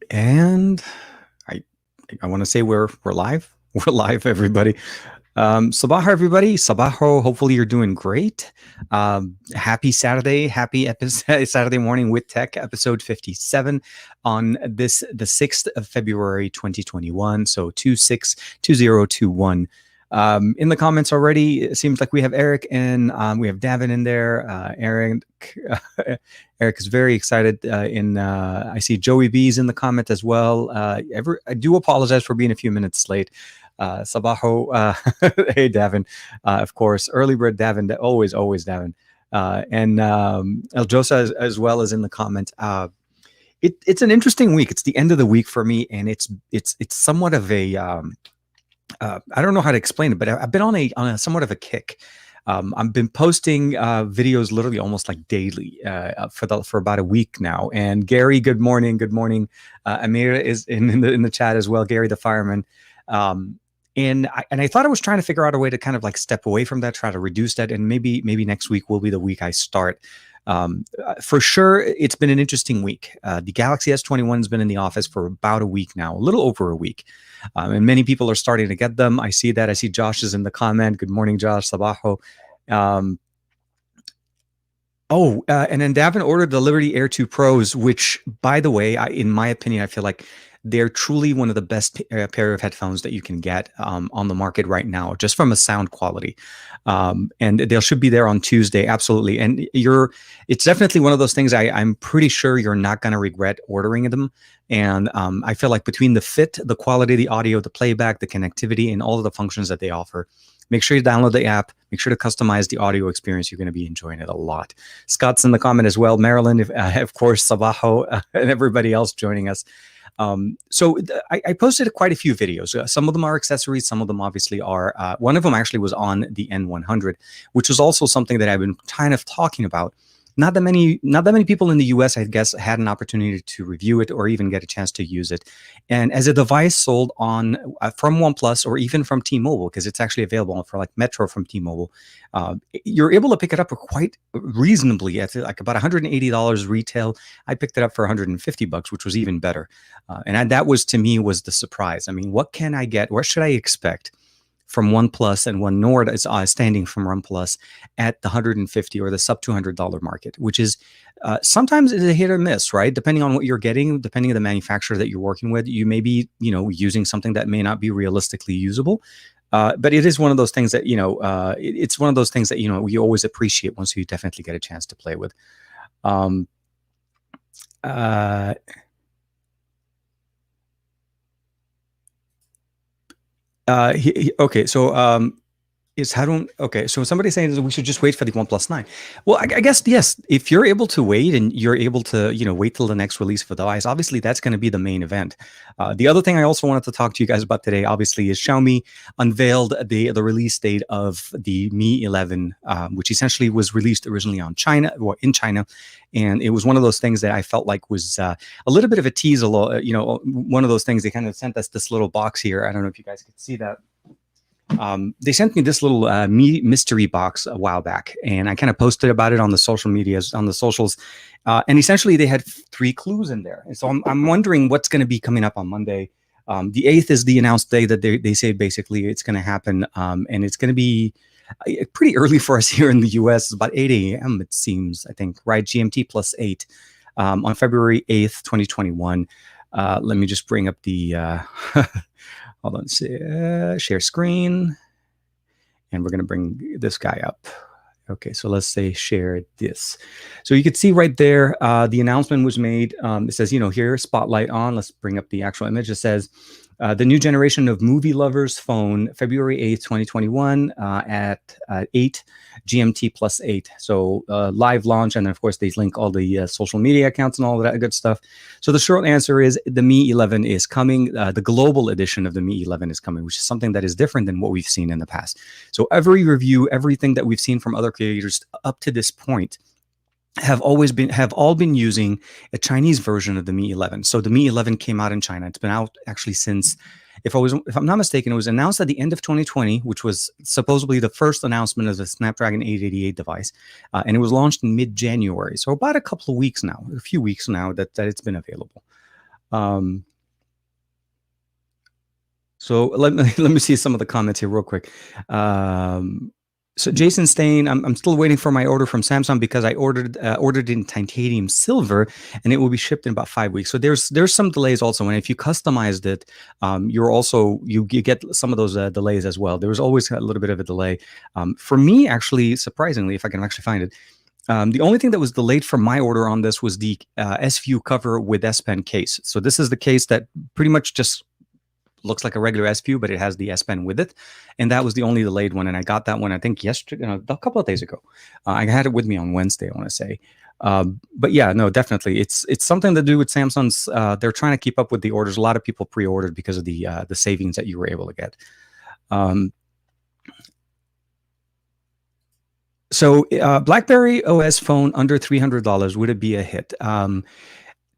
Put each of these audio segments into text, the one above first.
And I want to say we're live. We're live, everybody. Sabah, everybody. Sabaho. Hopefully you're doing great. Happy Saturday. Happy Saturday morning with tech, episode 57 on the 6th of February, 2021. So 262021. In the comments already, it seems like we have Eric and we have Davin in there. Eric is very excited. I see Joey B's in the comment as well. I do apologize for being a few minutes late. Sabaho, hey Davin, of course, early bird Davin, always Davin, and El Josa as well as in the comments. It's an interesting week. It's the end of the week for me, and it's somewhat of a I don't know how to explain it, but I've been on a somewhat of a kick. I've been posting videos literally almost like daily for about a week now. And Gary, good morning. Amira is in the chat as well. Gary the fireman. And I thought I was trying to figure out a way to kind of like step away from that, try to reduce that, and maybe next week will be the week I start. For sure, it's been an interesting week. The Galaxy S21 has been in the office for about a week now, a little over a week. And many people are starting to get them. I see that. I see Josh is in the comment. Good morning, Josh. Sabaho. And then Davin ordered the Liberty Air 2 Pros, which, by the way, in my opinion, I feel like they're truly one of the best pair of headphones that you can get on the market right now, just from a sound quality. And they should be there on Tuesday, absolutely. And it's definitely one of those things I'm pretty sure you're not going to regret ordering them. And I feel like between the fit, the quality of the audio, the playback, the connectivity, and all of the functions that they offer, make sure you download the app. Make sure to customize the audio experience. You're going to be enjoying it a lot. Scott's in the comment as well. Marilyn, of course, Sabaho, and everybody else joining us. So I posted quite a few videos. Some of them are accessories. Some of them obviously are. One of them actually was on the N100, which was also something that I've been kind of talking about. Not that many people in the US, I guess, had an opportunity to review it or even get a chance to use it. And as a device sold on from OnePlus or even from T-Mobile, because it's actually available for like Metro from T-Mobile, you're able to pick it up for quite reasonably at like about $180 retail. I picked it up for $150, which was even better. And that was, to me, was the surprise. I mean, what can I get? What should I expect from OnePlus and One Nord is standing from OnePlus at the $150 or the sub $200 market, which is sometimes is a hit or miss, right? Depending on what you're getting, depending on the manufacturer that you're working with, you may be, using something that may not be realistically usable. But it is one of those things that, it's one of those things that, we always appreciate once you definitely get a chance to play with. Okay, so so somebody's saying that we should just wait for the OnePlus 9. Well, I guess, yes, if you're able to wait and you're able to, wait till the next release for the device, obviously that's going to be the main event. The other thing I also wanted to talk to you guys about today, obviously, is Xiaomi unveiled the release date of the Mi 11, which essentially was released originally in China. And it was one of those things that I felt like was a little bit of a tease, one of those things. They kind of sent us this little box here. I don't know if you guys could see that. They sent me this little mystery box a while back, and I kind of posted about it on the social medias, on the socials. And essentially, they had 3 clues in there. And so I'm wondering what's going to be coming up on Monday. The 8th is the announced day that they say basically it's going to happen. And it's going to be pretty early for us here in the US. It's about 8 a.m., it seems, I think, right? GMT plus 8 on February 8th, 2021. Let me just bring up the... Hold on, share screen, and we're going to bring this guy up. Okay, so let's say share this. So you can see right there, the announcement was made. It says, here, spotlight on. Let's bring up the actual image. It says, the new generation of movie lovers phone, February 8th, 2021 at 8 GMT plus 8. So live launch. And then, of course, they link all the social media accounts and all of that good stuff. So the short answer is the Mi 11 is coming. The global edition of the Mi 11 is coming, which is something that is different than what we've seen in the past. So every review, everything that we've seen from other creators up to this point have all been using a Chinese version of the Mi 11. So the Mi 11 came out in China. It's been out actually since if I'm not mistaken, it was announced at the end of 2020, which was supposedly the first announcement of the Snapdragon 888 device, and it was launched in mid-January. So about a couple of weeks now, a few weeks now that it's been available. So let me see some of the comments here real quick. So Jason Stain, I'm still waiting for my order from Samsung because I ordered it in titanium silver, and it will be shipped in about 5 weeks. So there's some delays also, and if you customized it, you get some of those delays as well. There was always a little bit of a delay. For me, actually, surprisingly, if I can actually find it, the only thing that was delayed from my order on this was the S View cover with S Pen case. So this is the case that pretty much just looks like a regular S View, but it has the S Pen with it, and that was the only delayed one. And I got that one, I think, yesterday, a couple of days ago. I had it with me on Wednesday, I want to say. But yeah, no, definitely, it's something to do with Samsung's. They're trying to keep up with the orders. A lot of people pre-ordered because of the savings that you were able to get. So BlackBerry OS phone under $300, would it be a hit?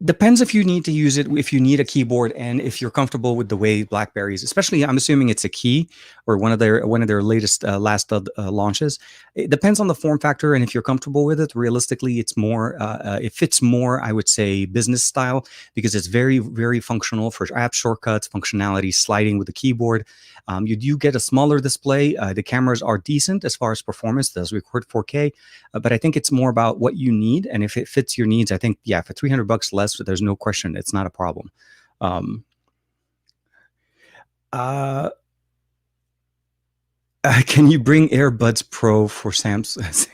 Depends if you need to use it, if you need a keyboard, and if you're comfortable with the way BlackBerry's, especially, I'm assuming it's a key or one of their latest last launches. It depends on the form factor, and if you're comfortable with it. Realistically, it's more it fits more, I would say, business style, because it's very, very functional for app shortcuts, functionality, sliding with the keyboard. You do get a smaller display. The cameras are decent as far as performance. It does record 4K, but I think it's more about what you need, and if it fits your needs, I think, yeah, for $300 less, there's no question, it's not a problem. Can you bring Earbuds Pro for Samsung?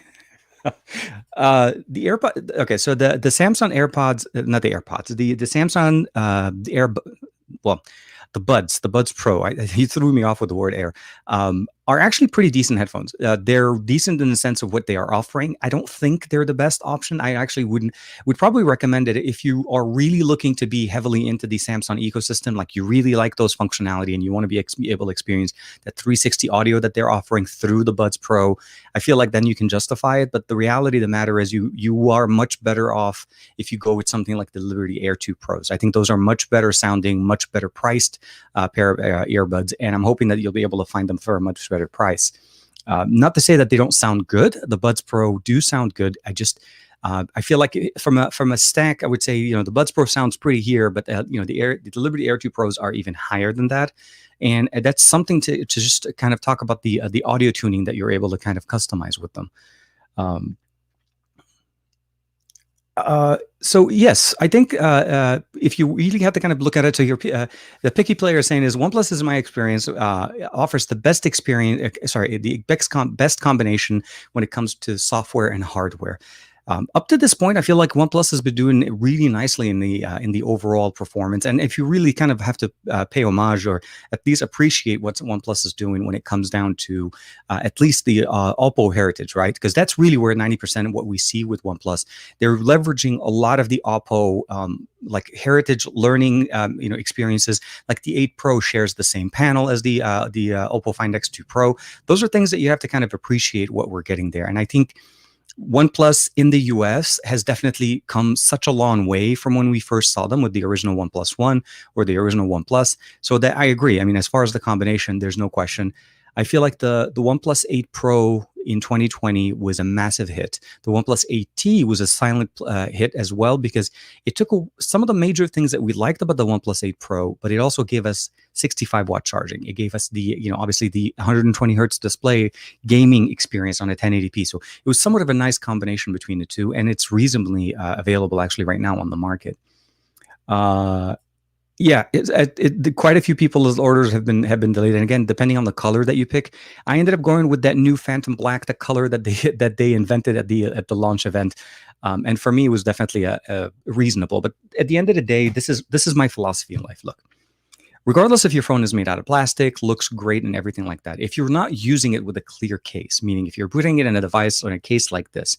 The AirPod. Okay, so the Samsung AirPods, not the AirPods, the Samsung the Buds Pro. He threw me off with the word Air. Are actually pretty decent headphones. They're decent in the sense of what they are offering. I don't think they're the best option. I actually would probably recommend it if you are really looking to be heavily into the Samsung ecosystem, like you really like those functionality and you want to be able to experience that 360 audio that they're offering through the Buds Pro. I feel like then you can justify it. But the reality of the matter is you are much better off if you go with something like the Liberty Air 2 Pros. I think those are much better sounding, much better priced pair of earbuds, and I'm hoping that you'll be able to find them for a much better price. Not to say that they don't sound good. The Buds Pro do sound good. I feel like from a stack, I would say, the Buds Pro sounds pretty here, but the Liberty Air 2 Pros are even higher than that. And that's something to just kind of talk about the audio tuning that you're able to kind of customize with them. So yes, I think if you really have to kind of look at it, so the picky player is saying is OnePlus is my experience offers the best experience. The best combination when it comes to software and hardware. Up to this point, I feel like OnePlus has been doing really nicely in the overall performance. And if you really kind of have to pay homage or at least appreciate what OnePlus is doing when it comes down to at least the Oppo heritage, right? Because that's really where 90% of what we see with OnePlus. They're leveraging a lot of the Oppo like heritage learning experiences. Like the 8 Pro shares the same panel as the Oppo Find X2 Pro. Those are things that you have to kind of appreciate what we're getting there. And I think OnePlus in the US has definitely come such a long way from when we first saw them with the original OnePlus One or the original OnePlus. So that I agree. I mean, as far as the combination, there's no question. I feel like the OnePlus 8 Pro in 2020 was a massive hit. The OnePlus 8T was a silent hit as well, because it took some of the major things that we liked about the OnePlus 8 Pro, but it also gave us 65-watt charging. It gave us the, obviously the 120 hertz display gaming experience on a 1080p. So it was somewhat of a nice combination between the two, and it's reasonably available actually right now on the market. Yeah, quite a few people's orders have been delayed, and again, depending on the color that you pick, I ended up going with that new Phantom Black, the color that they invented at the launch event, and for me, it was definitely a reasonable. But at the end of the day, this is my philosophy in life. Look, regardless if your phone is made out of plastic, looks great, and everything like that, if you're not using it with a clear case, meaning if you're putting it in a device or in a case like this,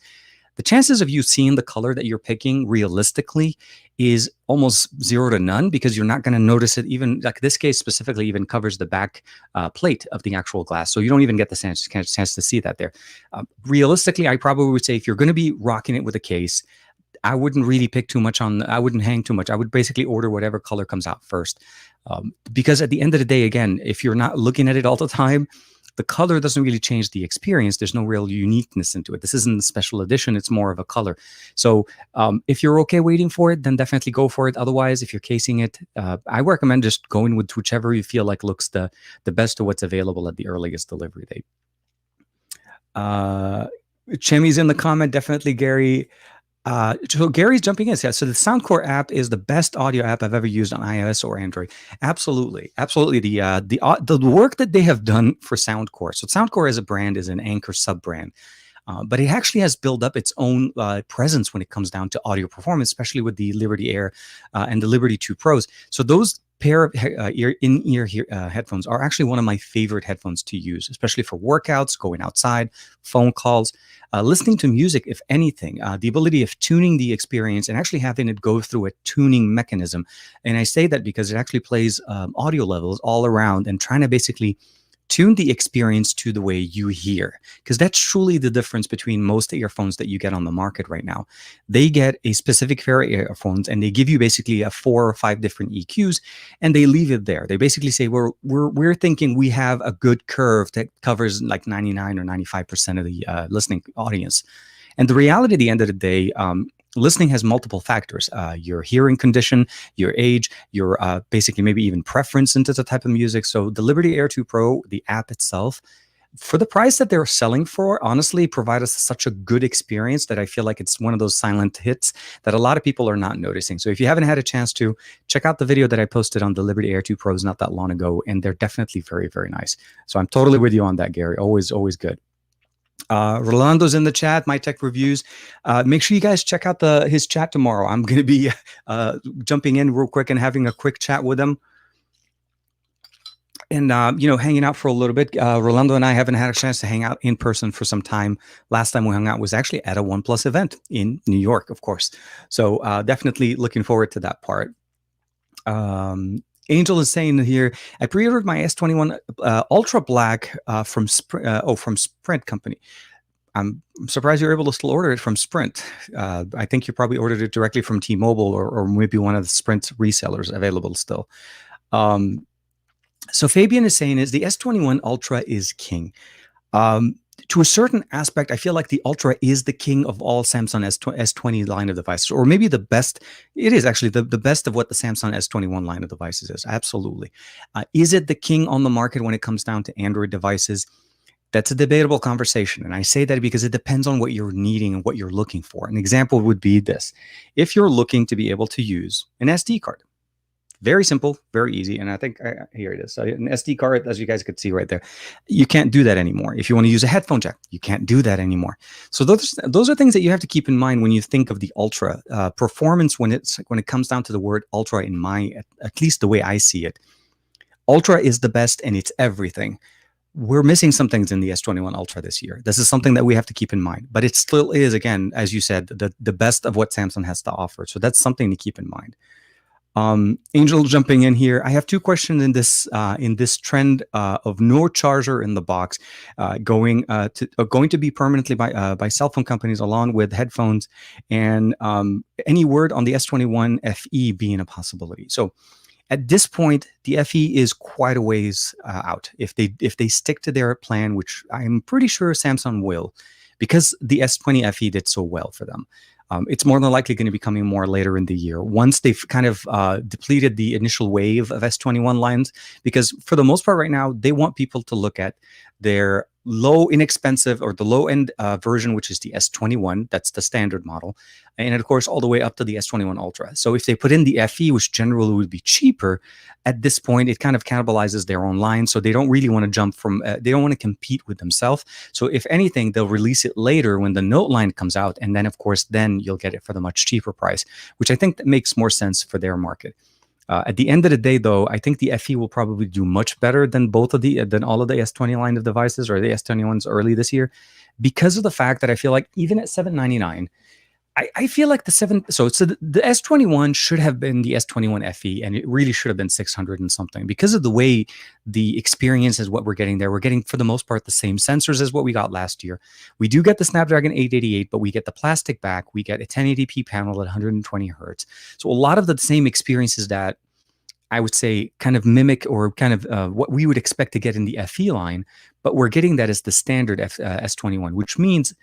the chances of you seeing the color that you're picking realistically is almost 0 to none, because you're not going to notice it. Even like this case specifically even covers the back plate of the actual glass. So you don't even get the chance to see that there. Realistically, I probably would say if you're going to be rocking it with a case, I wouldn't really pick too much I wouldn't hang too much. I would basically order whatever color comes out first. Because at the end of the day, again, if you're not looking at it all the time, the color doesn't really change the experience. There's no real uniqueness into it. This isn't a special edition. It's more of a color. So if you're okay waiting for it, then definitely go for it. Otherwise, if you're casing it, I recommend just going with whichever you feel like looks the best of what's available at the earliest delivery date. Chemi's in the comment, definitely, Gary. So Gary's jumping in. So the Soundcore app is the best audio app I've ever used on iOS or Android. Absolutely, absolutely. The work that they have done for Soundcore. So Soundcore as a brand is an Anchor sub brand. But it actually has built up its own presence when it comes down to audio performance, especially with the Liberty Air and the Liberty 2 Pros. So those pair of in-ear headphones are actually one of my favorite headphones to use, especially for workouts, going outside, phone calls, listening to music, if anything. The ability of tuning the experience and actually having it go through a tuning mechanism. And I say that because it actually plays audio levels all around and trying to basically tune the experience to the way you hear, because that's truly the difference between most earphones that you get on the market right now. They get a specific pair of earphones and they give you basically 4 or 5 different EQs and they leave it there. They basically say, we're thinking we have a good curve that covers like 99 or 95% of the listening audience. And the reality at the end of the day, listening has multiple factors: your hearing condition, your age, your basically maybe even preference into the type of music. So the Liberty Air 2 Pro, the app itself, for the price that they're selling for, honestly, provide us such a good experience that I feel like it's one of those silent hits that a lot of people are not noticing. So if you haven't had a chance to, check out the video that I posted on the Liberty Air 2 Pros not that long ago, and they're definitely very, very nice. So I'm totally with you on that, Gary. Always, always good. Rolando's in the chat, My Tech Reviews. Make sure you guys check out his chat tomorrow. I'm going to be jumping in real quick and having a quick chat with him. And, hanging out for a little bit. Rolando and I haven't had a chance to hang out in person for some time. Last time we hung out was actually at a OnePlus event in New York, of course. So definitely looking forward to that part. Angel is saying here, I pre-ordered my S21 Ultra Black from Sprint Company. I'm surprised you're able to still order it from Sprint. I think you probably ordered it directly from T-Mobile or maybe one of the Sprint resellers available still. So Fabian is saying the S21 Ultra is king. To a certain aspect, I feel like the Ultra is the king of all Samsung S20 line of devices, or maybe the best. It is actually the best of what the Samsung S21 line of devices is. Absolutely. Is it the king on the market when it comes down to Android devices? That's a debatable conversation. And I say that because it depends on what you're needing and what you're looking for. An example would be this. If you're looking to be able to use an SD card, very simple, very easy. And I think here it is. So an SD card, as you guys could see right there, you can't do that anymore. If you want to use a headphone jack, you can't do that anymore. So those are things that you have to keep in mind when you think of the Ultra. Performance, when it comes down to the word Ultra, at least the way I see it, Ultra is the best and it's everything. We're missing some things in the S21 Ultra this year. This is something that we have to keep in mind. But it still is, again, as you said, the best of what Samsung has to offer. So that's something to keep in mind. Angel jumping in here. I have 2 questions in this trend of no charger in the box, going to be permanently by cell phone companies along with headphones, and any word on the S21 FE being a possibility. So at this point, the FE is quite a ways out. If they stick to their plan, which I'm pretty sure Samsung will, because the S20 FE did so well for them. It's more than likely going to be coming more later in the year once they've kind of depleted the initial wave of S21 lines, because for the most part right now, they want people to look at their low inexpensive or the low end version, which is the S21. That's the standard model. And of course, all the way up to the S21 Ultra. So if they put in the FE, which generally would be cheaper, at this point, it kind of cannibalizes their own line. So they don't really want to jump from, they don't want to compete with themselves. So if anything, they'll release it later when the Note line comes out. And then, of course, then you'll get it for the much cheaper price, which I think that makes more sense for their market. At the end of the day, though, I think the FE will probably do much better than all of the S20 line of devices or the S21s early this year, because of the fact that I feel like even at $799, I feel like the S21 should have been the S21 FE, and it really should have been 600 and something, because of the way the experience is what we're getting there. We're getting, for the most part, the same sensors as what we got last year. We do get the Snapdragon 888, but we get the plastic back. We get a 1080p panel at 120 hertz. So a lot of the same experiences that I would say, kind of mimic or kind of what we would expect to get in the FE line, but we're getting that as the standard S21, which means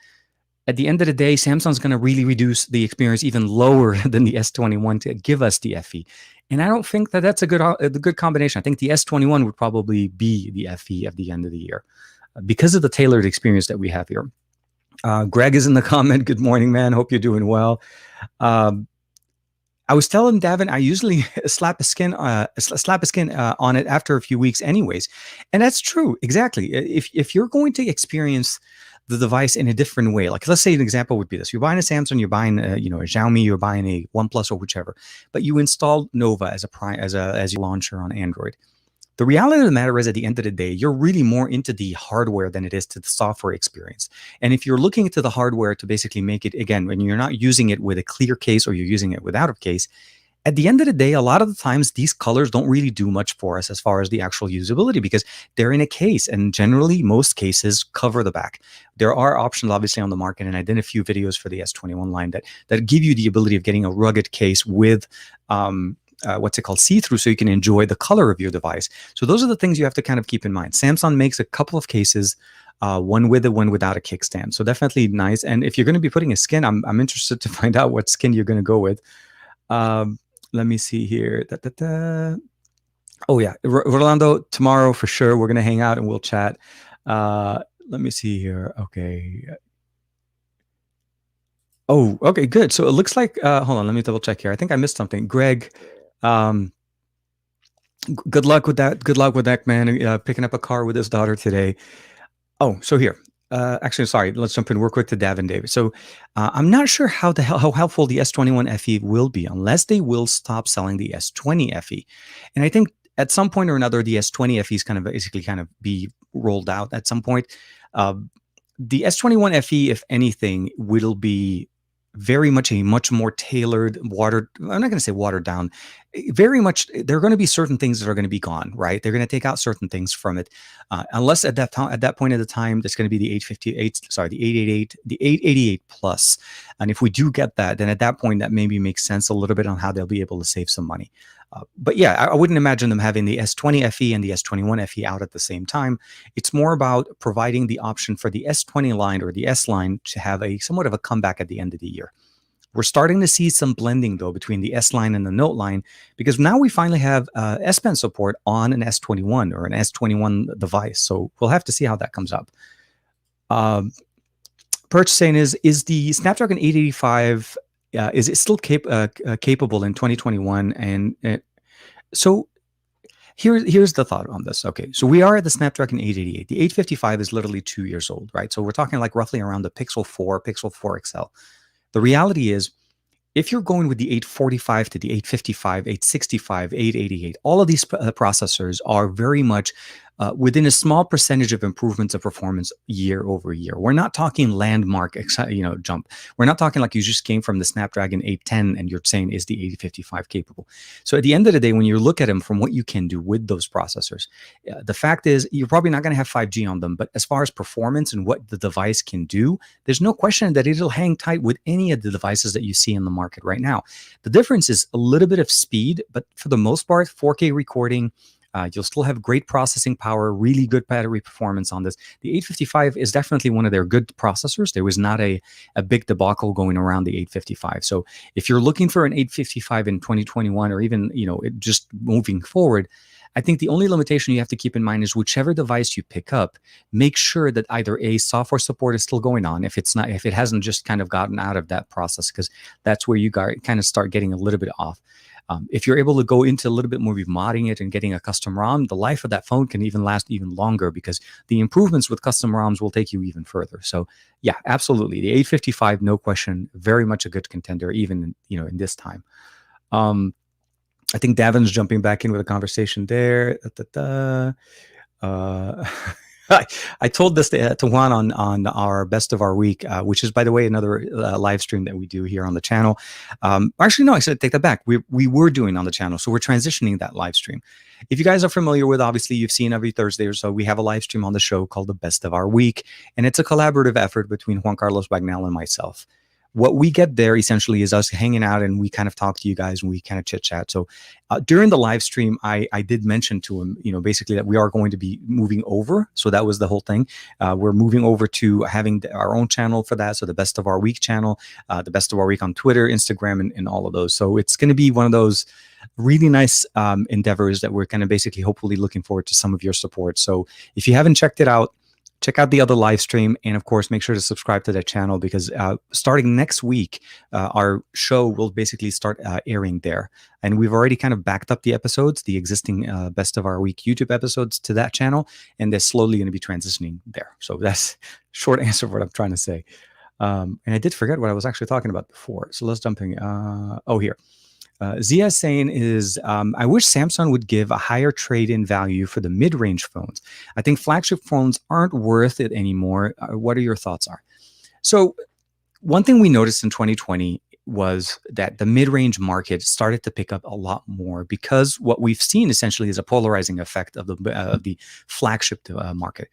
at the end of the day, Samsung's going to really reduce the experience even lower than the S21 to give us the FE. And I don't think that that's a good combination. I think the S21 would probably be the FE at the end of the year because of the tailored experience that we have here. Greg is in the comment. Good morning, man. Hope you're doing well. I was telling Davin, I usually slap a skin on it after a few weeks, anyways, and that's true. Exactly. If you're going to experience the device in a different way, like let's say an example would be this: you're buying a Samsung, you're buying a Xiaomi, you're buying a OnePlus or whichever, but you installed Nova as your launcher on Android. The reality of the matter is, at the end of the day, you're really more into the hardware than it is to the software experience. And if you're looking into the hardware to basically make it, again, when you're not using it with a clear case or you're using it without a case, at the end of the day, a lot of the times these colors don't really do much for us as far as the actual usability because they're in a case, and generally most cases cover the back. There are options obviously on the market, and I did a few videos for the S21 line that give you the ability of getting a rugged case with what's it called, see-through, so you can enjoy the color of your device. So those are the things you have to kind of keep in mind. Samsung makes a couple of cases, one with and one without a kickstand. So definitely nice. And if you're going to be putting a skin, I'm interested to find out what skin you're going to go with. Let me see here. Oh yeah, Rolando, tomorrow for sure we're going to hang out and we'll chat. Let me see here. Okay. Oh, okay, good. So it looks like, hold on, let me double check here. I think I missed something. Greg, good luck with that. Good luck with that, man. Picking up a car with his daughter today. Oh, so here. Actually, sorry. Let's jump in real quick to Davin David. So I'm not sure how helpful the S21 FE will be unless they will stop selling the S20 FE. And I think at some point or another, the S20 FE is basically be rolled out at some point. The S21 FE, if anything, will be very much a much more tailored, I'm not going to say watered down, very much, there are going to be certain things that are going to be gone, right? They're going to take out certain things from it. Unless at that point in the time, there's going to be the 888 plus. And if we do get that, then at that point, that maybe makes sense a little bit on how they'll be able to save some money. But yeah, I wouldn't imagine them having the S20 FE and the S21 FE out at the same time. It's more about providing the option for the S20 line or the S line to have a somewhat of a comeback at the end of the year. We're starting to see some blending, though, between the S line and the Note line, because now we finally have S Pen support on an S21 or an S21 device. So we'll have to see how that comes up. Perch saying is the Snapdragon 885, is it still capable in 2021? And so here's the thought on this. Okay, so we are at the Snapdragon 888. The 855 is literally 2 years old, right? So we're talking like roughly around the Pixel 4, Pixel 4 XL. The reality is, if you're going with the 845 to the 855, 865, 888, all of these processors are very much within a small percentage of improvements of performance year over year. We're not talking landmark, jump. We're not talking like you just came from the Snapdragon 810 and you're saying is the 855 capable. So at the end of the day, when you look at them from what you can do with those processors, the fact is you're probably not going to have 5G on them. But as far as performance and what the device can do, there's no question that it'll hang tight with any of the devices that you see in the market right now. The difference is a little bit of speed, but for the most part, 4K recording. You'll still have great processing power, really good battery performance on this. The 855 is definitely one of their good processors. There was not a big debacle going around the 855. So if you're looking for an 855 in 2021 or even, just moving forward, I think the only limitation you have to keep in mind is whichever device you pick up, make sure that either software support is still going on. If it hasn't just kind of gotten out of that process, because that's where you kind of start getting a little bit off. If you're able to go into a little bit more remodding it and getting a custom ROM, the life of that phone can even last even longer because the improvements with custom ROMs will take you even further. So yeah, absolutely. The 855, no question, very much a good contender, even in this time. I think Davin's jumping back in with a conversation there. I told this to Juan on our best of our week, which is, by the way, another live stream that we do here on the channel. Actually, no, I said take that back. We were doing on the channel, so we're transitioning that live stream. If you guys are familiar with, obviously, you've seen every Thursday or so, we have a live stream on the show called the Best of Our Week, and it's a collaborative effort between Juan Carlos Bagnell and myself. What we get there essentially is us hanging out, and we kind of talk to you guys, and we kind of chit chat. So during the live stream, I did mention to him, basically that we are going to be moving over. So that was the whole thing. We're moving over to having our own channel for that. So the Best of Our Week channel, the Best of Our Week on Twitter, Instagram, and all of those. So it's going to be one of those really nice endeavors that we're kind of basically hopefully looking forward to some of your support. So if you haven't checked it out, check out the other live stream, and of course, make sure to subscribe to that channel, because starting next week, our show will basically start airing there. And we've already kind of backed up the episodes, the existing Best of Our Week YouTube episodes, to that channel, and they're slowly going to be transitioning there. So that's short answer of what I'm trying to say. And I did forget what I was actually talking about before. So let's jump in. Here. Zia saying is, I wish Samsung would give a higher trade-in value for the mid-range phones. I think flagship phones aren't worth it anymore. What are your thoughts are? So one thing we noticed in 2020 was that the mid-range market started to pick up a lot more, because what we've seen essentially is a polarizing effect of the flagship market.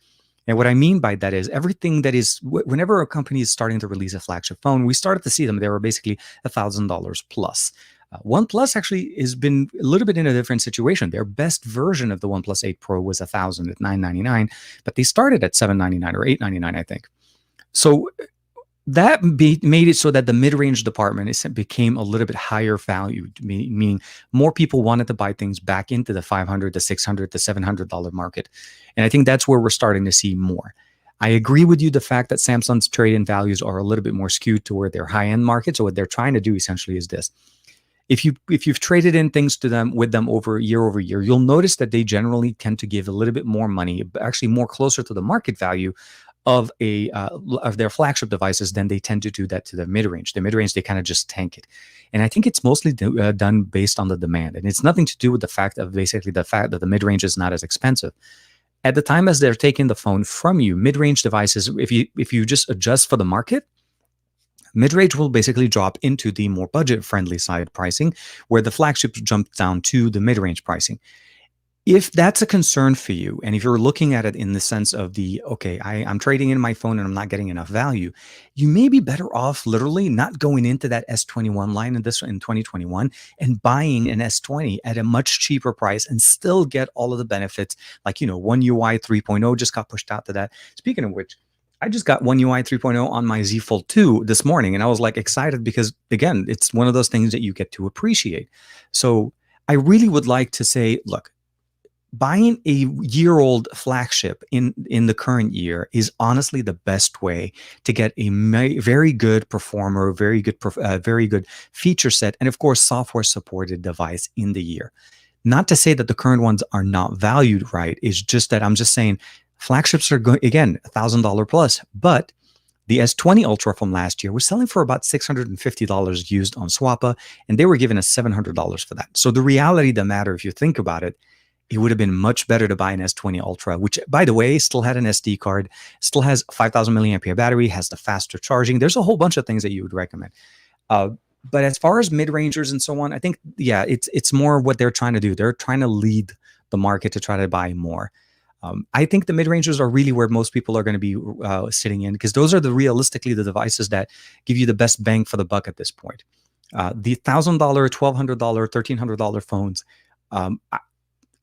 And what I mean by that is everything that is, whenever a company is starting to release a flagship phone, we started to see them. They were basically $1,000 plus. OnePlus actually has been a little bit in a different situation. Their best version of the OnePlus 8 Pro was $1,000 at $999, but they started at $799 or $899, I think. So that made it so that the mid-range department became a little bit higher valued, meaning more people wanted to buy things back into the $500 to $600 to $700 market. And I think that's where we're starting to see more. I agree with you, the fact that Samsung's trade-in values are a little bit more skewed toward their high-end market. So what they're trying to do essentially is this. If you've traded in things to them with them over year, you'll notice that they generally tend to give a little bit more money, actually more closer to the market value of their flagship devices than they tend to do that to the mid-range. The mid-range, they kind of just tank it. And I think it's mostly done based on the demand. And it's nothing to do with the fact that the mid-range is not as expensive. At the time as they're taking the phone from you, mid-range devices, if you just adjust for the market, mid-range will basically drop into the more budget-friendly side pricing, where the flagships jump down to the mid-range pricing. If that's a concern for you, and if you're looking at it in the sense of I'm trading in my phone and I'm not getting enough value, you may be better off literally not going into that S21 line in 2021 and buying an S20 at a much cheaper price and still get all of the benefits, like, One UI 3.0 just got pushed out to that. Speaking of which, I just got One UI 3.0 on my Z Fold 2 this morning, and I was excited because, again, it's one of those things that you get to appreciate. So I really would like to say, look, buying a year-old flagship in the current year is honestly the best way to get a very good performer, very good feature set, and of course, software-supported device in the year. Not to say that the current ones are not valued right. It's just that I'm just saying flagships are going, again, $1,000 plus, but the S20 Ultra from last year was selling for about $650 used on Swappa, and they were giving us $700 for that. So the reality of the matter, if you think about it, it would have been much better to buy an S20 Ultra, which, by the way, still had an SD card, still has 5,000 milliampere battery, has the faster charging. There's a whole bunch of things that you would recommend. But as far as mid-rangers and so on, I think, it's more what they're trying to do. They're trying to lead the market to try to buy more. I think the mid-rangers are really where most people are going to be sitting in, because those are realistically the devices that give you the best bang for the buck at this point. The $1,000, $1,200, $1,300 phones,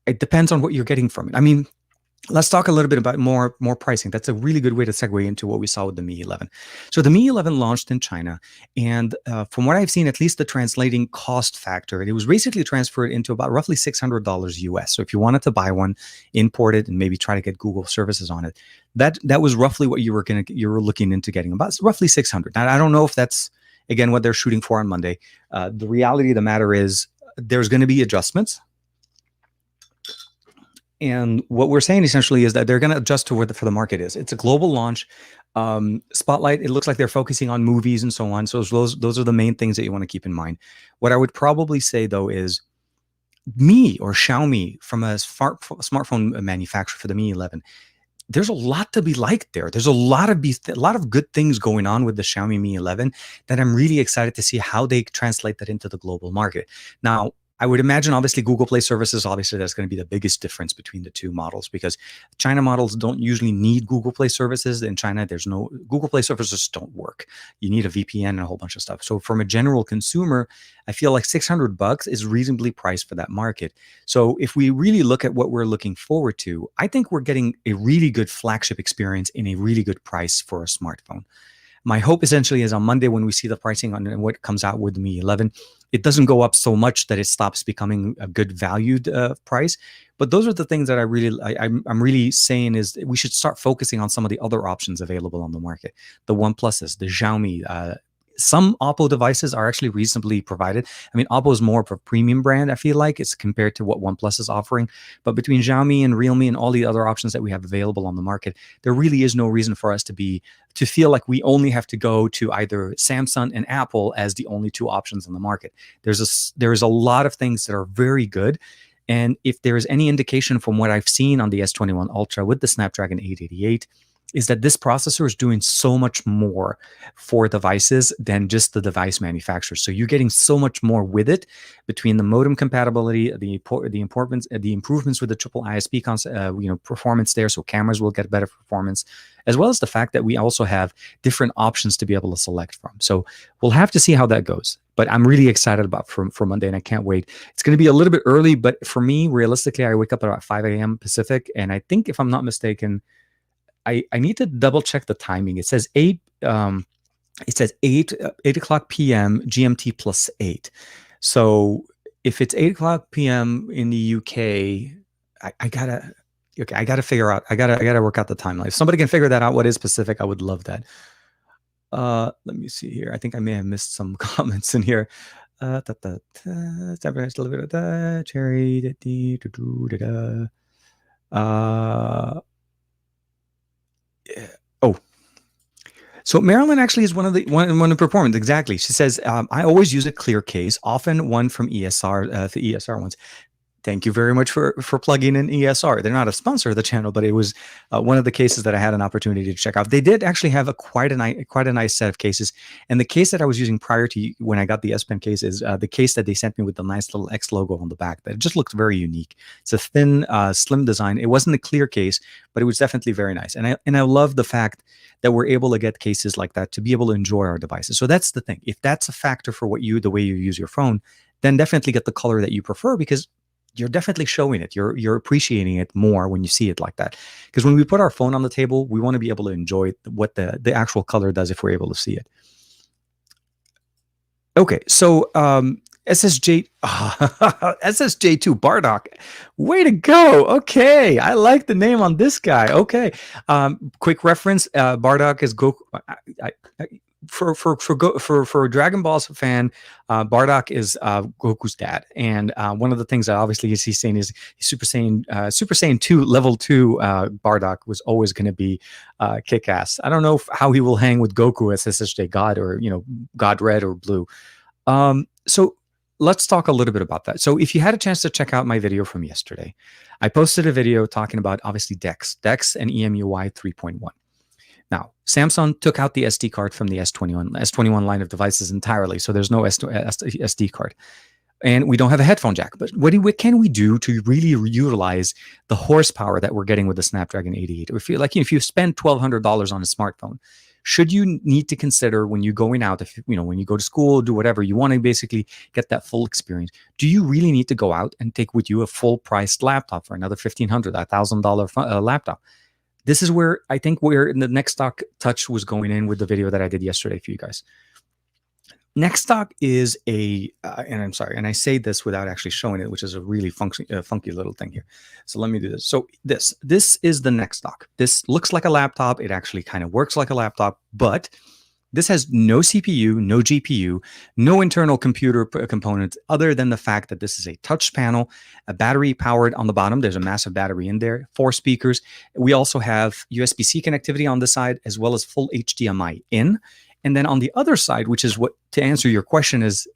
it depends on what you're getting from it. I mean, let's talk a little bit about more pricing. That's a really good way to segue into what we saw with the Mi 11. So the Mi 11 launched in China, and from what I've seen, at least the translating cost factor, it was basically transferred into about roughly $600 US. So if you wanted to buy one, import it, and maybe try to get Google services on it, that was roughly what you were looking into getting, about roughly $600. Now, I don't know if that's, again, what they're shooting for on Monday. The reality of the matter is there's going to be adjustments. And what we're saying essentially is that they're going to adjust to for the market is. It's a global launch. Spotlight, it looks like they're focusing on movies and so on. So those are the main things that you want to keep in mind. What I would probably say, though, is Mi or Xiaomi, from a smartphone manufacturer for the Mi 11, there's a lot to be liked there. There's a lot of good things going on with the Xiaomi Mi 11 that I'm really excited to see how they translate that into the global market. Now, I would imagine, obviously, Google Play services, obviously, that's going to be the biggest difference between the two models, because China models don't usually need Google Play services. In China, there's no Google Play services don't work. You need a VPN and a whole bunch of stuff. So from a general consumer, I feel like $600 is reasonably priced for that market. So if we really look at what we're looking forward to, I think we're getting a really good flagship experience in a really good price for a smartphone. My hope essentially is on Monday, when we see the pricing on what comes out with the Mi 11, it doesn't go up so much that it stops becoming a good valued price. But those are the things that I'm really saying is we should start focusing on some of the other options available on the market. The OnePluses, the Xiaomi, some Oppo devices are actually reasonably provided. I mean, Oppo is more of a premium brand, I feel like, it's compared to what OnePlus is offering. But between Xiaomi and Realme and all the other options that we have available on the market, there really is no reason for us to feel like we only have to go to either Samsung and Apple as the only two options on the market. There's a lot of things that are very good. And if there is any indication from what I've seen on the S21 Ultra with the Snapdragon 888, is that this processor is doing so much more for devices than just the device manufacturer. So you're getting so much more with it, between the modem compatibility, the improvements with the triple ISP performance there. So cameras will get better performance, as well as the fact that we also have different options to be able to select from. So we'll have to see how that goes. But I'm really excited about for Monday, and I can't wait. It's going to be a little bit early, but for me, realistically, I wake up at about 5 a.m. Pacific, and I think, if I'm not mistaken, I need to double check the timing. It says 8 o'clock p.m. GMT plus 8. So if it's 8 o'clock p.m. in the UK, I gotta figure out. I gotta work out the timeline. If somebody can figure that out, what is Pacific, I would love that. Let me see here. I think I may have missed some comments in here. Cherry. Yeah. Oh, so Marilyn actually is one of the performance. Exactly. She says, I always use a clear case, often one from ESR, the ESR ones. Thank you very much for plugging in ESR. They're not a sponsor of the channel, but it was one of the cases that I had an opportunity to check out. They did actually have quite a nice set of cases. And the case that I was using prior to when I got the S Pen case is the case that they sent me with the nice little X logo on the back. That just looked very unique. It's a thin, slim design. It wasn't a clear case, but it was definitely very nice. And I love the fact that we're able to get cases like that to be able to enjoy our devices. So that's the thing. If that's a factor for the way you use your phone, then definitely get the color that you prefer, because you're definitely showing it. You're appreciating it more when you see it like that. Because when we put our phone on the table, we want to be able to enjoy what the actual color does if we're able to see it. Okay, so SSJ SSJ2 Bardock, way to go. Okay, I like the name on this guy. Okay, quick reference: Bardock is Goku. For a Dragon Ball's fan, Bardock is Goku's dad, and one of the things that obviously he's saying is Super Saiyan 2 level 2 Bardock was always going to be kick-ass. I don't know how he will hang with Goku as SSJ God, or God Red or Blue. So let's talk a little bit about that. So if you had a chance to check out my video from yesterday, I posted a video talking about obviously DeX and EMUI 3.1. Now, Samsung took out the SD card from the S21 line of devices entirely, so there's no SD card. And we don't have a headphone jack. But what can we do to really utilize the horsepower that we're getting with the Snapdragon 88? If you spend $1,200 on a smartphone, should you need to consider when you're going out, when you go to school, do whatever, you want to basically get that full experience, do you really need to go out and take with you a full-priced laptop for another $1,500, $1,000 laptop? This is where I think the Next Stock touch was going in with the video that I did yesterday for you guys. Next Stock is and I'm sorry, and I say this without actually showing it, which is a really funky little thing here. So let me do this. So this is the Next Stock. This looks like a laptop. It actually kind of works like a laptop, but this has no CPU, no GPU, no internal computer components, other than the fact that this is a touch panel, a battery powered on the bottom. There's a massive battery in there, 4 speakers. We also have USB-C connectivity on the side, as well as full HDMI in. And then on the other side, which is what, to answer your question, is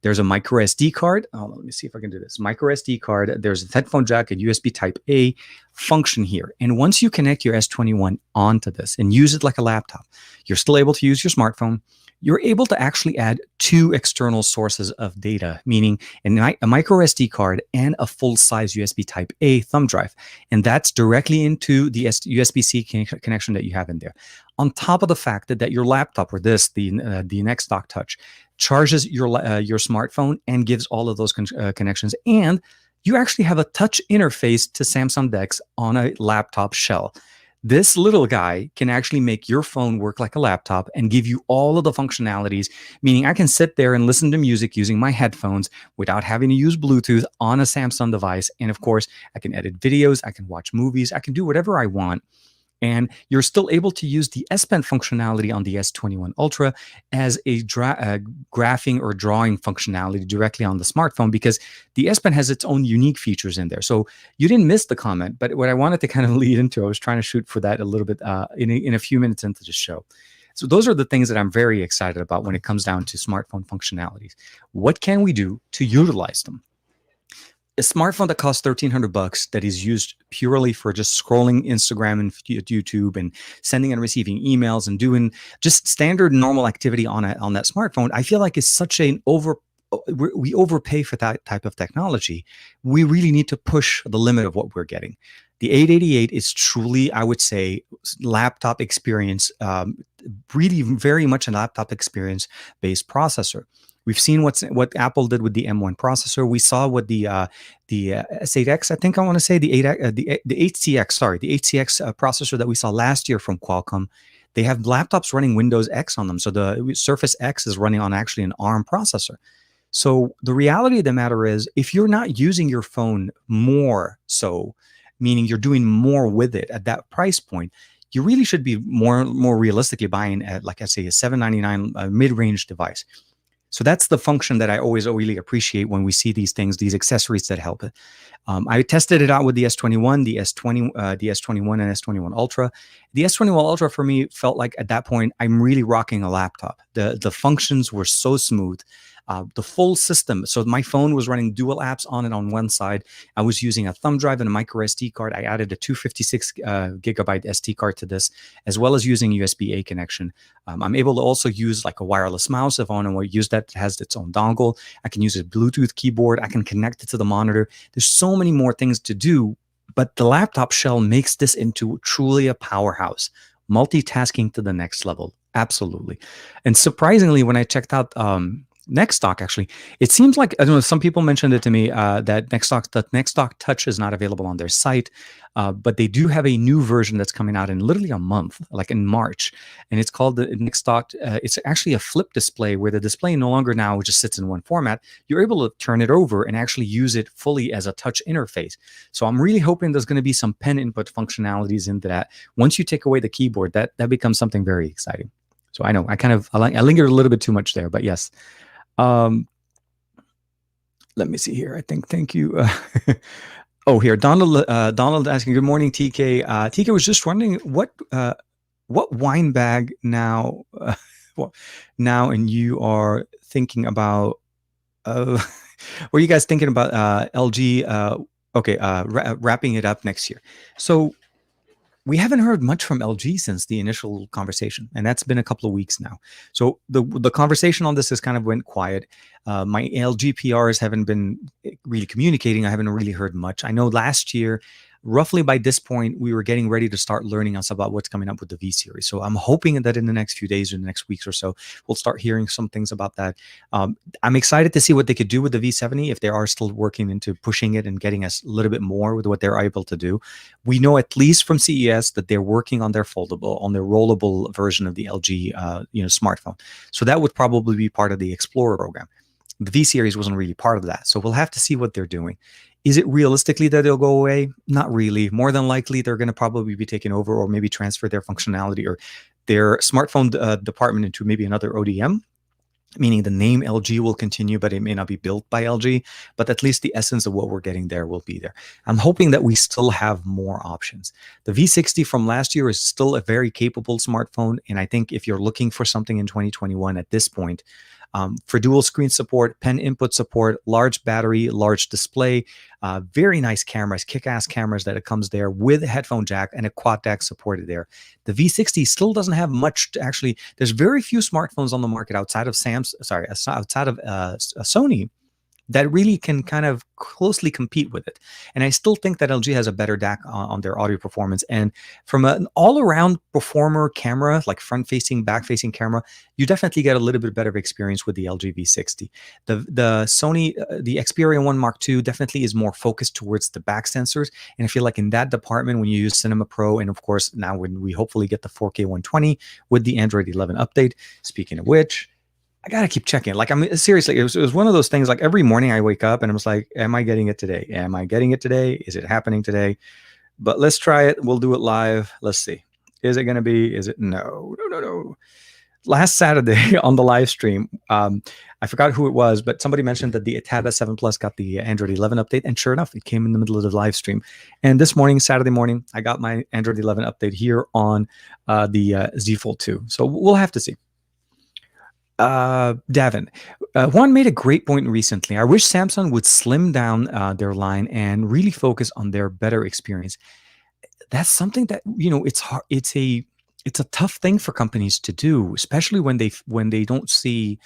there's a micro SD card. Oh, let me see if I can do this. Micro SD card. There's a headphone jack, a USB Type A function here. And once you connect your S21 onto this and use it like a laptop, you're still able to use your smartphone. you're able to actually add two external sources of data, meaning a micro SD card and a full-size USB Type A thumb drive. And that's directly into the USB-C connection that you have in there. On top of the fact that your laptop, or the Nextdock Touch, charges your smartphone and gives all of those connections. And you actually have a touch interface to Samsung DeX on a laptop shell. This little guy can actually make your phone work like a laptop and give you all of the functionalities, meaning I can sit there and listen to music using my headphones without having to use Bluetooth on a Samsung device. And of course, I can edit videos, I can watch movies, I can do whatever I want. And you're still able to use the S Pen functionality on the S21 Ultra as a graphing or drawing functionality directly on the smartphone, because the S Pen has its own unique features in there. So you didn't miss the comment, but what I wanted to kind of lead into, I was trying to shoot for that a little bit in a few minutes into the show. So those are the things that I'm very excited about when it comes down to smartphone functionalities. What can we do to utilize them? A smartphone that costs $1,300 that is used purely for just scrolling Instagram and YouTube and sending and receiving emails and doing just standard normal activity on that smartphone, I feel like is such an we overpay for that type of technology. We really need to push the limit of what we're getting. The 888 is truly, I would say, laptop experience, really very much a laptop experience based processor. We've seen what Apple did with the M1 processor. We saw what the S8X, I think I want to say the 8CX, sorry, the 8CX processor that we saw last year from Qualcomm. They have laptops running Windows X on them. So the Surface X is running on actually an ARM processor. So the reality of the matter is, if you're not using your phone more so, meaning you're doing more with it at that price point, you really should be more realistically buying at, like I say, a $799 mid-range device. So that's the function that I always really appreciate when we see these things, these accessories that help it. I tested it out with the S21, the S21 and S21 Ultra. The S21 Ultra for me felt like at that point I'm really rocking a laptop. The functions were so smooth. The full system. So my phone was running dual apps on it on one side. I was using a thumb drive and a micro SD card. I added a 256 gigabyte SD card to this, as well as using USB-A connection. I'm able to also use like a wireless mouse if I want to use that. It has its own dongle. I can use a Bluetooth keyboard. I can connect it to the monitor. There's so many more things to do, but the laptop shell makes this into truly a powerhouse. Multitasking to the next level. Absolutely. And surprisingly, when I checked out Nextdock, actually, it seems like, I don't know, some people mentioned it to me that Nextdock Touch is not available on their site, but they do have a new version that's coming out in literally a month, like in March, and it's called the Nextdock. It's actually a flip display where the display no longer now just sits in one format. You're able to turn it over and actually use it fully as a touch interface. So I'm really hoping there's going to be some pen input functionalities into that. Once you take away the keyboard, that becomes something very exciting. So I know I lingered a little bit too much there, but yes. Let me see here. I think, thank you. Oh, here, Donald asking, good morning, TK. TK was just wondering what wine bag now, and you are thinking about, what are you guys thinking about LG? Okay, wrapping it up next year. So we haven't heard much from LG since the initial conversation, and that's been a couple of weeks now. So the conversation on this has kind of went quiet. My LG PRs haven't been really communicating. I haven't really heard much. I know last year, roughly by this point, we were getting ready to start learning us about what's coming up with the V series. So I'm hoping that in the next few days or the next weeks or so, we'll start hearing some things about that. I'm excited to see what they could do with the V70 if they are still working into pushing it and getting us a little bit more with what they're able to do. We know at least from CES that they're working on their rollable version of the LG smartphone. So that would probably be part of the Explorer program. The V series wasn't really part of that. So we'll have to see what they're doing. Is it realistically that they'll go away? Not really. More than likely, they're going to probably be taken over or maybe transfer their functionality or their smartphone department into maybe another ODM, meaning the name LG will continue, but it may not be built by LG, but at least the essence of what we're getting there will be there. I'm hoping that we still have more options. The V60 from last year is still a very capable smartphone, and I think if you're looking for something in 2021 at this point, for dual screen support, pen input support, large battery, large display, very nice cameras, kick-ass cameras that it comes there with a headphone jack and a quad DAC supported there. The V60 still doesn't have much actually. There's very few smartphones on the market outside of Sony that really can kind of closely compete with it. And I still think that LG has a better DAC on their audio performance. And from an all-around performer camera, like front-facing, back-facing camera, you definitely get a little bit better experience with the LG V60. The Sony, the Xperia 1 Mark II definitely is more focused towards the back sensors. And I feel like in that department, when you use Cinema Pro, and of course, now when we hopefully get the 4K 120 with the Android 11 update, speaking of which, I gotta keep checking. Like, I mean, seriously, it was one of those things. Like every morning I wake up and I'm just like, am I getting it today? Am I getting it today? Is it happening today? But let's try it. We'll do it live. Let's see. Is it gonna be? Is it? No. Last Saturday on the live stream, I forgot who it was, but somebody mentioned that the Tab S7 Plus got the Android 11 update, and sure enough, it came in the middle of the live stream. And this morning, Saturday morning, I got my Android 11 update here on the Z Fold 2. So we'll have to see. Davin, Juan made a great point recently. I wish Samsung would slim down their line and really focus on their better experience. That's something that, it's hard. It's a tough thing for companies to do, especially when they don't see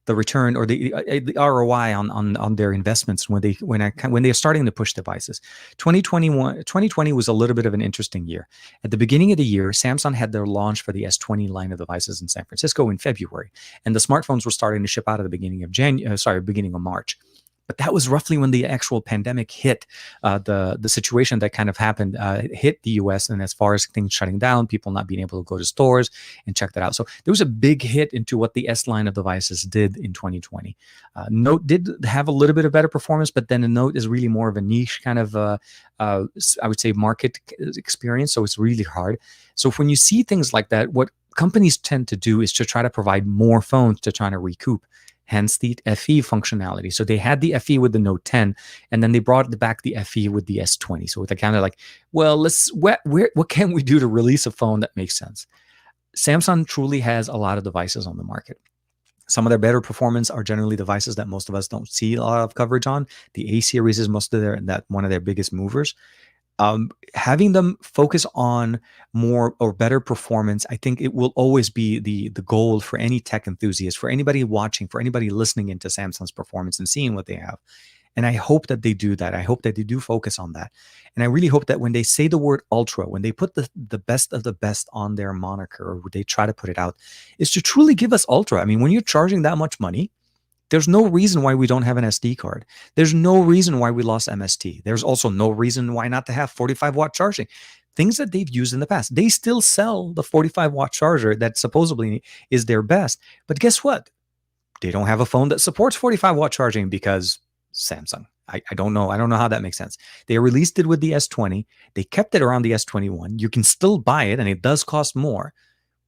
the return or the ROI on their investments when they're starting to push devices. 2020 was a little bit of an interesting year. At the beginning of the year, Samsung had their launch for the S20 line of devices in San Francisco in February, and the smartphones were starting to ship out at the beginning of March. But that was roughly when the actual pandemic hit, the situation that kind of happened hit the US. And as far as things shutting down, people not being able to go to stores and check that out. So there was a big hit into what the S line of devices did in 2020. Note did have a little bit of better performance, but then the Note is really more of a niche kind of, I would say, market experience. So it's really hard. So when you see things like that, what companies tend to do is to try to provide more phones to try to recoup. Hence the FE functionality. So they had the FE with the Note 10, and then they brought back the FE with the S20. So they're kind of like, well, what can we do to release a phone that makes sense? Samsung truly has a lot of devices on the market. Some of their better performance are generally devices that most of us don't see a lot of coverage on. The A series is one of their biggest movers. Having them focus on more or better performance, I think it will always be the goal for any tech enthusiast, for anybody watching, for anybody listening into Samsung's performance and seeing what they have. And I hope that they do that. I hope that they do focus on that. And I really hope that when they say the word ultra, when they put the best of the best on their moniker, or they try to put it out, is to truly give us ultra. I mean, when you're charging that much money, there's no reason why we don't have an SD card. There's no reason why we lost MST. There's also no reason why not to have 45-watt charging. Things that they've used in the past. They still sell the 45-watt charger that supposedly is their best. But guess what? They don't have a phone that supports 45-watt charging because Samsung. I don't know. I don't know how that makes sense. They released it with the S20. They kept it around the S21. You can still buy it, and it does cost more.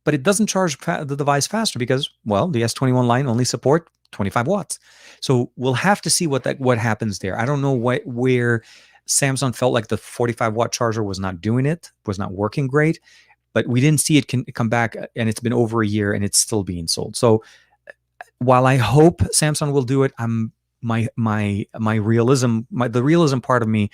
But it doesn't charge the device faster because, well, the S21 line only support 25 watts. So we'll have to see what happens there. I don't know where Samsung felt like the 45-watt charger was not doing it, was not working great, but we didn't see it come back, and it's been over a year and it's still being sold. So while I hope Samsung will do it, the realism part of me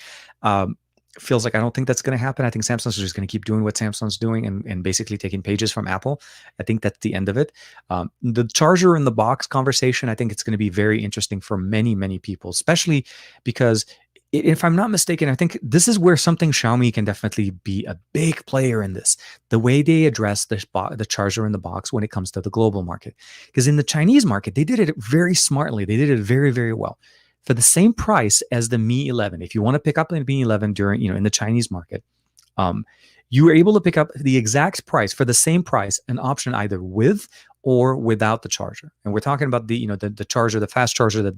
feels like I don't think that's going to happen. I think Samsung's just going to keep doing what Samsung's doing and basically taking pages from Apple. I think that's the end of it. The charger in the box conversation, I think it's going to be very interesting for many, many people, especially because if I'm not mistaken, I think this is where Xiaomi can definitely be a big player in this. The way they address the charger in the box when it comes to the global market. Because in the Chinese market, they did it very smartly. They did it very, very well. For the same price as the Mi 11, if you want to pick up the Mi 11 during, in the Chinese market, you were able to pick up the exact price for the same price, an option either with or without the charger. And we're talking about the charger, the fast charger that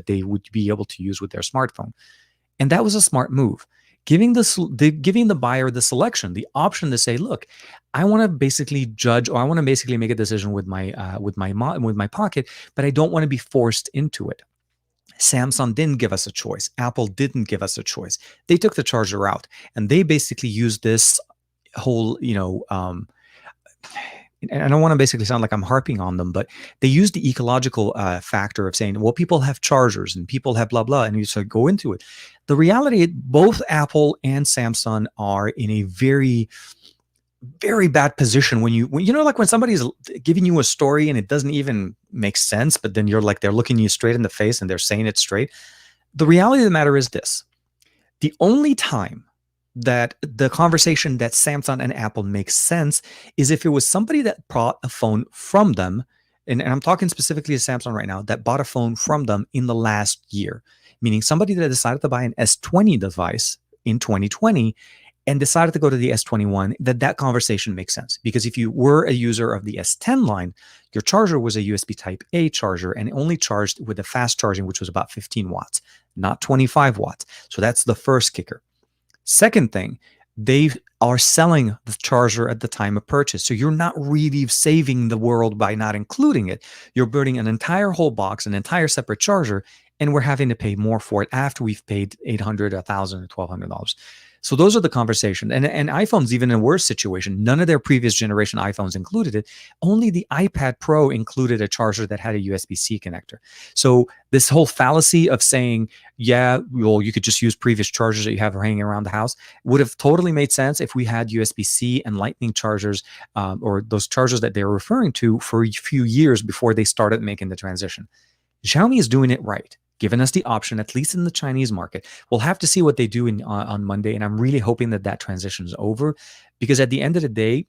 they would be able to use with their smartphone. And that was a smart move, giving the buyer the selection, the option to say, look, I want to basically judge, or I want to basically make a decision with my pocket, but I don't want to be forced into it. Samsung didn't give us a choice. Apple didn't give us a choice. They took the charger out, and they basically used this whole, and I don't want to basically sound like I'm harping on them, but they use the ecological factor of saying, well, people have chargers and people have blah blah, and you just go into it. The reality, both Apple and Samsung are in a very very bad position when you know, like when somebody's giving you a story and it doesn't even make sense, but then you're like, they're looking you straight in the face and they're saying it straight. The reality of the matter is this: the only time that the conversation that Samsung and Apple makes sense is if it was somebody that bought a phone from them, and I'm talking specifically to Samsung right now, that bought a phone from them in the last year, meaning somebody that decided to buy an S20 device in 2020 and decided to go to the S21, that conversation makes sense. Because if you were a user of the S10 line, your charger was a USB Type A charger and it only charged with the fast charging, which was about 15 watts, not 25 watts. So that's the first kicker. Second thing, they are selling the charger at the time of purchase. So you're not really saving the world by not including it. You're building an entire whole box, an entire separate charger, and we're having to pay more for it after we've paid $800, $1,000, or $1,200. So those are the conversations. And iPhone's even in a worse situation. None of their previous generation iPhones included it. Only the iPad Pro included a charger that had a USB-C connector. So this whole fallacy of saying, yeah, well, you could just use previous chargers that you have hanging around the house would have totally made sense if we had USB-C and Lightning chargers, or those chargers that they were referring to, for a few years before they started making the transition. Xiaomi is doing it right, given us the option, at least in the Chinese market. We'll have to see what they do on Monday, and I'm really hoping that transition is over, because at the end of the day,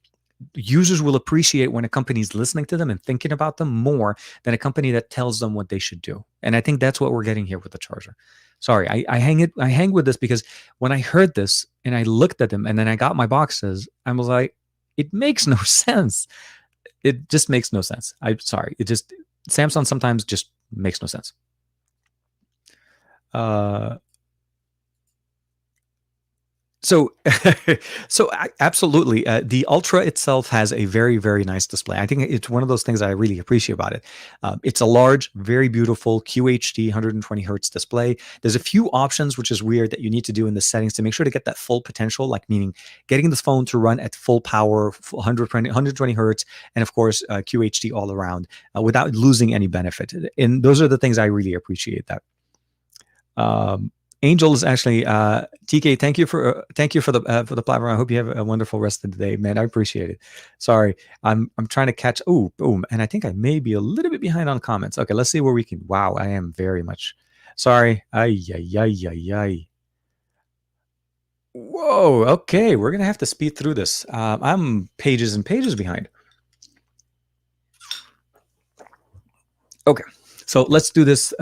users will appreciate when a company is listening to them and thinking about them more than a company that tells them what they should do. And I think that's what we're getting here with the charger. Sorry, I hang with this because when I heard this and I looked at them and then I got my boxes, I was like, it makes no sense. It just makes no sense. I'm sorry. Samsung sometimes just makes no sense. So, absolutely, the Ultra itself has a very, very nice display. I think it's one of those things I really appreciate about it. It's a large, very beautiful QHD 120 hertz display. There's a few options, which is weird, that you need to do in the settings to make sure to get that full potential, like meaning getting the phone to run at full power, 120 hertz, and of course, QHD all around, without losing any benefit. And those are the things I really appreciate that. Angel is actually TK. Thank you for the platform. I hope you have a wonderful rest of the day, man. I appreciate it. Sorry, I'm trying to catch. Oh, boom, and I think I may be a little bit behind on comments. Okay, let's see where we can. Wow, I am very much. Sorry. Ay. Whoa. Okay, we're gonna have to speed through this. I'm pages and pages behind. Okay, so let's do this.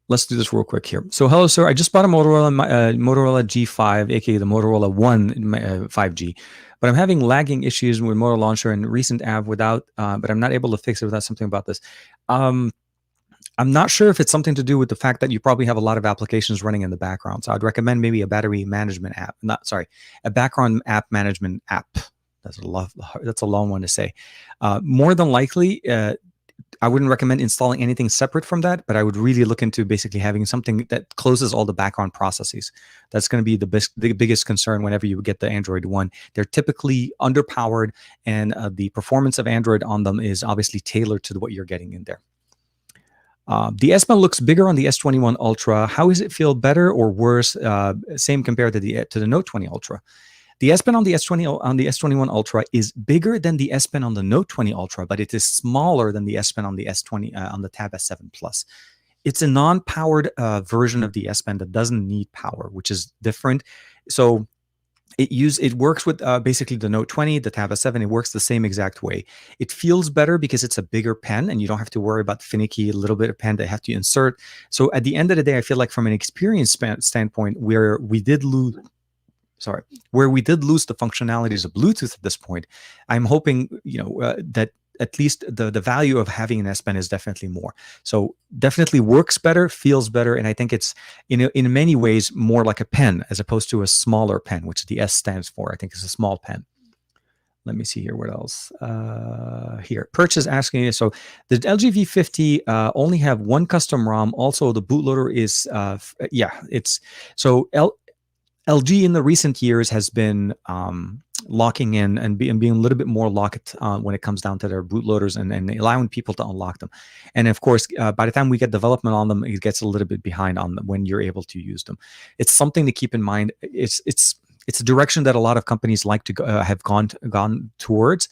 Let's do this real quick here. So, hello, sir. I just bought a Motorola G5, aka the Motorola One 5G, but I'm having lagging issues with Motor Launcher and recent app but I'm not able to fix it without something about this. I'm not sure if it's something to do with the fact that you probably have a lot of applications running in the background. So I'd recommend maybe a battery management app. A background app management app. That's a long one to say. More than likely, I wouldn't recommend installing anything separate from that, but I would really look into basically having something that closes all the background processes. That's going to be the biggest concern whenever you get the Android One. They're typically underpowered, and the performance of Android on them is obviously tailored to what you're getting in there. The S Pen looks bigger on the S21 Ultra. How does it feel, better or worse? Same compared to the Note 20 Ultra. The S Pen on the S21 Ultra is bigger than the S Pen on the Note 20 Ultra, but it is smaller than the S Pen on the S20 on the Tab S7 Plus. It's a non-powered version of the S Pen that doesn't need power, which is different. So it works with basically the Note 20, the Tab S7. It works the same exact way. It feels better because it's a bigger pen, and you don't have to worry about finicky little bit of pen that you have to insert. So at the end of the day, I feel like from an experience standpoint, where we did lose the functionalities of Bluetooth at this point, I'm hoping that at least the value of having an S Pen is definitely more. So definitely works better, feels better, and I think it's in many ways more like a pen as opposed to a smaller pen, which the S stands for. I think it's a small pen. Let me see here. What else? Here, Perch is asking. So the LG V50 only have one custom ROM. Also, the bootloader is LG in the recent years has been locking in and being a little bit more locked when it comes down to their bootloaders and allowing people to unlock them. And of course, by the time we get development on them, it gets a little bit behind on them when you're able to use them. It's something to keep in mind. It's a direction that a lot of companies like to have gone towards.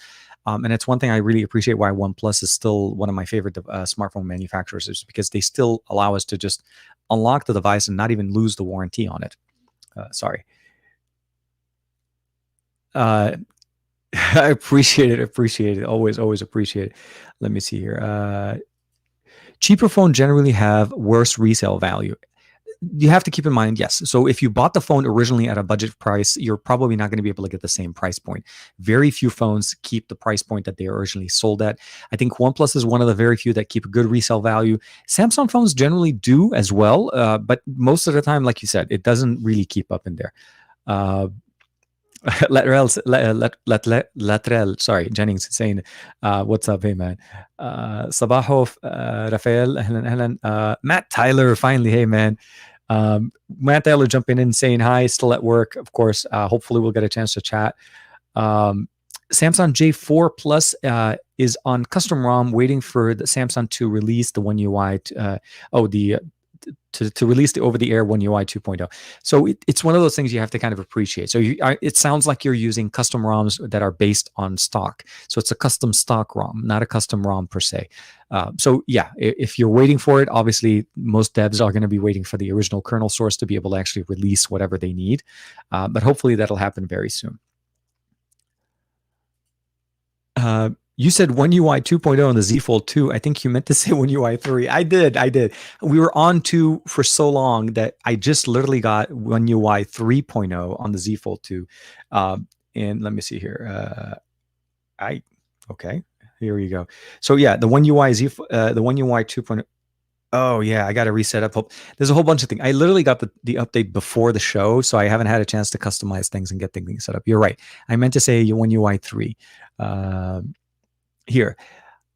And it's one thing I really appreciate why OnePlus is still one of my favorite smartphone manufacturers, is because they still allow us to just unlock the device and not even lose the warranty on it. Sorry. I appreciate it. Always appreciate it. Let me see here. Cheaper phones generally have worse resale value. You have to keep in mind, yes. So if you bought the phone originally at a budget price, you're probably not going to be able to get the same price point. Very few phones keep the price point that they originally sold at. I think OnePlus is one of the very few that keep a good resale value. Samsung phones generally do as well, but most of the time, like you said, it doesn't really keep up in there. Latrell, sorry, Jennings is saying, what's up, hey man. Sabaho, Rafael, Matt Tyler, finally, hey man. Matt Tyler jumping in saying hi, still at work, of course. Hopefully we'll get a chance to chat. Samsung J4 Plus is on custom ROM, waiting for the Samsung to release the One UI. To release the over-the-air One UI 2.0. So it's one of those things you have to kind of appreciate. So it sounds like you're using custom ROMs that are based on stock. So it's a custom stock ROM, not a custom ROM per se. So yeah, if you're waiting for it, obviously most devs are going to be waiting for the original kernel source to be able to actually release whatever they need. But hopefully that'll happen very soon. You said One UI 2.0 on the Z Fold 2. I think you meant to say One UI 3. I did. We were on 2 for so long that I just literally got One UI 3.0 on the Z Fold 2. And let me see here. Okay, here we go. So yeah, the One UI the One UI 2.0. Oh yeah, I got to reset up. There's a whole bunch of things. I literally got the update before the show, so I haven't had a chance to customize things and get things set up. You're right. I meant to say One UI 3. Here,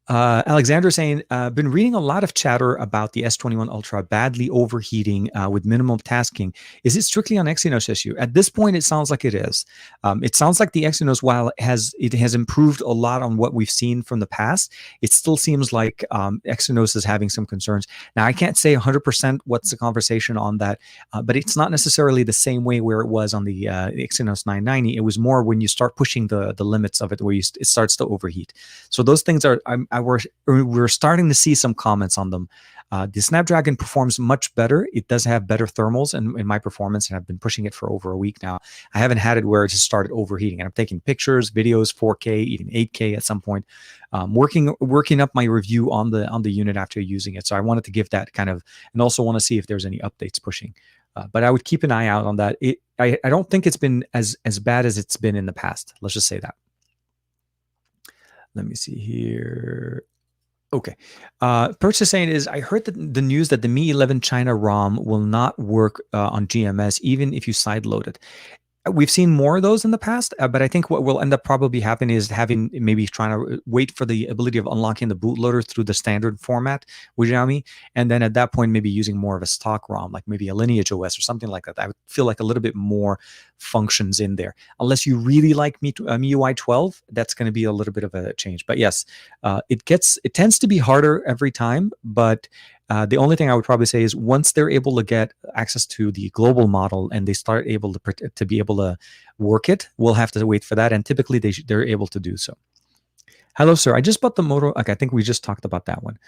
Alexander saying, been reading a lot of chatter about the S21 Ultra badly overheating with minimum tasking. Is it strictly on Exynos issue? At this point, it sounds like it is. It sounds like the Exynos, while it has improved a lot on what we've seen from the past, it still seems like Exynos is having some concerns. Now, I can't say 100% what's the conversation on that, but it's not necessarily the same way where it was on the Exynos 990. It was more when you start pushing the limits of it, where it starts to overheat. So those things are, we're starting to see some comments on them. The Snapdragon performs much better. It does have better thermals in my performance, and I've been pushing it for over a week now. I haven't had it where it just started overheating, and I'm taking pictures, videos, 4K, even 8K at some point. Working up my review on the unit after using it. So I wanted to give that kind of, and also want to see if there's any updates pushing. But I would keep an eye out on that. I don't think it's been as bad as it's been in the past. Let's just say that. Let me see here. Okay. Purchase saying is, I heard the news that the Mi 11 China ROM will not work on GMS even if you sideload it. We've seen more of those in the past, but I think what will end up probably happening is maybe trying to wait for the ability of unlocking the bootloader through the standard format with Xiaomi, and then at that point maybe using more of a stock ROM, like maybe a Lineage OS or something like that. I would feel like a little bit more functions in there. Unless you really like MIUI 12, that's going to be a little bit of a change. But yes, it tends to be harder every time, but the only thing I would probably say is once they're able to get access to the global model and they start able to be able to work it, we'll have to wait for that. And typically they're able to do so. Hello, sir. I just bought the Moto. Okay, I think we just talked about that one.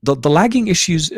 The lagging issues.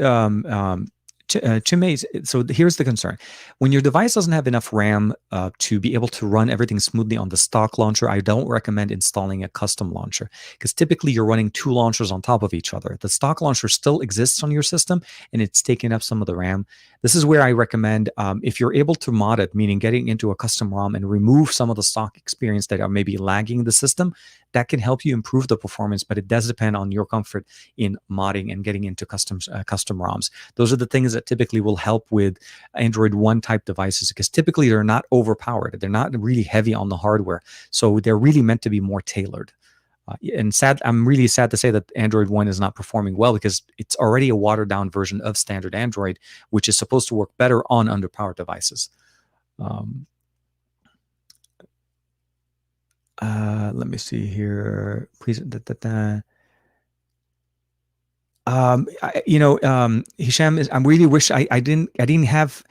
So here's the concern. When your device doesn't have enough RAM to be able to run everything smoothly on the stock launcher, I don't recommend installing a custom launcher, because typically you're running 2 launchers on top of each other. The stock launcher still exists on your system and it's taking up some of the RAM. This is where I recommend, if you're able to mod it, meaning getting into a custom ROM and remove some of the stock experience that are maybe lagging the system, that can help you improve the performance, but it does depend on your comfort in modding and getting into custom ROMs. Those are the things that typically will help with Android One type devices, because typically they're not overpowered. They're not really heavy on the hardware. So they're really meant to be more tailored. I'm really sad to say that Android One is not performing well, because it's already a watered down version of standard Android, which is supposed to work better on underpowered devices. Um, let me see here. Please, Hisham is. I really wish I didn't have.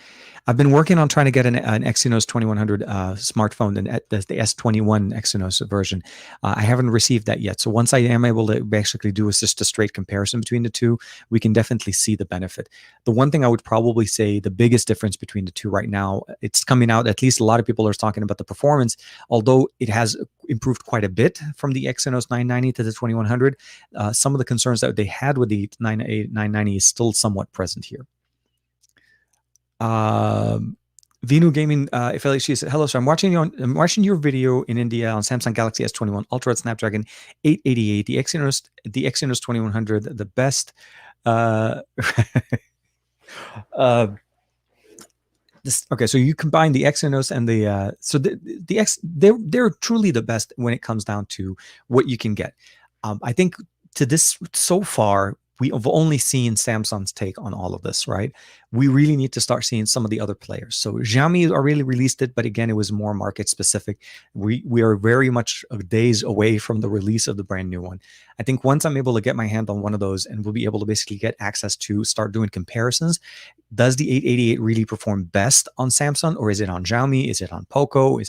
I've been working on trying to get an Exynos 2100 smartphone, and the S21 Exynos version. I haven't received that yet. So once I am able to basically do is just a straight comparison between the two, we can definitely see the benefit. The one thing I would probably say the biggest difference between the two right now, it's coming out. At least a lot of people are talking about the performance, although it has improved quite a bit from the Exynos 990 to the 2100. Some of the concerns that they had with the 990 is still somewhat present here. Vinu Gaming affiliate, she said, "Hello, sir. I'm watching your video in India on Samsung Galaxy S21 Ultra Snapdragon 888, the Exynos 2100, the best." Uh, okay, so you combine the Exynos and the they're truly the best when it comes down to what you can get. I think to this so far, we have only seen Samsung's take on all of this, right? We really need to start seeing some of the other players. So Xiaomi already released it, but again, it was more market specific. We are very much days away from the release of the brand new one. I think once I'm able to get my hand on one of those, and we'll be able to basically get access to start doing comparisons. Does the 888 really perform best on Samsung, or is it on Xiaomi? Is it on Poco?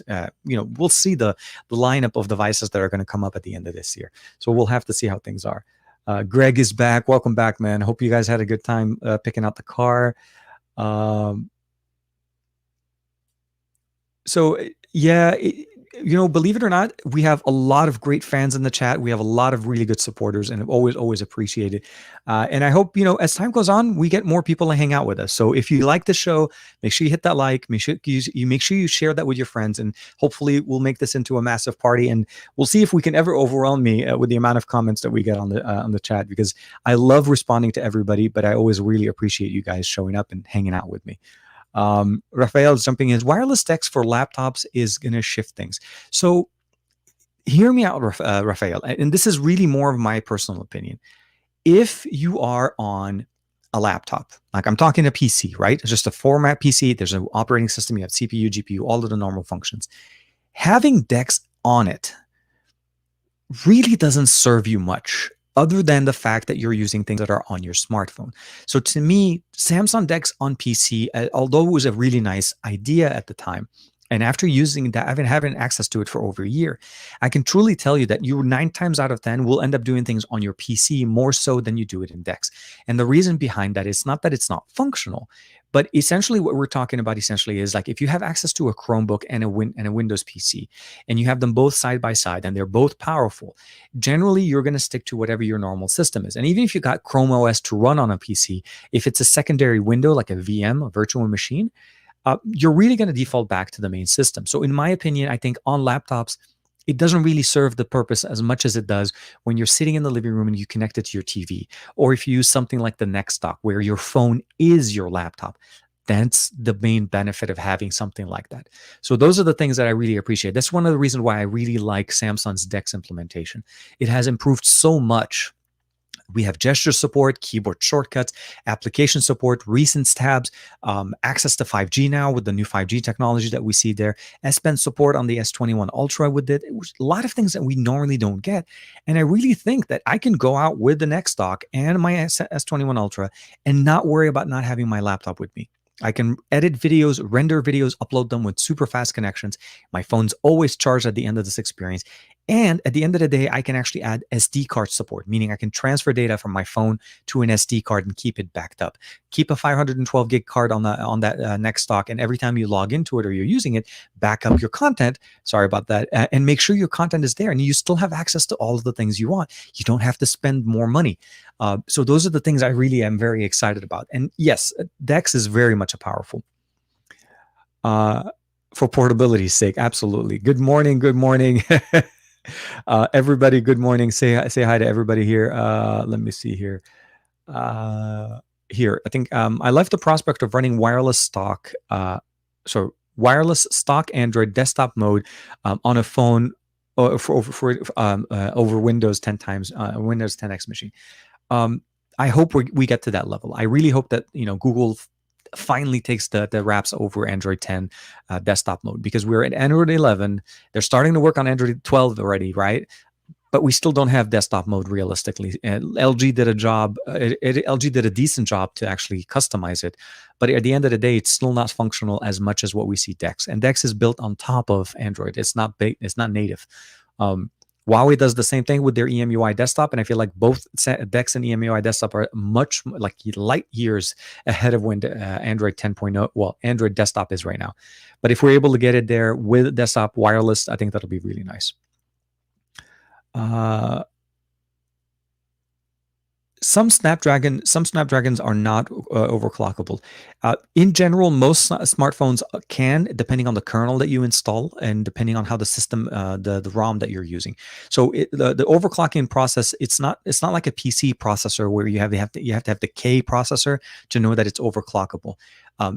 We'll see the lineup of devices that are going to come up at the end of this year. So we'll have to see how things are. Greg is back. Welcome back, man. Hope you guys had a good time picking out the car. Believe it or not, we have a lot of great fans in the chat. We have a lot of really good supporters, and always appreciate it. And I hope, as time goes on, we get more people to hang out with us. So if you like the show, make sure you hit that like. Make sure you share that with your friends, and hopefully we'll make this into a massive party. And we'll see if we can ever overwhelm me with the amount of comments that we get on the chat, because I love responding to everybody, but I always really appreciate you guys showing up and hanging out with me. Raphael's jumping in. Wireless DeX for laptops is going to shift things. So hear me out, Raphael, and this is really more of my personal opinion. If you are on a laptop, like I'm talking a PC, right? It's just a format PC. There's an operating system. You have CPU, GPU, all of the normal functions. Having DeX on it really doesn't serve you much, other than the fact that you're using things that are on your smartphone. So to me, Samsung DeX on PC, although it was a really nice idea at the time, and after using that, I've been having access to it for over a year, I can truly tell you that you 9 times out of 10 will end up doing things on your PC more so than you do it in DeX. And the reason behind that is not that it's not functional, but essentially what we're talking about is like if you have access to a Chromebook and a Windows PC, and you have them both side by side and they're both powerful, generally you're going to stick to whatever your normal system is. And even if you got Chrome OS to run on a PC, if it's a secondary window like a VM, a virtual machine, you're really going to default back to the main system. So in my opinion, I think on laptops, it doesn't really serve the purpose as much as it does when you're sitting in the living room and you connect it to your TV, or if you use something like the Next Dock where your phone is your laptop. That's the main benefit of having something like that. So those are the things that I really appreciate. That's one of the reasons why I really like Samsung's DeX implementation. It has improved so much. We have gesture support, keyboard shortcuts, application support, recent tabs, access to 5G now with the new 5G technology that we see there, S Pen support on the S21 Ultra with it. It was a lot of things that we normally don't get. And I really think that I can go out with the Next Dock and my S21 Ultra and not worry about not having my laptop with me. I can edit videos, render videos, upload them with super fast connections. My phone's always charged at the end of this experience. And at the end of the day, I can actually add SD card support, meaning I can transfer data from my phone to an SD card and keep it backed up. Keep a 512 gig card on that Next Dock, and every time you log into it or you're using it, back up your content. Sorry about that, and make sure your content is there, and you still have access to all of the things you want. You don't have to spend more money. So those are the things I really am very excited about. And yes, DeX is very much a powerful. For portability's sake, absolutely. Good morning. Good morning. Everybody, good morning. Say hi to everybody here. Let me see here. Here, I think I left the prospect of running wireless stock. Wireless stock Android desktop mode on a phone over Windows 10 times Windows 10X machine. I hope we get to that level. I really hope that Google finally takes the wraps over Android 10 desktop mode, because we're at Android 11. They're starting to work on Android 12 already, right? But we still don't have desktop mode realistically. LG did a job. LG did a decent job to actually customize it, but at the end of the day, it's still not functional as much as what we see Dex. And Dex is built on top of Android. It's not big. It's not native. Huawei does the same thing with their EMUI desktop, and I feel like both Dex and EMUI desktop are much like light years ahead of when Android 10.0, well, Android desktop is right now. But if we're able to get it there with desktop wireless, I think that'll be really nice. Some Snapdragons are not overclockable. In general, most smartphones can, depending on the kernel that you install and depending on how the system, the ROM that you're using. So the overclocking process, it's not like a PC processor where you have to have the K processor to know that it's overclockable.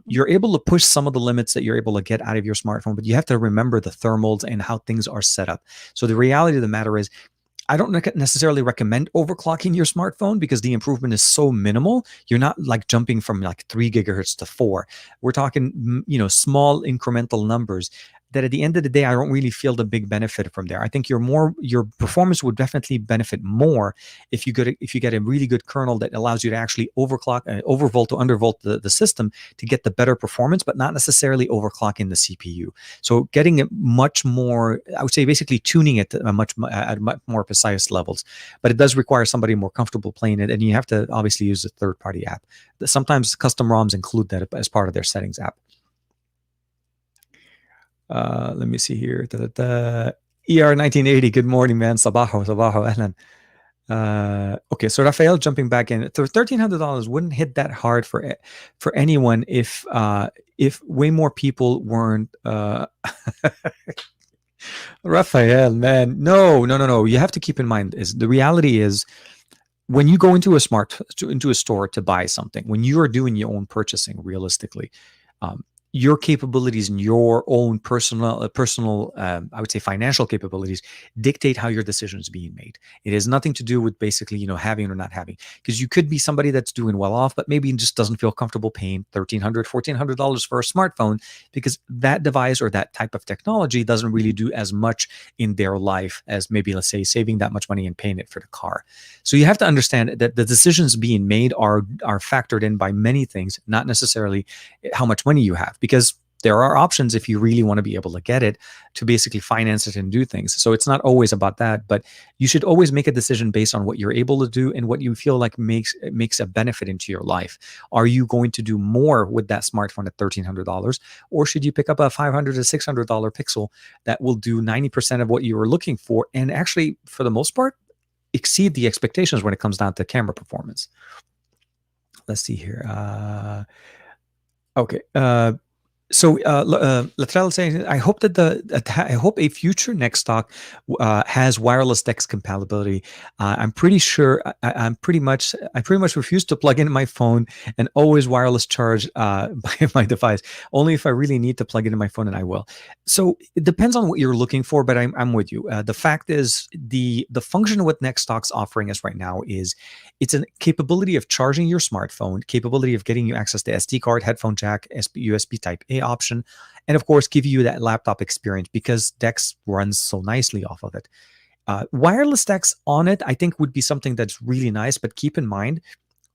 You're able to push some of the limits that you're able to get out of your smartphone, but you have to remember the thermals and how things are set up. So the reality of the matter is, I don't necessarily recommend overclocking your smartphone because the improvement is so minimal. You're not like jumping from like 3 gigahertz to 4. We're talking, small incremental numbers that at the end of the day, I don't really feel the big benefit from there. I think your performance would definitely benefit more if you get a really good kernel that allows you to actually overclock, overvolt to undervolt the system to get the better performance, but not necessarily overclocking the CPU. So getting it much more, I would say basically tuning it to much more precise levels. But it does require somebody more comfortable playing it, and you have to obviously use a third-party app. Sometimes custom ROMs include that as part of their settings app. Let me see here. ER 1980. Good morning, man. Sabaho, ahlan. Okay, so Rafael jumping back in. $1,300 wouldn't hit that hard for anyone if way more people weren't. Rafael, man, no. You have to keep in mind is the reality is when you go into a store to buy something, when you are doing your own purchasing, realistically. Your capabilities and your own personal, I would say financial capabilities dictate how your decision is being made. It has nothing to do with basically, having or not having, because you could be somebody that's doing well off, but maybe just doesn't feel comfortable paying $1,300, $1,400 for a smartphone because that device or that type of technology doesn't really do as much in their life as maybe, let's say, saving that much money and paying it for the car. So you have to understand that the decisions being made are factored in by many things, not necessarily how much money you have, because there are options if you really want to be able to get it to basically finance it and do things. So it's not always about that, but you should always make a decision based on what you're able to do and what you feel like makes a benefit into your life. Are you going to do more with that smartphone at $1,300, or should you pick up a $500 to $600 Pixel that will do 90% of what you were looking for and actually, for the most part, exceed the expectations when it comes down to camera performance? Let's see here. Okay. So Latrell saying, I hope a future Nextdock has wireless DeX compatibility. I'm pretty sure I pretty much refuse to plug in my phone and always wireless charge my device. Only if I really need to plug it in my phone, and I will. So it depends on what you're looking for, but I'm with you. The fact is, the function of what Nextdock's offering us right now is it's a capability of charging your smartphone, capability of getting you access to SD card, headphone jack, USB Type A option, and of course give you that laptop experience because DeX runs so nicely off of it. Wireless DeX on it, I think, would be something that's really nice, but keep in mind,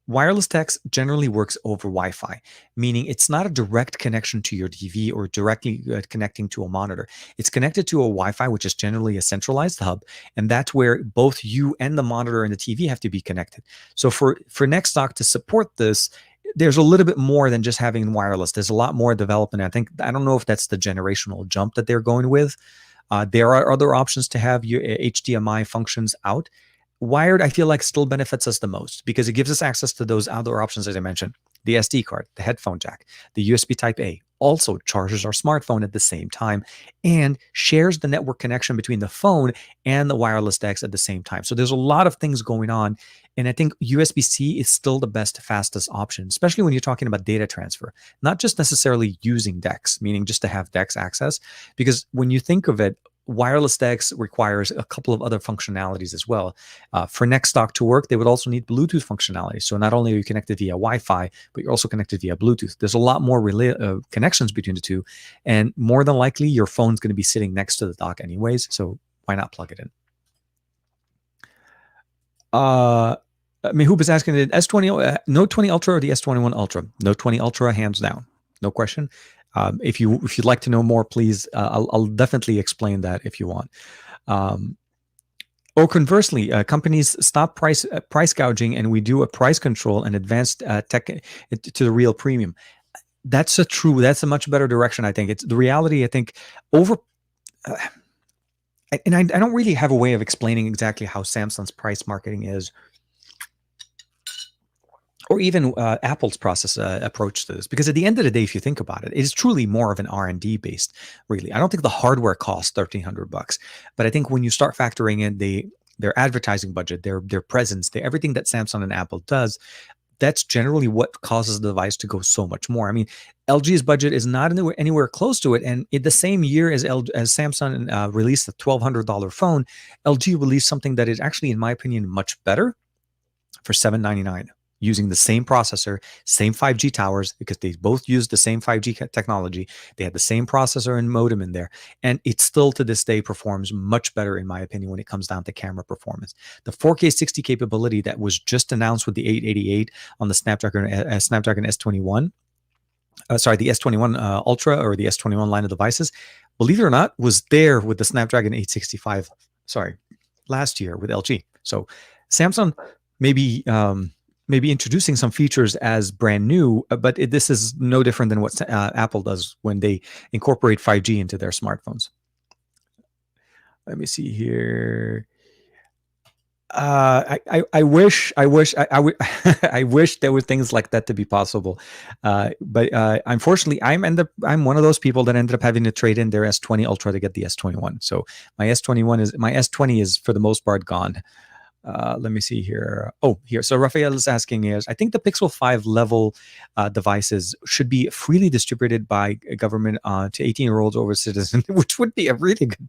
wireless DeX generally works over Wi-Fi, meaning it's not a direct connection to your TV or directly connecting to a monitor. It's connected to a Wi-Fi, which is generally a centralized hub, and that's where both you and the monitor and the TV have to be connected. So for Nextdock to support this, there's a little bit more than just having wireless. There's a lot more development. I don't know if that's the generational jump that they're going with. There are other options to have your HDMI functions out. Wired, I feel like, still benefits us the most because it gives us access to those other options, as I mentioned. The SD card, the headphone jack, the USB Type A, also charges our smartphone at the same time and shares the network connection between the phone and the wireless DeX at the same time. So there's a lot of things going on. And I think USB-C is still the best, fastest option, especially when you're talking about data transfer, not just necessarily using DeX, meaning just to have DeX access. Because when you think of it, wireless DeX requires a couple of other functionalities as well. For Next Dock to work, they would also need Bluetooth functionality. So not only are you connected via Wi-Fi, but you're also connected via Bluetooth. There's a lot more connections between the two, and more than likely, your phone's going to be sitting next to the dock anyways. So why not plug it in? Mehub is asking the S20, Note 20 Ultra or the S21 Ultra? Note 20 Ultra, hands down, no question. If you'd like to know more, please, I'll definitely explain that if you want. Or conversely, companies stop price gouging, and we do a price control and advanced tech to the real premium. That's a much better direction. I think it's the reality. I think over. And I don't really have a way of explaining exactly how Samsung's price marketing is, or even Apple's approach to this. Because at the end of the day, if you think about it, it is truly more of an R&D based, really. I don't think the hardware costs $1,300, but I think when you start factoring in their advertising budget, their presence, everything that Samsung and Apple does, that's generally what causes the device to go so much more. I mean, LG's budget is not anywhere close to it. And in the same year as Samsung released a $1,200 phone, LG released something that is actually, in my opinion, much better for $799, using the same processor, same 5G towers, because they both use the same 5G technology. They had the same processor and modem in there. And it still to this day performs much better, in my opinion, when it comes down to camera performance. The 4K 60 capability that was just announced with the 888 on the Snapdragon S21, the S21 Ultra, or the S21 line of devices, believe it or not, was there with the Snapdragon 865, last year with LG. So Samsung maybe introducing some features as brand new, but this is no different than what Apple does when they incorporate 5G into their smartphones. Let me see here. I wish I wish there were things like that to be possible, but unfortunately, I'm one of those people that ended up having to trade in their S20 Ultra to get the S21. So my S20 is for the most part gone. Let me see here. Oh, here. So Raphael is asking I think the Pixel 5 level devices should be freely distributed by government to 18-year-olds over citizens, which would be a really good.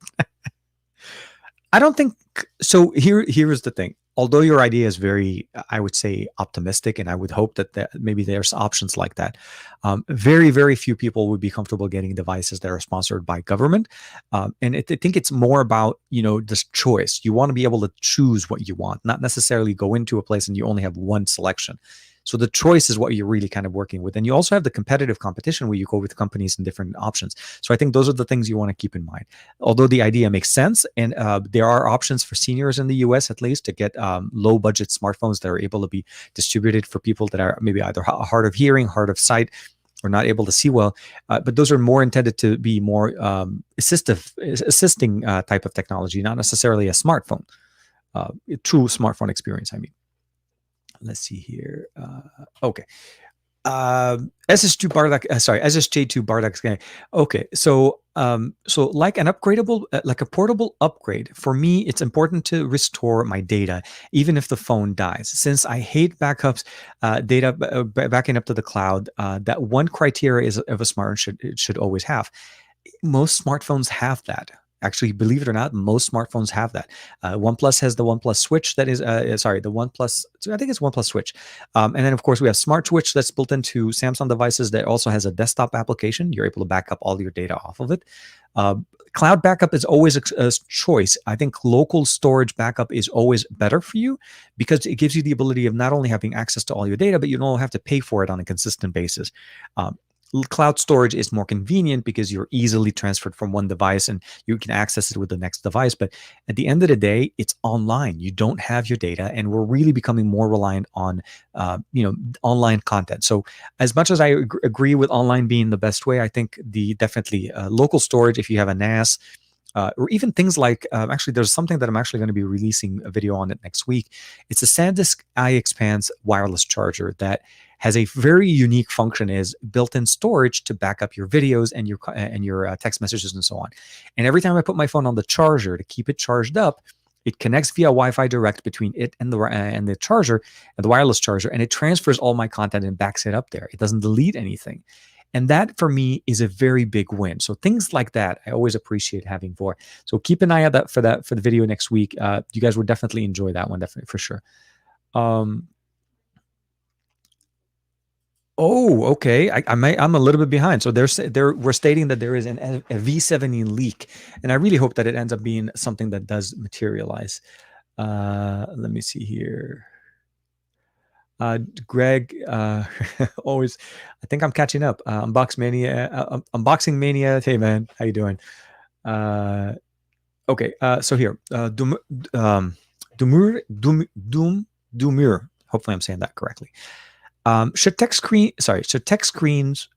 I don't think so. Here is the thing. Although your idea is very, I would say, optimistic, and I would hope that maybe there's options like that. Very, very few people would be comfortable getting devices that are sponsored by government. And I think it's more about, this choice. You want to be able to choose what you want, not necessarily go into a place and you only have one selection. So the choice is what you're really kind of working with. And you also have the competitive competition where you go with companies and different options. So I think those are the things you want to keep in mind. Although the idea makes sense, and there are options for seniors in the US, at least, to get low budget smartphones that are able to be distributed for people that are maybe either hard of hearing, hard of sight, or not able to see well. But those are more intended to be more assisting type of technology, not necessarily a smartphone, a true smartphone experience, I mean. Let's see here. Okay. SSJ2 Bardak. Okay. So like an upgradable, like a portable upgrade, for me, it's important to restore my data, even if the phone dies. Since I hate backups, data backing up to the cloud, that one criteria of a smartphone should always have. Most smartphones have that. Actually, believe it or not, most smartphones have that. OnePlus has the OnePlus Switch that is, the OnePlus, I think it's OnePlus Switch. And then, of course, we have Smart Switch that's built into Samsung devices that also has a desktop application. You're able to back up all your data off of it. Cloud backup is always a choice. I think local storage backup is always better for you because it gives you the ability of not only having access to all your data, but you don't have to pay for it on a consistent basis. Cloud storage is more convenient because you're easily transferred from one device and you can access it with the next device. But at the end of the day, it's online. You don't have your data, and we're really becoming more reliant on, online content. So as much as I agree with online being the best way, I think definitely local storage, if you have a NAS, or even things like, actually, there's something that I'm actually going to be releasing a video on it next week. It's a SanDisk iXpanse wireless charger that has a very unique function, is built-in storage to back up your videos and your text messages and so on. And every time I put my phone on the charger to keep it charged up, it connects via Wi-Fi direct between it and the charger, and the wireless charger, and it transfers all my content and backs it up there. It doesn't delete anything. And that for me is a very big win. So things like that, I always appreciate having for. So keep an eye out for that for the video next week. You guys would definitely enjoy that one, definitely for sure. Um, Oh, okay. I'm a little bit behind. So we're stating that there is a V70 leak, and I really hope that it ends up being something that does materialize. Let me see here. Greg, always, I think I'm catching up. Unboxing Mania. Hey man, how you doing? Uh, okay. So here, Dumur. Hopefully, I'm saying that correctly. Should touch screens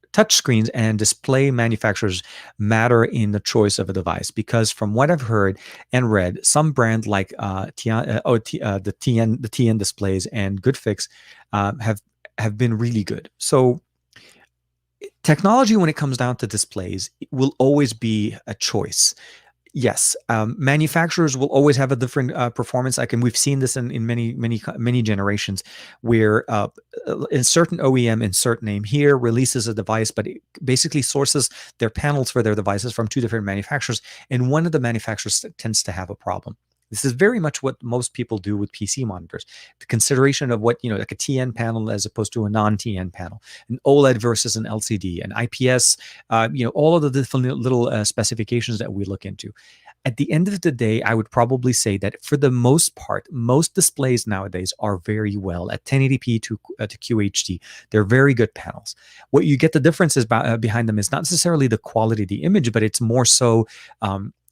and display manufacturers matter in the choice of a device? Because from what I've heard and read, some brand like the TN displays and GoodFix have been really good. So technology, when it comes down to displays, it will always be a choice. Yes, manufacturers will always have a different performance. We've seen this in many generations, where a certain OEM, insert name here, releases a device, but it basically sources their panels for their devices from two different manufacturers, and one of the manufacturers tends to have a problem. This is very much what most people do with PC monitors. The consideration of what, like a TN panel as opposed to a non-TN panel, an OLED versus an LCD, an IPS, all of the different little specifications that we look into. At the end of the day, I would probably say that for the most part, most displays nowadays are very well at 1080p to QHD. They're very good panels. What you get the differences behind them is not necessarily the quality of the image, but it's more so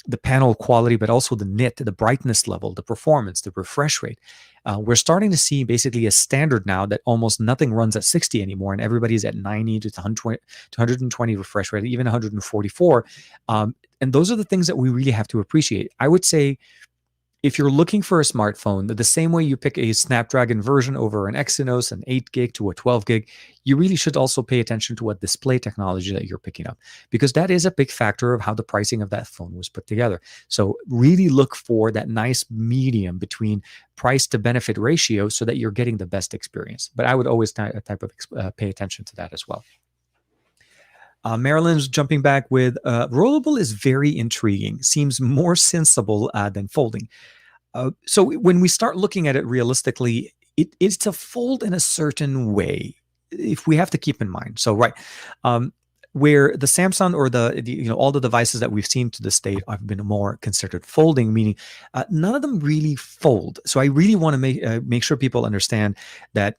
the panel quality, but also the nit, the brightness level, the performance, the refresh rate. We're starting to see basically a standard now that almost nothing runs at 60 anymore, and everybody's at 90 to 120 refresh rate, even 144. And those are the things that we really have to appreciate. I would say, if you're looking for a smartphone, the same way you pick a Snapdragon version over an Exynos, an 8 gig to a 12 gig, you really should also pay attention to what display technology that you're picking up, because that is a big factor of how the pricing of that phone was put together. So really look for that nice medium between price to benefit ratio so that you're getting the best experience. But I would always pay attention to that as well. Marilyn's jumping back with rollable is very intriguing, seems more sensible than folding. So when we start looking at it realistically, it is to fold in a certain way, if we have to keep in mind. So where the Samsung or all the devices that we've seen to this date have been more considered folding, meaning none of them really fold. So I really want to make sure people understand that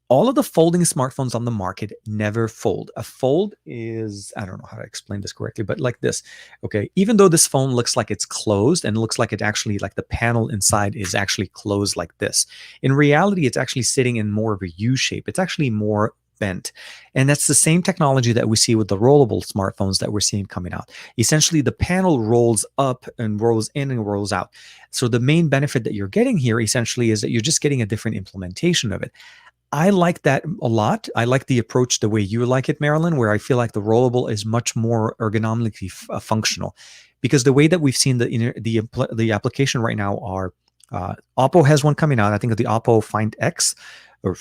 all of the folding smartphones on the market never fold. A fold is, I don't know how to explain this correctly, but like this. Okay, even though this phone looks like it's closed and looks like it actually, like the panel inside is actually closed like this, in reality, it's actually sitting in more of a U shape. It's actually more bent. And that's the same technology that we see with the rollable smartphones that we're seeing coming out. Essentially, the panel rolls up and rolls in and rolls out. So the main benefit that you're getting here essentially is that you're just getting a different implementation of it. I like that a lot. I like the approach the way you like it, Marilyn, where I feel like the rollable is much more ergonomically functional, because the way that we've seen the application right now are Oppo has one coming out. I think the Oppo Find X or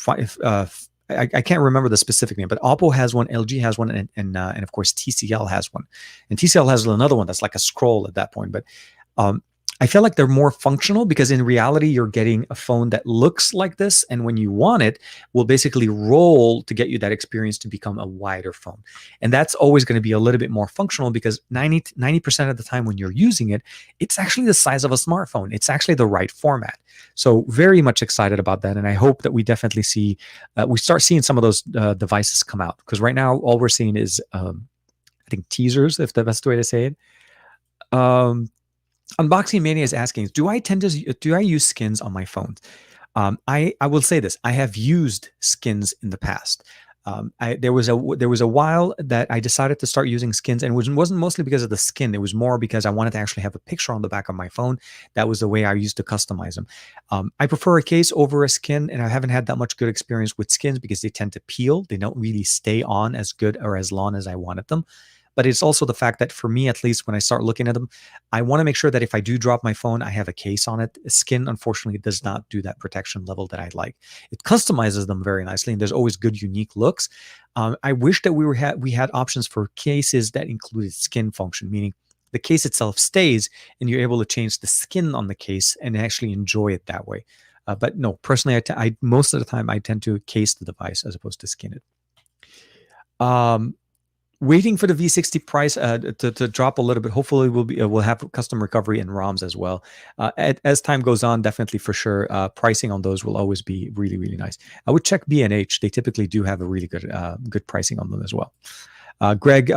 I can't remember the specific name, but Oppo has one, LG has one, and of course TCL has one, and TCL has another one that's like a scroll at that point. But I feel like they're more functional, because in reality, you're getting a phone that looks like this, and when you want it, will basically roll to get you that experience to become a wider phone. And that's always going to be a little bit more functional, because 90% of the time when you're using it, it's actually the size of a smartphone. It's actually the right format. So very much excited about that. And I hope that we definitely see, we start seeing some of those devices come out, because right now, all we're seeing is, I think, teasers, if the best way to say it. Unboxing Mania is asking, do I use skins on my phone? I will say this: I have used skins in the past. There was a while that I decided to start using skins, and it wasn't mostly because of the skin. It was more because I wanted to actually have a picture on the back of my phone. That was the way I used to customize them. I prefer a case over a skin, and I haven't had that much good experience with skins because they tend to peel. They don't really stay on as good or as long as I wanted them. But it's also the fact that for me, at least when I start looking at them, I want to make sure that if I do drop my phone, I have a case on it. Skin, unfortunately, does not do that protection level that I like. It customizes them very nicely, and there's always good, unique looks. I wish that we had options for cases that included skin function, meaning the case itself stays and you're able to change the skin on the case and actually enjoy it that way. But no, personally, I most of the time I tend to case the device as opposed to skin it. Waiting for the V60 price to drop a little bit. Hopefully, we'll have custom recovery in ROMs as well. As time goes on, definitely for sure, pricing on those will always be really, really nice. I would check B&H. They typically do have a really good pricing on them as well. Greg,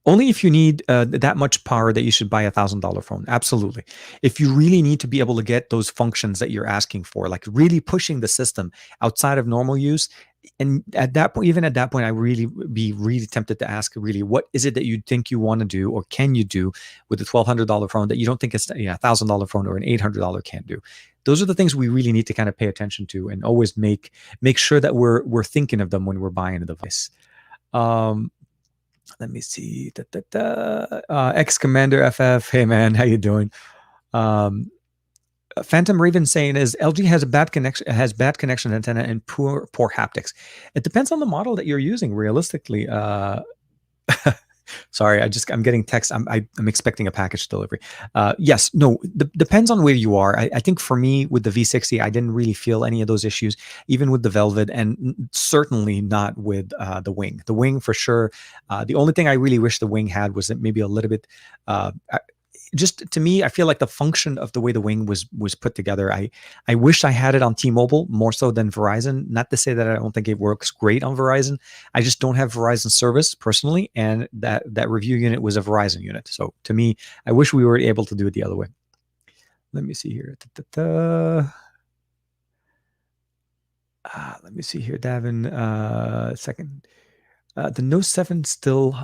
only if you need that much power that you should buy $1,000 phone. Absolutely. If you really need to be able to get those functions that you're asking for, like really pushing the system outside of normal use, and at that point, even at that point, I be really tempted to ask, really, what is it that you think you want to do or can you do with a $1,200 phone that you don't think a $1,000 phone or an $800 can't do? Those are the things we really need to kind of pay attention to and always make sure that we're thinking of them when we're buying a device. Let me see. Ex Commander FF. Hey man, how you doing? Phantom Raven saying is LG has bad connection antenna and poor haptics. It depends on the model that you're using. Realistically, sorry, I'm getting text. I'm expecting a package delivery. Yes, no, depends on where you are. I think for me with the V60, I didn't really feel any of those issues, even with the Velvet, and certainly not with the Wing. The Wing for sure. The only thing I really wish the Wing had was that maybe a little bit. Just to me, I feel like the function of the way the Wing was put together, I wish I had it on T-Mobile more so than Verizon. Not to say that I don't think it works great on Verizon. I just don't have Verizon service personally, and that review unit was a Verizon unit. So to me, I wish we were able to do it the other way. Let me see here. Let me see here, Davin. Second. The Note 7 still...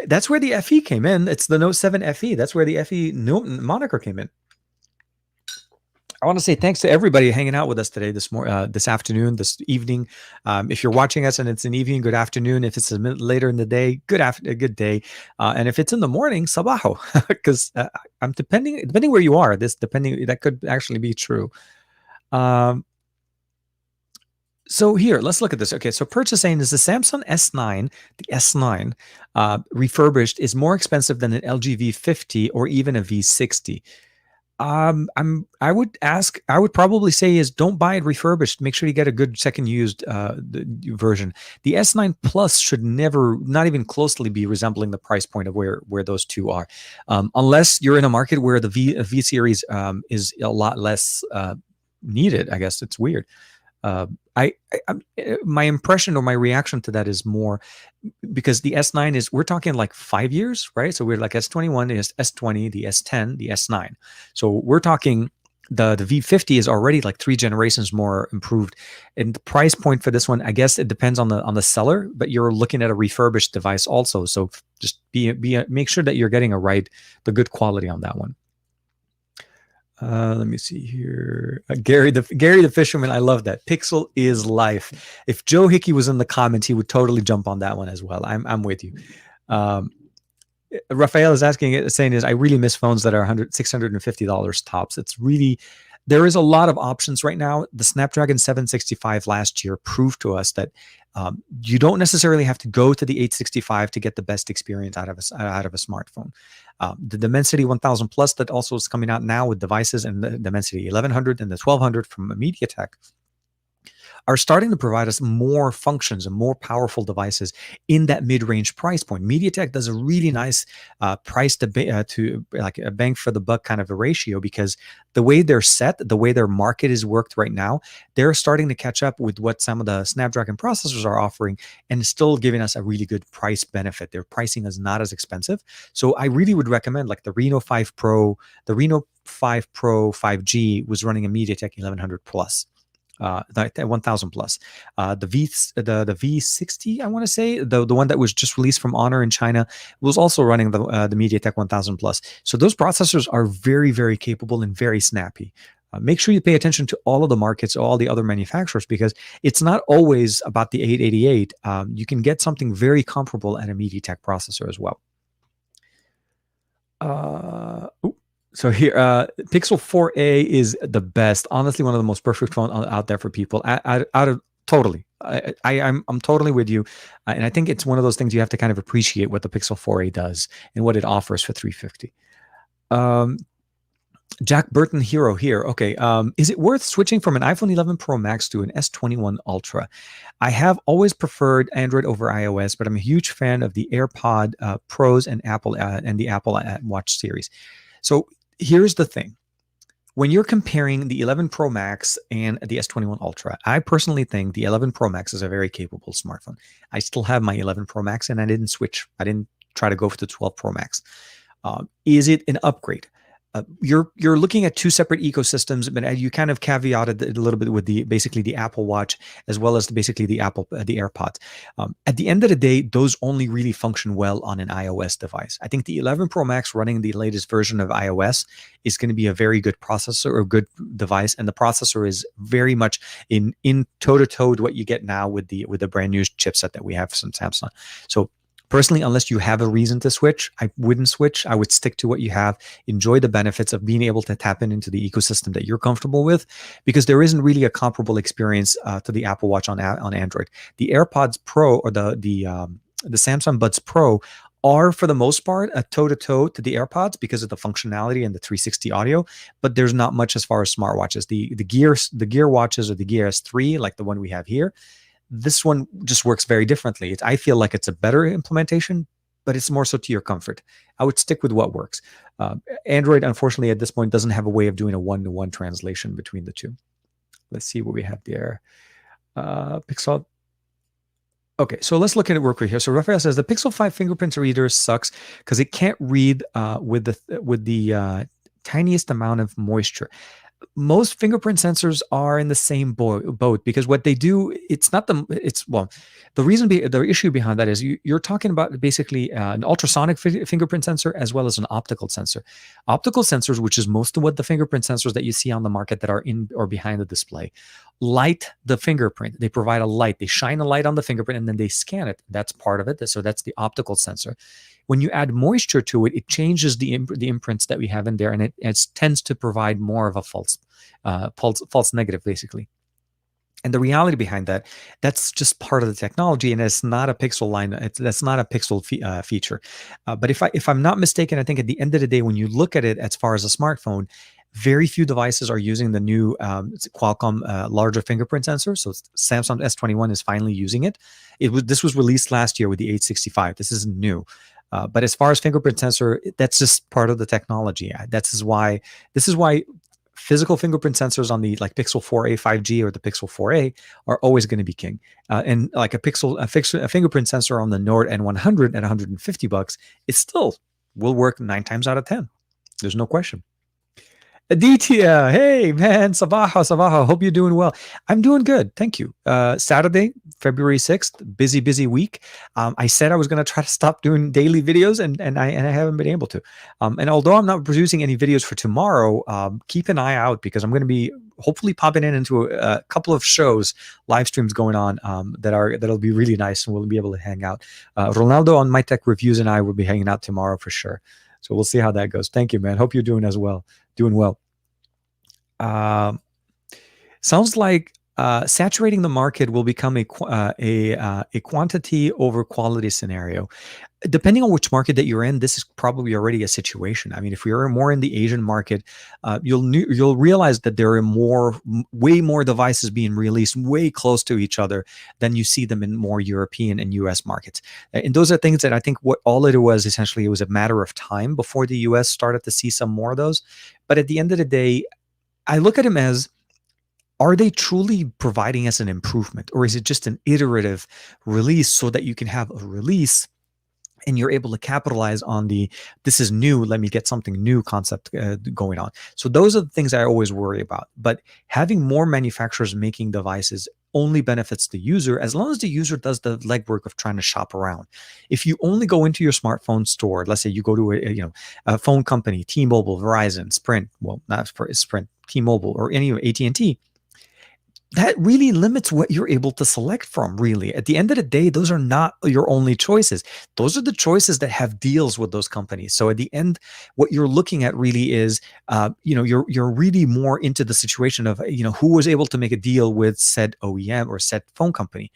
that's where the FE came in. It's the Note 7 FE. That's where the FE moniker came in. I want to say thanks to everybody hanging out with us today, this afternoon, this evening. If you're watching us and it's an evening, good afternoon. If it's a minute later in the day, good day. And if it's in the morning, sabaho, because I'm depending where you are. That could actually be true. So here, let's look at this. Okay, so Perch is saying is the Samsung S9, the S9 refurbished is more expensive than an LG V50 or even a V60. I would probably say is don't buy it refurbished. Make sure you get a good second used version. The S9 Plus should not even closely be resembling the price point of where those two are, unless you're in a market where the V series is a lot less needed. I guess it's weird. My impression or my reaction to that is more because the S9 we're talking like 5 years, right? So we're like S21, the S20, the S10, the S9. So we're talking the V50 is already like 3 generations more improved. And the price point for this one, I guess it depends on the seller, but you're looking at a refurbished device also. So just make sure that you're getting the good quality on that one. Let me see here. Gary the Fisherman, I love that. Pixel is life. If Joe Hickey was in the comments, he would totally jump on that one as well. I'm with you. Raphael is saying I really miss phones that are $650 tops. It's really, there is a lot of options right now. The Snapdragon 765 last year proved to us that you don't necessarily have to go to the 865 to get the best experience out of a smartphone. The Dimensity 1000 Plus that also is coming out now with devices, and the Dimensity 1100 and the 1200 from MediaTek are starting to provide us more functions and more powerful devices in that mid-range price point. MediaTek does a really nice price to like a bang for the buck kind of a ratio, because the way they're set, the way their market is worked right now, they're starting to catch up with what some of the Snapdragon processors are offering and still giving us a really good price benefit. Their pricing is not as expensive. So I really would recommend like the Reno 5 Pro, the Reno 5 Pro 5G was running a MediaTek 1100 Plus. The 1000 Plus, the V60, I want to say the one that was just released from Honor in China was also running the MediaTek 1000 Plus. So those processors are very, very capable and very snappy. Make sure you pay attention to all of the markets, all the other manufacturers, because it's not always about the 888. You can get something very comparable at a MediaTek processor as well. So here, Pixel 4a is the best. Honestly, one of the most perfect phone out there for people. Out of totally, I'm totally with you, and I think it's one of those things you have to kind of appreciate what the Pixel 4a does and what it offers for 350. Um, Jack Burton Hero here. Okay, is it worth switching from an iPhone 11 Pro Max to an S21 Ultra? I have always preferred Android over iOS, but I'm a huge fan of the AirPod Pros and Apple and the Apple Watch series. So here's the thing. When you're comparing the 11 Pro Max and the S21 Ultra, I personally think the 11 Pro Max is a very capable smartphone. I still have my 11 Pro Max and I didn't switch. I didn't try to go for the 12 Pro Max. Is it an upgrade? You're looking at two separate ecosystems, but you kind of caveated it a little bit with basically the Apple Watch as well as basically the the AirPods. At the end of the day, those only really function well on an iOS device. I think the 11 Pro Max running the latest version of iOS is going to be a very good processor or good device, and the processor is very much in toe to toe with what you get now with the brand new chipset that we have from Samsung. So personally, unless you have a reason to switch, I wouldn't switch. I would stick to what you have, enjoy the benefits of being able to tap into the ecosystem that you're comfortable with, because there isn't really a comparable experience to the Apple Watch on Android. The AirPods Pro or the Samsung Buds Pro are, for the most part, a toe-to-toe to the AirPods because of the functionality and the 360 audio, but there's not much as far as smartwatches. The Gear watches or the Gear S3, like the one we have here, this one just works very differently. I feel like it's a better implementation, but it's more so to your comfort. I would stick with what works. Android, unfortunately, at this point, doesn't have a way of doing a one-to-one translation between the two. Let's see what we have there. Pixel. Okay, so let's look at it real quick here. So Rafael says the Pixel 5 fingerprint reader sucks because it can't read with the tiniest amount of moisture. Most fingerprint sensors are in the same boat because what they do, the issue behind that is you're talking about basically an ultrasonic fingerprint sensor as well as an optical sensor. Optical sensors, which is most of what the fingerprint sensors that you see on the market that are in or behind the display, light the fingerprint. They provide a light. They shine a light on the fingerprint and then they scan it. That's part of it. So that's the optical sensor. When you add moisture to it, it changes the imprints that we have in there, and it tends to provide more of a false negative, basically. And the reality behind that, that's just part of the technology, and it's not a Pixel line. That's not a Pixel feature. But if I'm not mistaken, I think at the end of the day, when you look at it as far as a smartphone, very few devices are using the new Qualcomm larger fingerprint sensor. So Samsung S21 is finally using it. This was released last year with the 865. This isn't new. But as far as fingerprint sensor, that's just part of the technology. This is why physical fingerprint sensors on the like Pixel 4a 5G or the Pixel 4a are always going to be king. And like a fingerprint sensor on the Nord N100 at $150, it still will work 9 times out of 10. There's no question. Aditya, hey man, Sabaha. Hope you're doing well. I'm doing good, thank you. Saturday, February 6th, busy week. I said I was going to try to stop doing daily videos, and I haven't been able to. And although I'm not producing any videos for tomorrow, keep an eye out because I'm going to be hopefully popping into a couple of shows, live streams going on that'll be really nice, and we'll be able to hang out. Ronaldo on My Tech Reviews and I will be hanging out tomorrow for sure. So we'll see how that goes. Thank you, man. Hope you're doing well. Sounds like saturating the market will become a quantity over quality scenario. Depending on which market that you're in, this is probably already a situation. I mean, if you're more in the Asian market, you'll realize that there are way more devices being released way close to each other than you see them in more European and US markets. And those are things that I think what all it was essentially, it was a matter of time before the US started to see some more of those. But at the end of the day, I look at them as, are they truly providing us an improvement, or is it just an iterative release so that you can have a release and you're able to capitalize on this is new, let me get something new concept going on. So those are the things I always worry about. But having more manufacturers making devices only benefits the user as long as the user does the legwork of trying to shop around. If you only go into your smartphone store, let's say you go to a phone company, T-Mobile, Verizon, Sprint, well, not Sprint, T-Mobile, or any AT&T, that really limits what you're able to select from. Really, at the end of the day, those are not your only choices. Those are the choices that have deals with those companies. So at the end, what you're looking at really is, you're really more into the situation of, who was able to make a deal with said OEM or said phone company.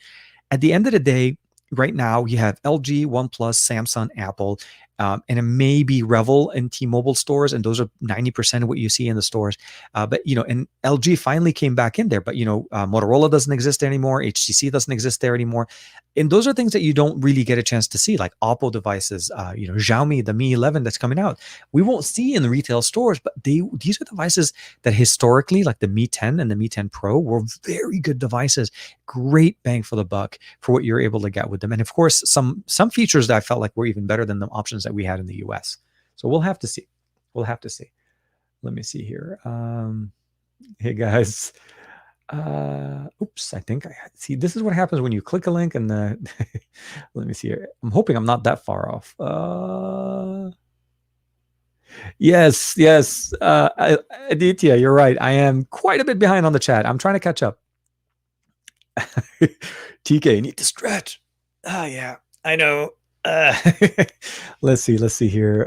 At the end of the day, right now you have LG, OnePlus, Samsung, Apple, and it may be Revel and T-Mobile stores, and those are 90% of what you see in the stores. And LG finally came back in there, but Motorola doesn't exist anymore, HTC doesn't exist there anymore, and those are things that you don't really get a chance to see, like Oppo devices, Xiaomi, the Mi 11 that's coming out. We won't see in the retail stores, but these are devices that historically, like the Mi 10 and the Mi 10 Pro, were very good devices, great bang for the buck for what you're able to get with them. And of course, some features that I felt like were even better than the options that we had in the US. So we'll have to see. We'll have to see. Let me see here. Hey guys. Oops, I think I see. This is what happens when you click a link and the let me see here. I'm hoping I'm not that far off. Yes, yes. Aditya, you're right. I am quite a bit behind on the chat. I'm trying to catch up. TK, you need to stretch. Oh yeah, I know. Let's see here.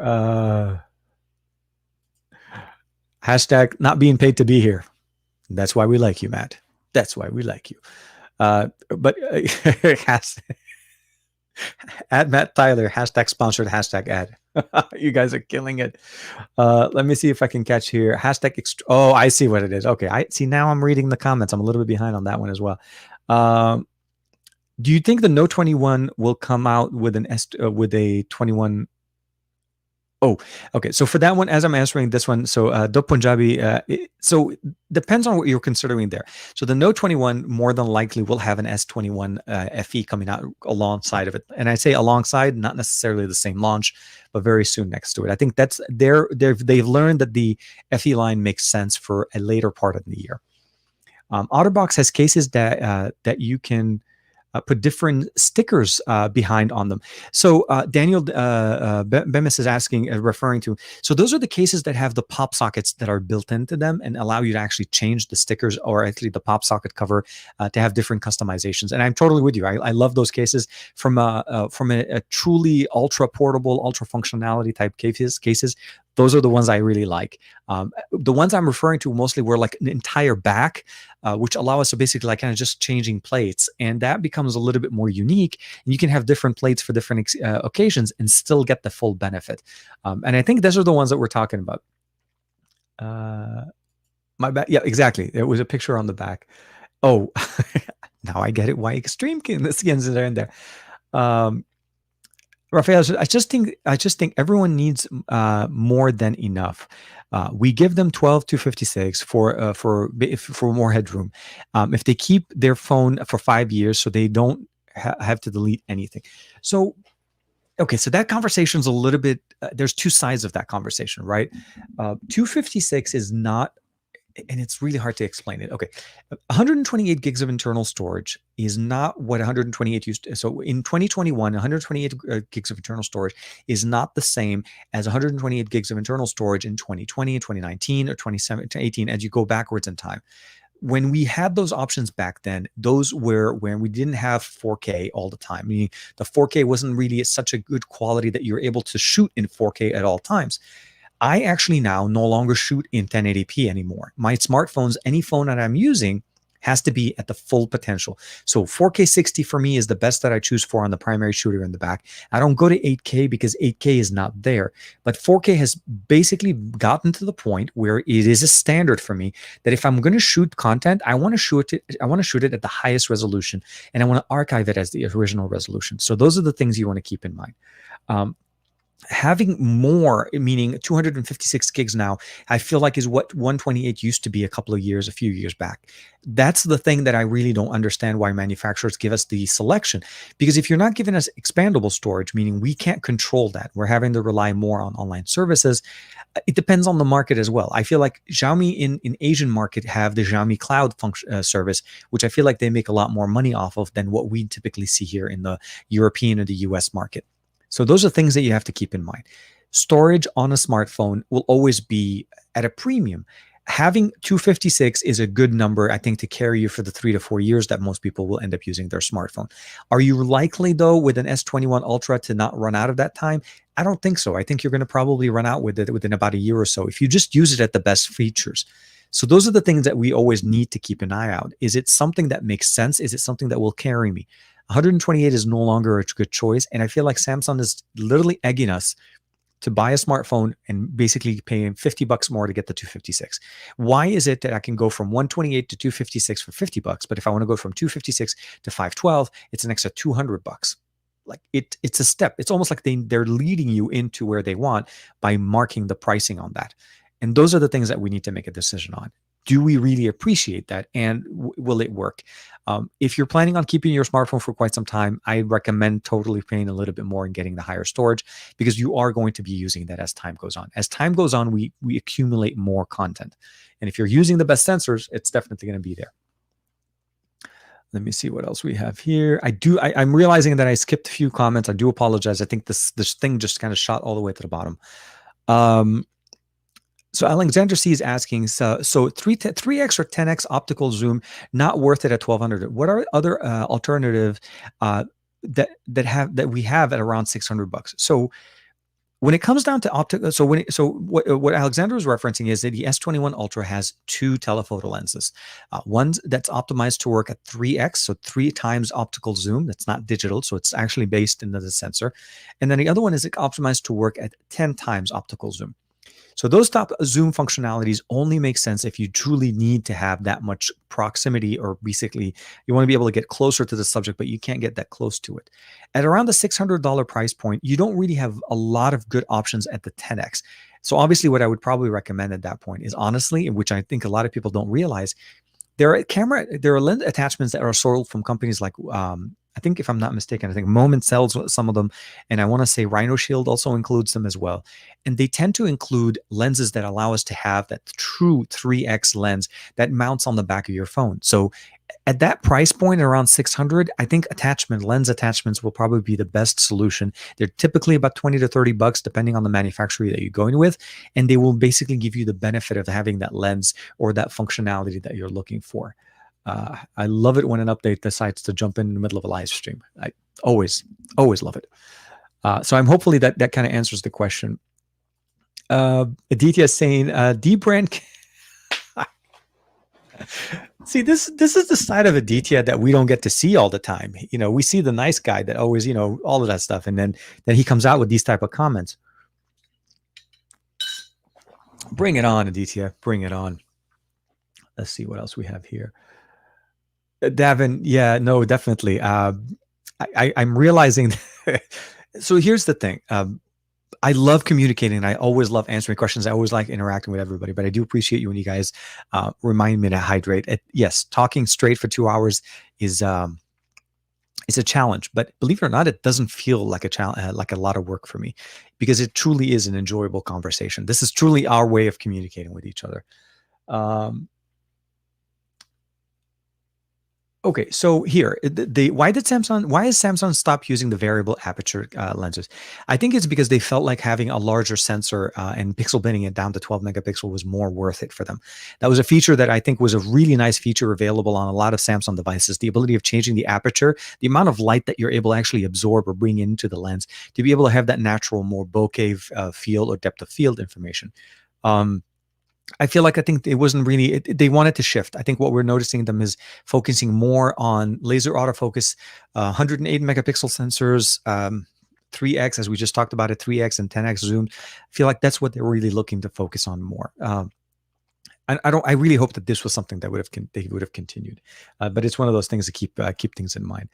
Hashtag not being paid to be here. That's why we like you, Matt. That's why we like you. But at Matt Tyler, hashtag sponsored, hashtag ad. You guys are killing it. Let me see if I can catch here. Hashtag oh, I see what it is. Okay, I see now. I'm reading the comments. I'm a little bit behind on that one as well. Do you think the Note 21 will come out with with a 21? Oh, okay. So for that one, as I'm answering this one, so Do Punjabi, so depends on what you're considering there. So the Note 21 more than likely will have an S21 FE coming out alongside of it, and I say alongside, not necessarily the same launch, but very soon next to it. I think that's they've learned that the FE line makes sense for a later part of the year. OtterBox has cases that you can put different stickers behind on them. So Daniel Bemis is asking, referring to, so those are the cases that have the pop sockets that are built into them and allow you to actually change the stickers or actually the pop socket cover to have different customizations. And I'm totally with you. I love those cases from a truly ultra portable, ultra functionality type cases. Those are the ones I really like. The ones I'm referring to mostly were like an entire back, which allow us to basically like kind of just changing plates. And that becomes a little bit more unique. And you can have different plates for different occasions and still get the full benefit. And I think those are the ones that we're talking about. My back. Yeah, exactly. It was a picture on the back. Oh, now I get it. Why extreme skins are in there. Raphael, I just think everyone needs more than enough. We give them 12 to 56 for more headroom. If they keep their phone for 5 years, so they don't have to delete anything. So, okay, so that conversation is a little bit. There's two sides of that conversation, right? 256 is not. And it's really hard to explain it. Okay, 128 gigs of internal storage is not what 128 used to. So in 2021, 128 gigs of internal storage is not the same as 128 gigs of internal storage in 2020, 2019, or 2018 as you go backwards in time. When we had those options back then, those were when we didn't have 4K all the time. Meaning the 4K wasn't really such a good quality that you're able to shoot in 4K at all times. I actually now no longer shoot in 1080p anymore. My smartphones, any phone that I'm using, has to be at the full potential. So 4K 60 for me is the best that I choose for on the primary shooter in the back. I don't go to 8K because 8K is not there. But 4K has basically gotten to the point where it is a standard for me that if I'm going to shoot content, I want to shoot it at the highest resolution, and I want to archive it as the original resolution. So those are the things you want to keep in mind. Having more, meaning 256 gigs now, I feel like is what 128 used to be a few years back. That's the thing that I really don't understand why manufacturers give us the selection. Because if you're not giving us expandable storage, meaning we can't control that, we're having to rely more on online services. It depends on the market as well. I feel like Xiaomi in Asian market have the Xiaomi Cloud service, which I feel like they make a lot more money off of than what we typically see here in the European or the US market. So those are things that you have to keep in mind. Storage on a smartphone will always be at a premium. Having 256 is a good number, I think, to carry you for the 3 to 4 years that most people will end up using their smartphone. Are you likely, though, with an S21 Ultra to not run out of that time? I don't think so. I think you're going to probably run out with it within about a year or so if you just use it at the best features. So those are the things that we always need to keep an eye out. Is it something that makes sense? Is it something that will carry me? 128 is no longer a good choice. And I feel like Samsung is literally egging us to buy a smartphone and basically paying $50 more to get the 256. Why is it that I can go from 128 to 256 for $50, but if I want to go from 256 to 512, it's an extra $200? Like it's a step. It's almost like they're leading you into where they want by marking the pricing on that. And those are the things that we need to make a decision on. Do we really appreciate that? And will it work? If you're planning on keeping your smartphone for quite some time, I recommend totally paying a little bit more and getting the higher storage, because you are going to be using that as time goes on. As time goes on, we accumulate more content. And if you're using the best sensors, it's definitely going to be there. Let me see what else we have here. I'm realizing that I skipped a few comments. I do apologize. I think this thing just kind of shot all the way to the bottom. So Alexander C is asking, so 3x or 10x optical zoom, not worth it at 1200. What are other alternative that we have at around $600? So when it comes down to optical, what Alexander is referencing is that the S21 Ultra has two telephoto lenses. One that's optimized to work at 3x, so 3 times optical zoom. That's not digital, so it's actually based into the sensor. And then the other one is optimized to work at 10 times optical zoom. So those top zoom functionalities only make sense if you truly need to have that much proximity, or basically you want to be able to get closer to the subject, but you can't get that close to it. At around the $600 price point, you don't really have a lot of good options at the 10X. So obviously what I would probably recommend at that point is, honestly, which I think a lot of people don't realize, there are lens attachments that are sold from companies like I think, if I'm not mistaken, I think Moment sells some of them, and I want to say Rhino Shield also includes them as well. And they tend to include lenses that allow us to have that true 3x lens that mounts on the back of your phone. So at that price point, around 600, I think lens attachments will probably be the best solution. They're typically about 20 to 30 bucks, depending on the manufacturer that you're going with, and they will basically give you the benefit of having that lens or that functionality that you're looking for. I love it when an update decides to jump in the middle of a live stream. I always love it. So I'm hopefully that kind of answers the question. Aditya is saying, D brand. See, this is the side of Aditya that we don't get to see all the time. You know, we see the nice guy that always, all of that stuff, and then he comes out with these type of comments. Bring it on, Aditya. Bring it on. Let's see what else we have here. Davin, yeah, no, definitely. I'm realizing. So here's the thing. I love communicating. I always love answering questions. I always like interacting with everybody, but I do appreciate you when you guys remind me to hydrate. Yes, talking straight for 2 hours is it's a challenge, but believe it or not, it doesn't feel like a challenge, like a lot of work for me, because it truly is an enjoyable conversation. This is truly our way of communicating with each other. Okay, so here, why has Samsung stopped using the variable aperture lenses? I think it's because they felt like having a larger sensor and pixel binning it down to 12 megapixel was more worth it for them. That was a feature that I think was a really nice feature available on a lot of Samsung devices, the ability of changing the aperture, the amount of light that you're able to actually absorb or bring into the lens, to be able to have that natural, more bokeh field or depth of field information. I think it wasn't really, they wanted to shift. I think what we're noticing them is focusing more on laser autofocus, 108 megapixel sensors, 3x, as we just talked about it, 3x and 10x zoom. I feel like that's what they're really looking to focus on more. I really hope that this was something that they would have continued, but it's one of those things to keep things in mind.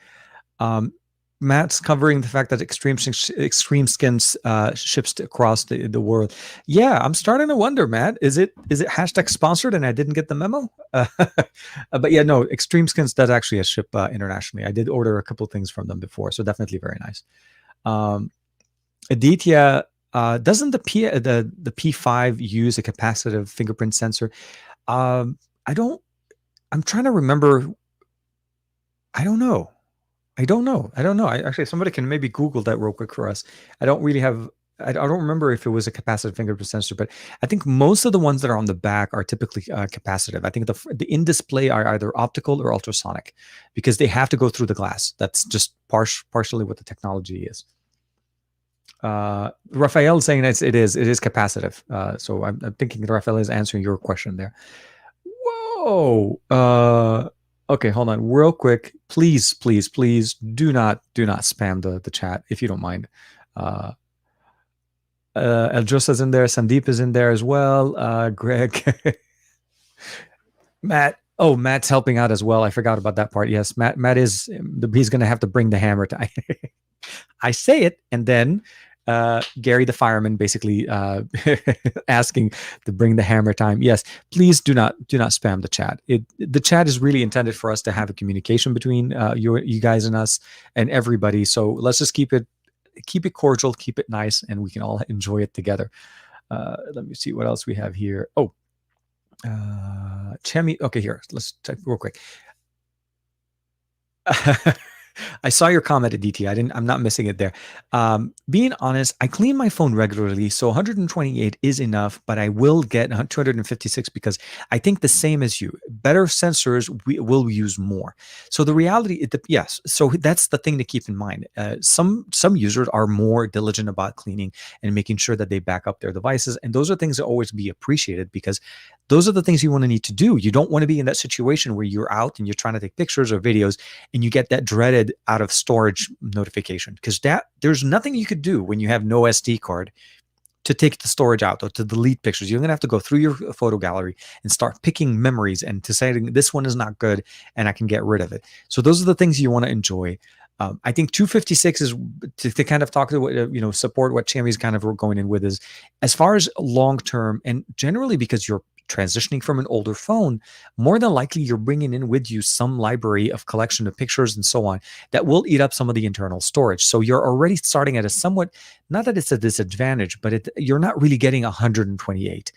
Matt's covering the fact that Extreme Skins ships across the world. Yeah, I'm starting to wonder, Matt. Is it hashtag sponsored and I didn't get the memo? But yeah, no, Extreme Skins does actually ship internationally. I did order a couple of things from them before, so definitely very nice. Aditya, doesn't the P5 use a capacitive fingerprint sensor? I'm trying to remember. I don't know. Actually, somebody can maybe Google that real quick for us. I don't really have I don't remember if it was a capacitive fingerprint sensor, but I think most of the ones that are on the back are typically capacitive. I think the in display are either optical or ultrasonic, because they have to go through the glass. That's just partially what the technology is. Raphael is saying that it is capacitive. So I'm thinking Raphael is answering your question there. Whoa. Okay, hold on real quick. Please, please, please do not spam the chat if you don't mind. Eljosa's in there. Sandeep is in there as well. Greg, Matt. Oh, Matt's helping out as well. I forgot about that part. Yes, Matt is. He's going to have to bring the hammer to. I say it, and then Gary the fireman basically asking to bring the hammer time. Yes, please do not spam the chat. The chat is really intended for us to have a communication between you guys and us and everybody. So let's just keep it cordial, keep it nice, and we can all enjoy it together. Let me see what else we have here. Oh, Chemi. Okay, here. Let's check real quick. I saw your comment at DT. I'm not missing it there. Being honest, I clean my phone regularly, so 128 is enough, but I will get 256 because I think the same as you. Better sensors will use more. So the reality, yes. So that's the thing to keep in mind. Some users are more diligent about cleaning and making sure that they back up their devices, and those are things that always be appreciated, because those are the things you want to need to do. You don't want to be in that situation where you're out and you're trying to take pictures or videos and you get that dreaded out of storage notification, because there's nothing you could do when you have no SD card to take the storage out or to delete pictures. You're going to have to go through your photo gallery and start picking memories and deciding this one is not good and I can get rid of it. So those are the things you want to enjoy. I think 256 is to kind of talk to what, support what Xiaomi's kind of going in with, is as far as long term, and generally because you're transitioning from an older phone, more than likely you're bringing in with you some library of collection of pictures and so on that will eat up some of the internal storage. So you're already starting at a somewhat, not that it's a disadvantage, but you're not really getting 128.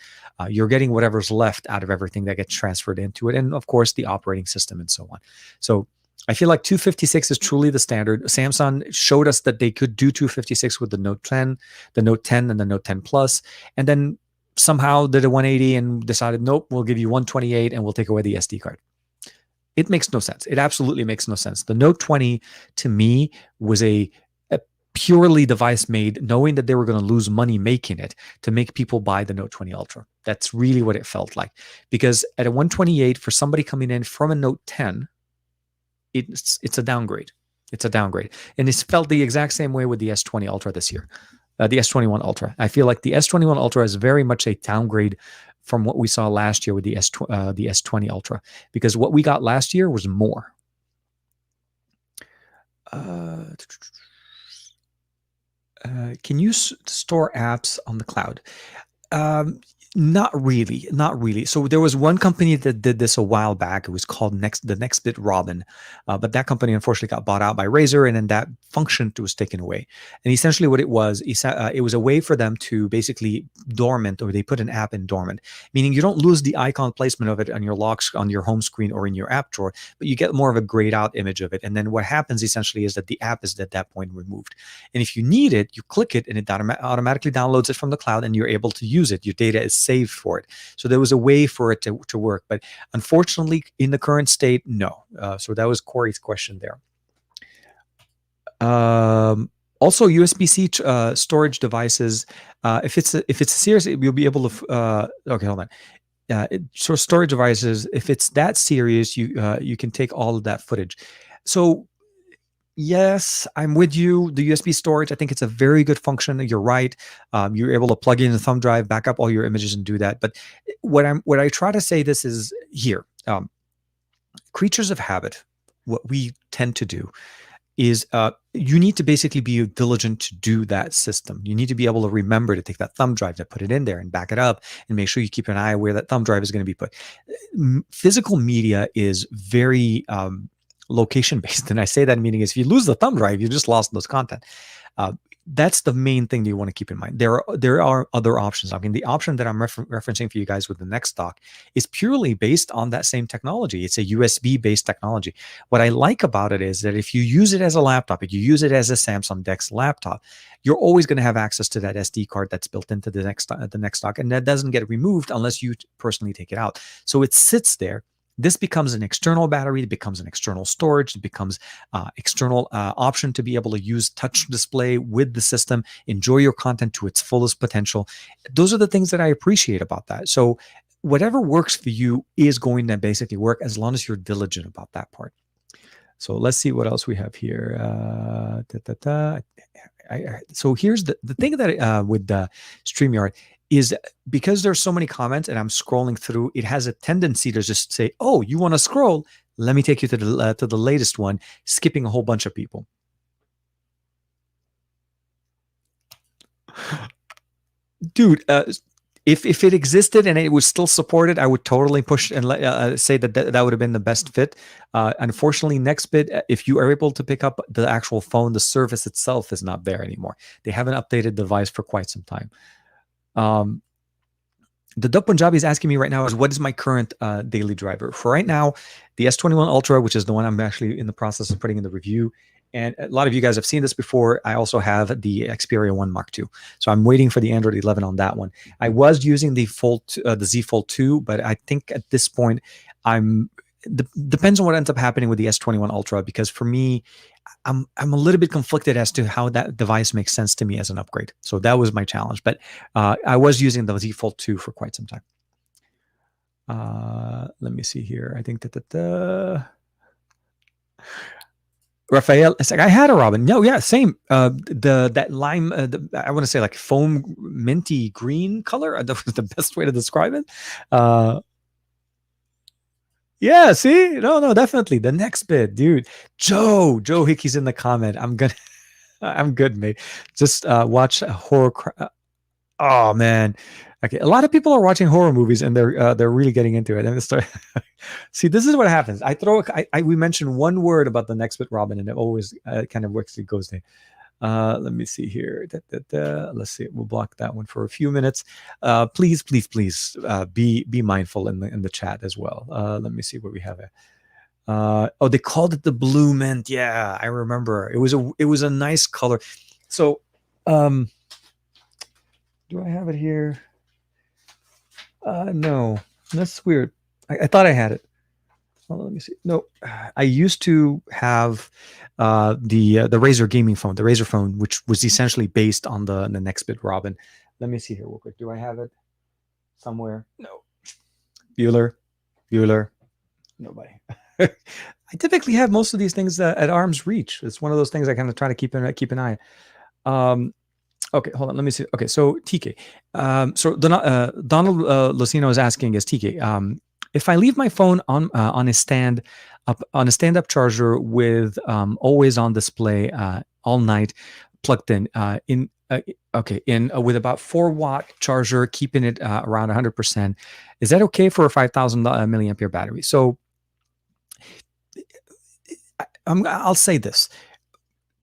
You're getting whatever's left out of everything that gets transferred into it, and of course the operating system and so on. So I feel like 256 is truly the standard. Samsung showed us that they could do 256 with the Note 10, and the Note 10 Plus, and then somehow did a 180 and decided, nope, we'll give you 128 and we'll take away the SD card. It makes no sense. It absolutely makes no sense. The Note 20 to me was a purely device made knowing that they were going to lose money making it to make people buy the Note 20 Ultra. That's really what it felt like, because at a 128 for somebody coming in from a Note 10, it's a downgrade. It's a downgrade. And it's felt the exact same way with the S20 Ultra this year. The S21 Ultra. I feel like the S21 Ultra is very much a downgrade from what we saw last year with the S20 Ultra, because what we got last year was more. Can you store apps on the cloud? Not really. So there was one company that did this a while back. It was called the Nextbit Robin, but that company unfortunately got bought out by Razer, and then that function was taken away. And essentially, what it was a way for them to basically dormant, or they put an app in dormant, meaning you don't lose the icon placement of it on your on your home screen or in your app drawer, but you get more of a grayed out image of it. And then what happens essentially is that the app is at that point removed. And if you need it, you click it, and it automatically downloads it from the cloud, and you're able to use it. Your data is saved for it. So there was a way for it to work, but unfortunately in the current state, no. So that was Corey's question there. Also USB-C storage devices, if it's a series, you'll be able to okay, hold on. So storage devices, if it's that serious, you can take all of that footage. So yes, I'm with you. The USB storage, I think it's a very good function. You're right. You're able to plug in the thumb drive, back up all your images, and do that. But what I try to say this is here, creatures of habit. What we tend to do is you need to basically be diligent to do that system. You need to be able to remember to take that thumb drive, to put it in there and back it up, and make sure you keep an eye where that thumb drive is going to be put. Physical media is very location based, and I say that meaning is if you lose the thumb drive, you just lost those content. That's the main thing that you want to keep in mind. There are other options. I mean, the option that I'm referencing for you guys with the next stock is purely based on that same technology. It's a USB based technology. What I like about it is that if you use it as a laptop, if you use it as a Samsung Dex laptop, you're always going to have access to that SD card that's built into the next stock, and that doesn't get removed unless you personally take it out. So it sits there. This becomes an external battery. It becomes an external storage. It becomes external option to be able to use touch display with the system, enjoy your content to its fullest potential. Those are the things that I appreciate about that. So whatever works for you is going to basically work as long as you're diligent about that part. So let's see what else we have here. So here's the thing that with the StreamYard is, because there's so many comments and I'm scrolling through, it has a tendency to just say, oh, you want to scroll? Let me take you to the latest one, skipping a whole bunch of people. Dude, if it existed and it was still supported, I would totally push and say that would have been the best fit. Unfortunately, Nextbit, if you are able to pick up the actual phone, the service itself is not there anymore. They haven't updated the device for quite some time. The Dub Punjabi is asking me right now is, what is my current daily driver? For right now, the S21 Ultra, which is the one I'm actually in the process of putting in the review. And a lot of you guys have seen this before. I also have the Xperia 1 Mark II. So I'm waiting for the Android 11 on that one. I was using the Z Fold 2, but I think at this point, depends on what ends up happening with the S21 Ultra, because for me, I'm a little bit conflicted as to how that device makes sense to me as an upgrade. So that was my challenge. But I was using the Z Fold 2 for quite some time. Let me see here. I think that Raphael, it's like, I had a Robin. No, yeah, same. That lime, I want to say like foam minty green color. That was the best way to describe it. Yeah, see? No, definitely. The next bit, dude. Joe Hickey's in the comment. I'm good, mate. Just watch a horror. Oh man. Okay, a lot of people are watching horror movies and they're really getting into it. And see, this is what happens. We mentioned one word about the next bit, Robin, and it always kind of works. It goes there. Let me see here. Let's see. We'll block that one for a few minutes. Please, be mindful in the chat as well. Let me see what we have. Oh, they called it the Blue Mint. Yeah, I remember. It was a nice color. So, do I have it here? No, that's weird. I thought I had it. Well, let me see. No, I used to have the Razer gaming phone, the Razer phone, which was essentially based on the Nextbit Robin. Let me see here real quick. Do I have it somewhere? No. Bueller, nobody. I typically have most of these things at arm's reach. It's one of those things I kind of try to keep an eye on. Okay, hold on. Let me see. Okay, so TK. So Donald Lucino is asking, is TK, if I leave my phone on a stand-up charger with always on display all night, plugged in with about 4-watt charger, keeping it around 100%, is that okay for a 5,000 milliampere battery? So I'll say this.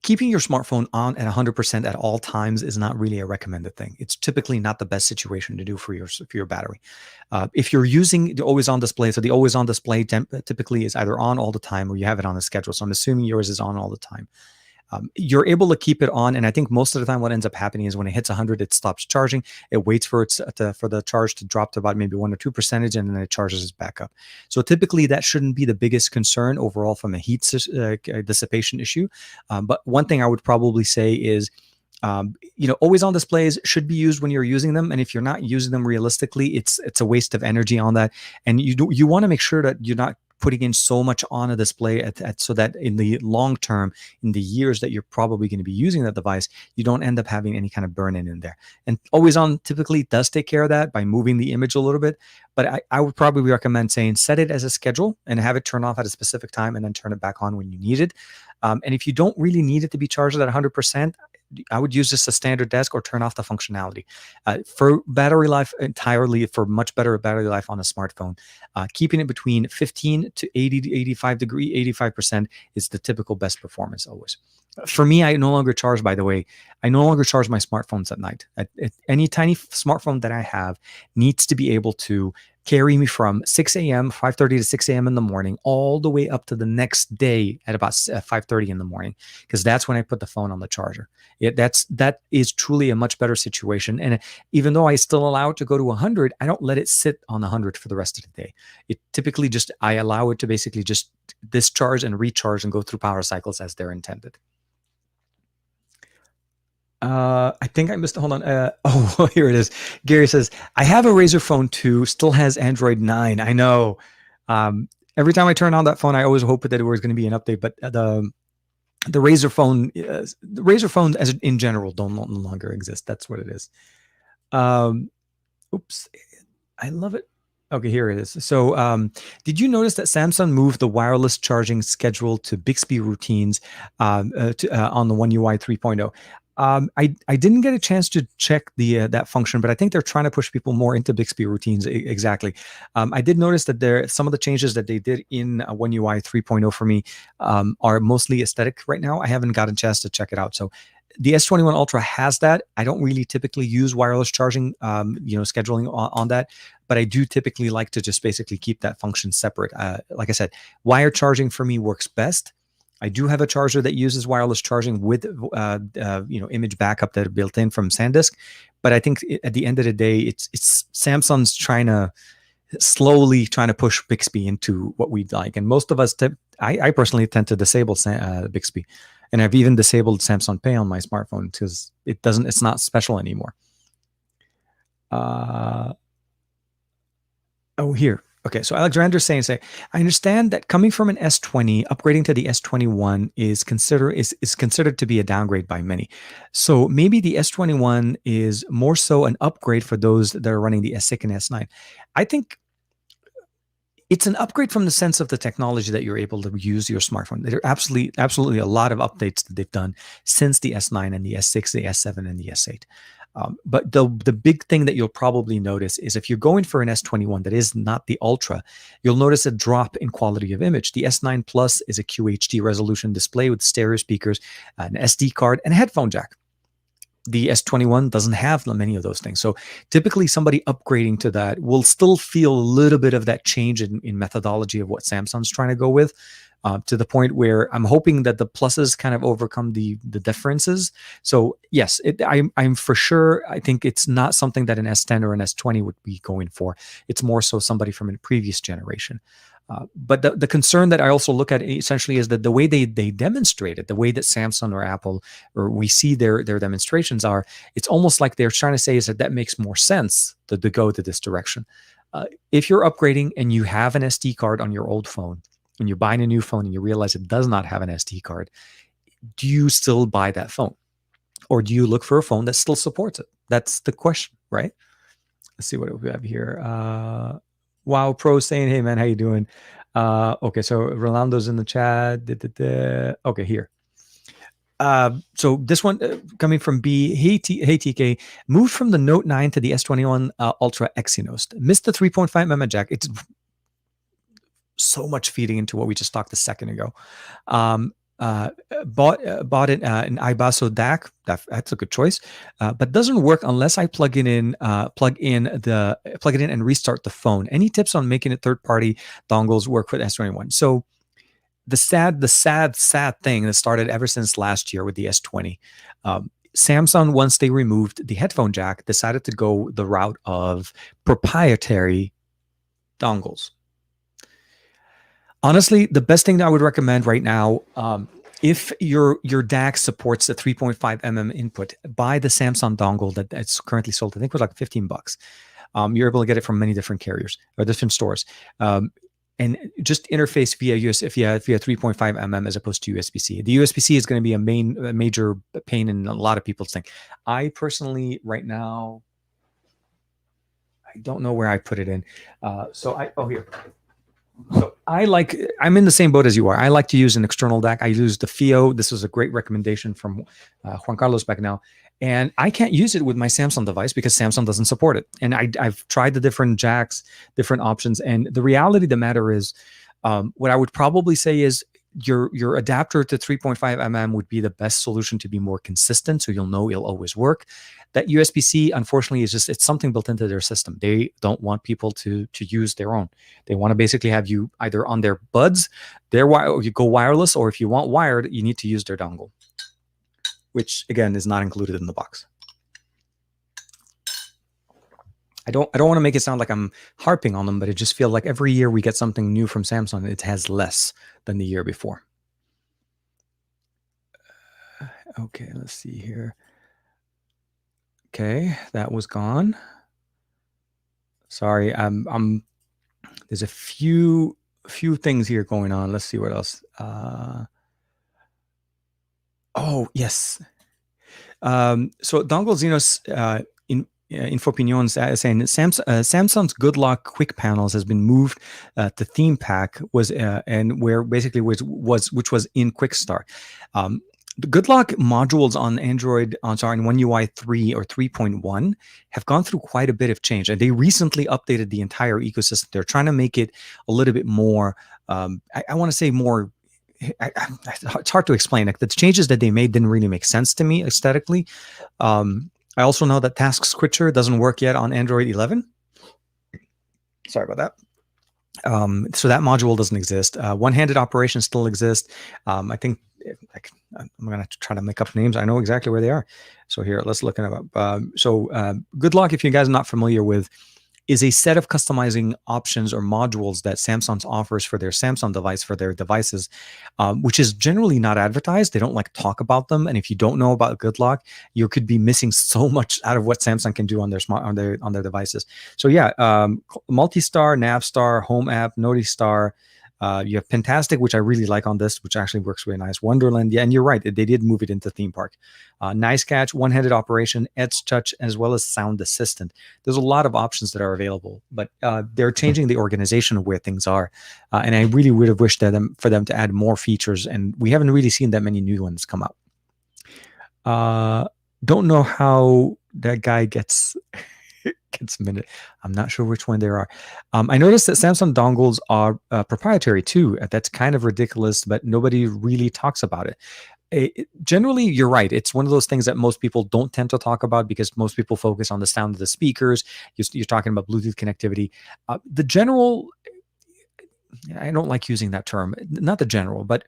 Keeping your smartphone on at 100% at all times is not really a recommended thing. It's typically not the best situation to do for your battery. If you're using the always on display, so the always on display typically is either on all the time or you have it on a schedule. So I'm assuming yours is on all the time. You're able to keep it on, and I think most of the time what ends up happening is when it hits 100, it stops charging. It waits for the charge to drop to about maybe 1 or 2%, and then it charges it back up. So typically that shouldn't be the biggest concern overall from a heat dissipation issue. But one thing I would probably say is, always on displays should be used when you're using them, and if you're not using them realistically, it's a waste of energy on that. And you want to make sure that you're not putting in so much on a display so that in the long term, in the years that you're probably going to be using that device, you don't end up having any kind of burn-in in there. And always on typically does take care of that by moving the image a little bit. But I would probably recommend saying set it as a schedule and have it turn off at a specific time and then turn it back on when you need it. And if you don't really need it to be charged at 100%, I would use just a standard desk or turn off the functionality. For battery life, entirely for much better battery life on a smartphone, keeping it between 15 to 80 to 85% is the typical best performance always. For me, I no longer charge, by the way, I no longer charge my smartphones at night. Any tiny smartphone that I have needs to be able to carry me from 6 a.m., 5:30 to 6 a.m. in the morning, all the way up to the next day at about 5:30 in the morning, because that's when I put the phone on the charger. That is truly a much better situation. And even though I still allow it to go to 100, I don't let it sit on 100 for the rest of the day. It typically just, I allow it to basically just discharge and recharge and go through power cycles as they're intended. I think I missed. Hold on. Oh, here it is. Gary says, "I have a Razer phone too. Still has Android 9. I know. Every time I turn on that phone, I always hope that there was going to be an update. But the Razer phones as in general don't no longer exist. That's what it is. Oops, I love it. Okay, here it is. So, did you notice that Samsung moved the wireless charging schedule to Bixby routines on the One UI 3.0? I didn't get a chance to check that function, but I think they're trying to push people more into Bixby routines. Exactly. I did notice that some of the changes that they did in One UI 3.0 for me are mostly aesthetic right now. I haven't gotten a chance to check it out. So the S21 Ultra has that. I don't really typically use wireless charging, scheduling on that, but I do typically like to just basically keep that function separate. Like I said, wire charging for me works best. I do have a charger that uses wireless charging with, image backup that are built in from SanDisk. But I think at the end of the day, it's Samsung's slowly trying to push Bixby into what we like. And most of us, I personally tend to disable Bixby. And I've even disabled Samsung Pay on my smartphone because it's not special anymore. Here. Okay, so Alexander's saying, I understand that coming from an S20, upgrading to the S21 is considered to be a downgrade by many. So maybe the S21 is more so an upgrade for those that are running the S6 and S9. I think it's an upgrade from the sense of the technology that you're able to use your smartphone. There are absolutely a lot of updates that they've done since the S9 and the S6, the S7 and the S8. But the big thing that you'll probably notice is if you're going for an S21 that is not the Ultra, you'll notice a drop in quality of image. The S9 Plus is a QHD resolution display with stereo speakers, an SD card, and a headphone jack. The S21 doesn't have many of those things. So typically somebody upgrading to that will still feel a little bit of that change in methodology of what Samsung's trying to go with. To the point where I'm hoping that the pluses kind of overcome the differences. So yes, I'm for sure. I think it's not something that an S10 or an S20 would be going for. It's more so somebody from a previous generation. But the concern that I also look at essentially is that the way they demonstrate it, the way that Samsung or Apple or we see their demonstrations are, it's almost like they're trying to say is that makes more sense to go to this direction. If you're upgrading and you have an SD card on your old phone, when you're buying a new phone and you realize it does not have an SD card, do you still buy that phone? Or do you look for a phone that still supports it? That's the question, right? Let's see what we have here. Wow Pro saying, hey man, how you doing? Okay, so Rolando's in the chat. Okay, here. So this one coming from B. Hey TK, moved from the Note 9 to the S21 Ultra Exynos. Missed the 3.5mm jack. It's so much feeding into what we just talked a second ago. Bought it an Ibaso DAC. That's a good choice, but doesn't work unless I plug it in and restart the phone. Any tips on making it third-party dongles work for the S21? So the sad thing that started ever since last year with the S20. Samsung, once they removed the headphone jack, decided to go the route of proprietary dongles. Honestly, the best thing that I would recommend right now, if your DAC supports the 3.5mm input, buy the Samsung dongle that's currently sold. I think it was like $15. You're able to get it from many different carriers or different stores, and just interface via 3.5mm as opposed to USB-C. The USB-C is going to be a major pain in a lot of people's thing. I personally, right now, I don't know where I put it in. Here. So I'm in the same boat as you are. I like to use an external DAC. I use the FIO. This was a great recommendation from Juan Carlos back now. And I can't use it with my Samsung device because Samsung doesn't support it. And I've tried the different jacks, different options. And the reality of the matter is, what I would probably say is your adapter to 3.5 would be the best solution to be more consistent, so you'll know it'll always work. That USB-C, unfortunately, it's something built into their system. They don't want people to use their own. They want to basically have you either on their buds, or you go wireless, or if you want wired, you need to use their dongle, which again is not included in the box. I don't want to make it sound like I'm harping on them, but it just feels like every year we get something new from Samsung, it has less than the year before. Okay, let's see here. Okay, that was gone. Sorry, there's a few things here going on. Let's see what else. Oh, yes. So Dongle Xenos Infopinions saying Samsung's Good Lock Quick Panels has been moved to Theme Pack and where basically which was in Quick Start. The Good Lock modules on Android, on One UI 3 or 3.1 have gone through quite a bit of change, and they recently updated the entire ecosystem. They're trying to make it a little bit more. I want to say more. It's hard to explain. Like the changes that they made didn't really make sense to me aesthetically. I also know that Task Switcher doesn't work yet on Android 11. Sorry about that. So that module doesn't exist. One-handed operations still exist. I think I'm going to try to make up names. I know exactly where they are. So here, let's look it up. Good Lock, if you guys are not familiar with, is a set of customizing options or modules that Samsung offers for their Samsung device, for their devices, which is generally not advertised. They don't like talk about them. And if you don't know about Good Lock, you could be missing so much out of what Samsung can do on their devices. So yeah, Multistar, Navstar, Home App, Notistar. You have Pentastic, which I really like on this, which actually works really nice. Wonderland, yeah, and you're right, they did move it into Theme Park. Nice Catch, One-Handed Operation, Edge Touch, as well as Sound Assistant. There's a lot of options that are available, but they're changing the organization of where things are, and I really would have wished for them to add more features, and we haven't really seen that many new ones come out. Don't know how that guy gets minute. I'm not sure which one there are. I noticed that Samsung dongles are proprietary too. That's kind of ridiculous, but nobody really talks about it. Generally, you're right. It's one of those things that most people don't tend to talk about because most people focus on the sound of the speakers. You're talking about Bluetooth connectivity. The general, I don't like using that term, not the general, but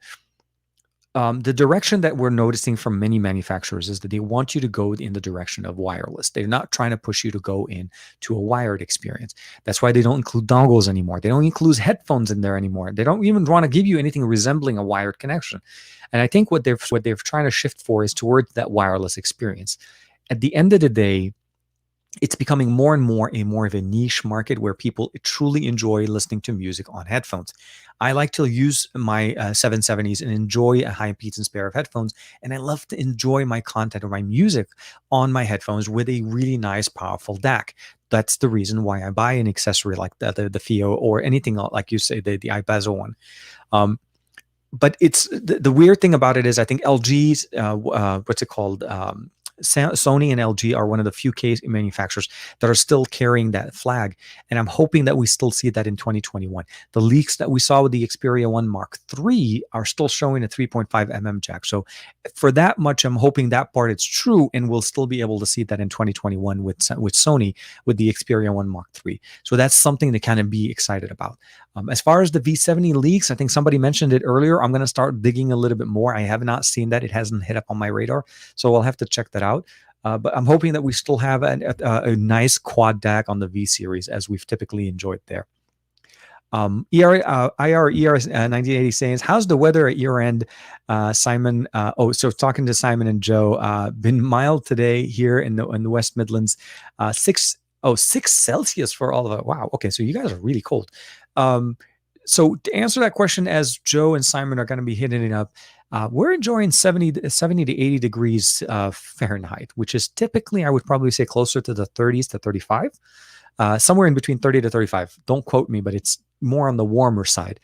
the direction that we're noticing from many manufacturers is that they want you to go in the direction of wireless. They're not trying to push you to go into a wired experience. That's why they don't include dongles anymore. They don't include headphones in there anymore. They don't even want to give you anything resembling a wired connection. And I think what they're trying to shift for is towards that wireless experience. At the end of the day, it's becoming more and more of a niche market where people truly enjoy listening to music on headphones. I like to use my 770s and enjoy a high impedance pair of headphones, and I love to enjoy my content or my music on my headphones with a really nice, powerful DAC. That's the reason why I buy an accessory like the FIO or anything like you say, the iBezel one. But it's the weird thing about it is I think LG's, what's it called? Sony and LG are one of the few case manufacturers that are still carrying that flag, and I'm hoping that we still see that in 2021. The leaks that we saw with the Xperia 1 Mark III are still showing a 3.5 jack. So for that much, I'm hoping that part is true, and we'll still be able to see that in 2021 with Sony with the Xperia 1 Mark III. So that's something to kind of be excited about. As far as the V70 leaks, I think somebody mentioned it earlier. I'm going to start digging a little bit more. I have not seen that. It hasn't hit up on my radar, so I'll have to check that out. But I'm hoping that we still have a nice quad DAC on the V series as we've typically enjoyed there. IR 1980 saying, how's the weather at your end, Simon? So talking to Simon and Joe, been mild today here in the West Midlands. 6 Celsius for all of it. Wow. Okay, so you guys are really cold. So to answer that question, as Joe and Simon are going to be hitting it up, we're enjoying 70 to 80 degrees Fahrenheit, which is typically, I would probably say, closer to the 30s to 35, somewhere in between 30 to 35. Don't quote me, but it's more on the warmer side.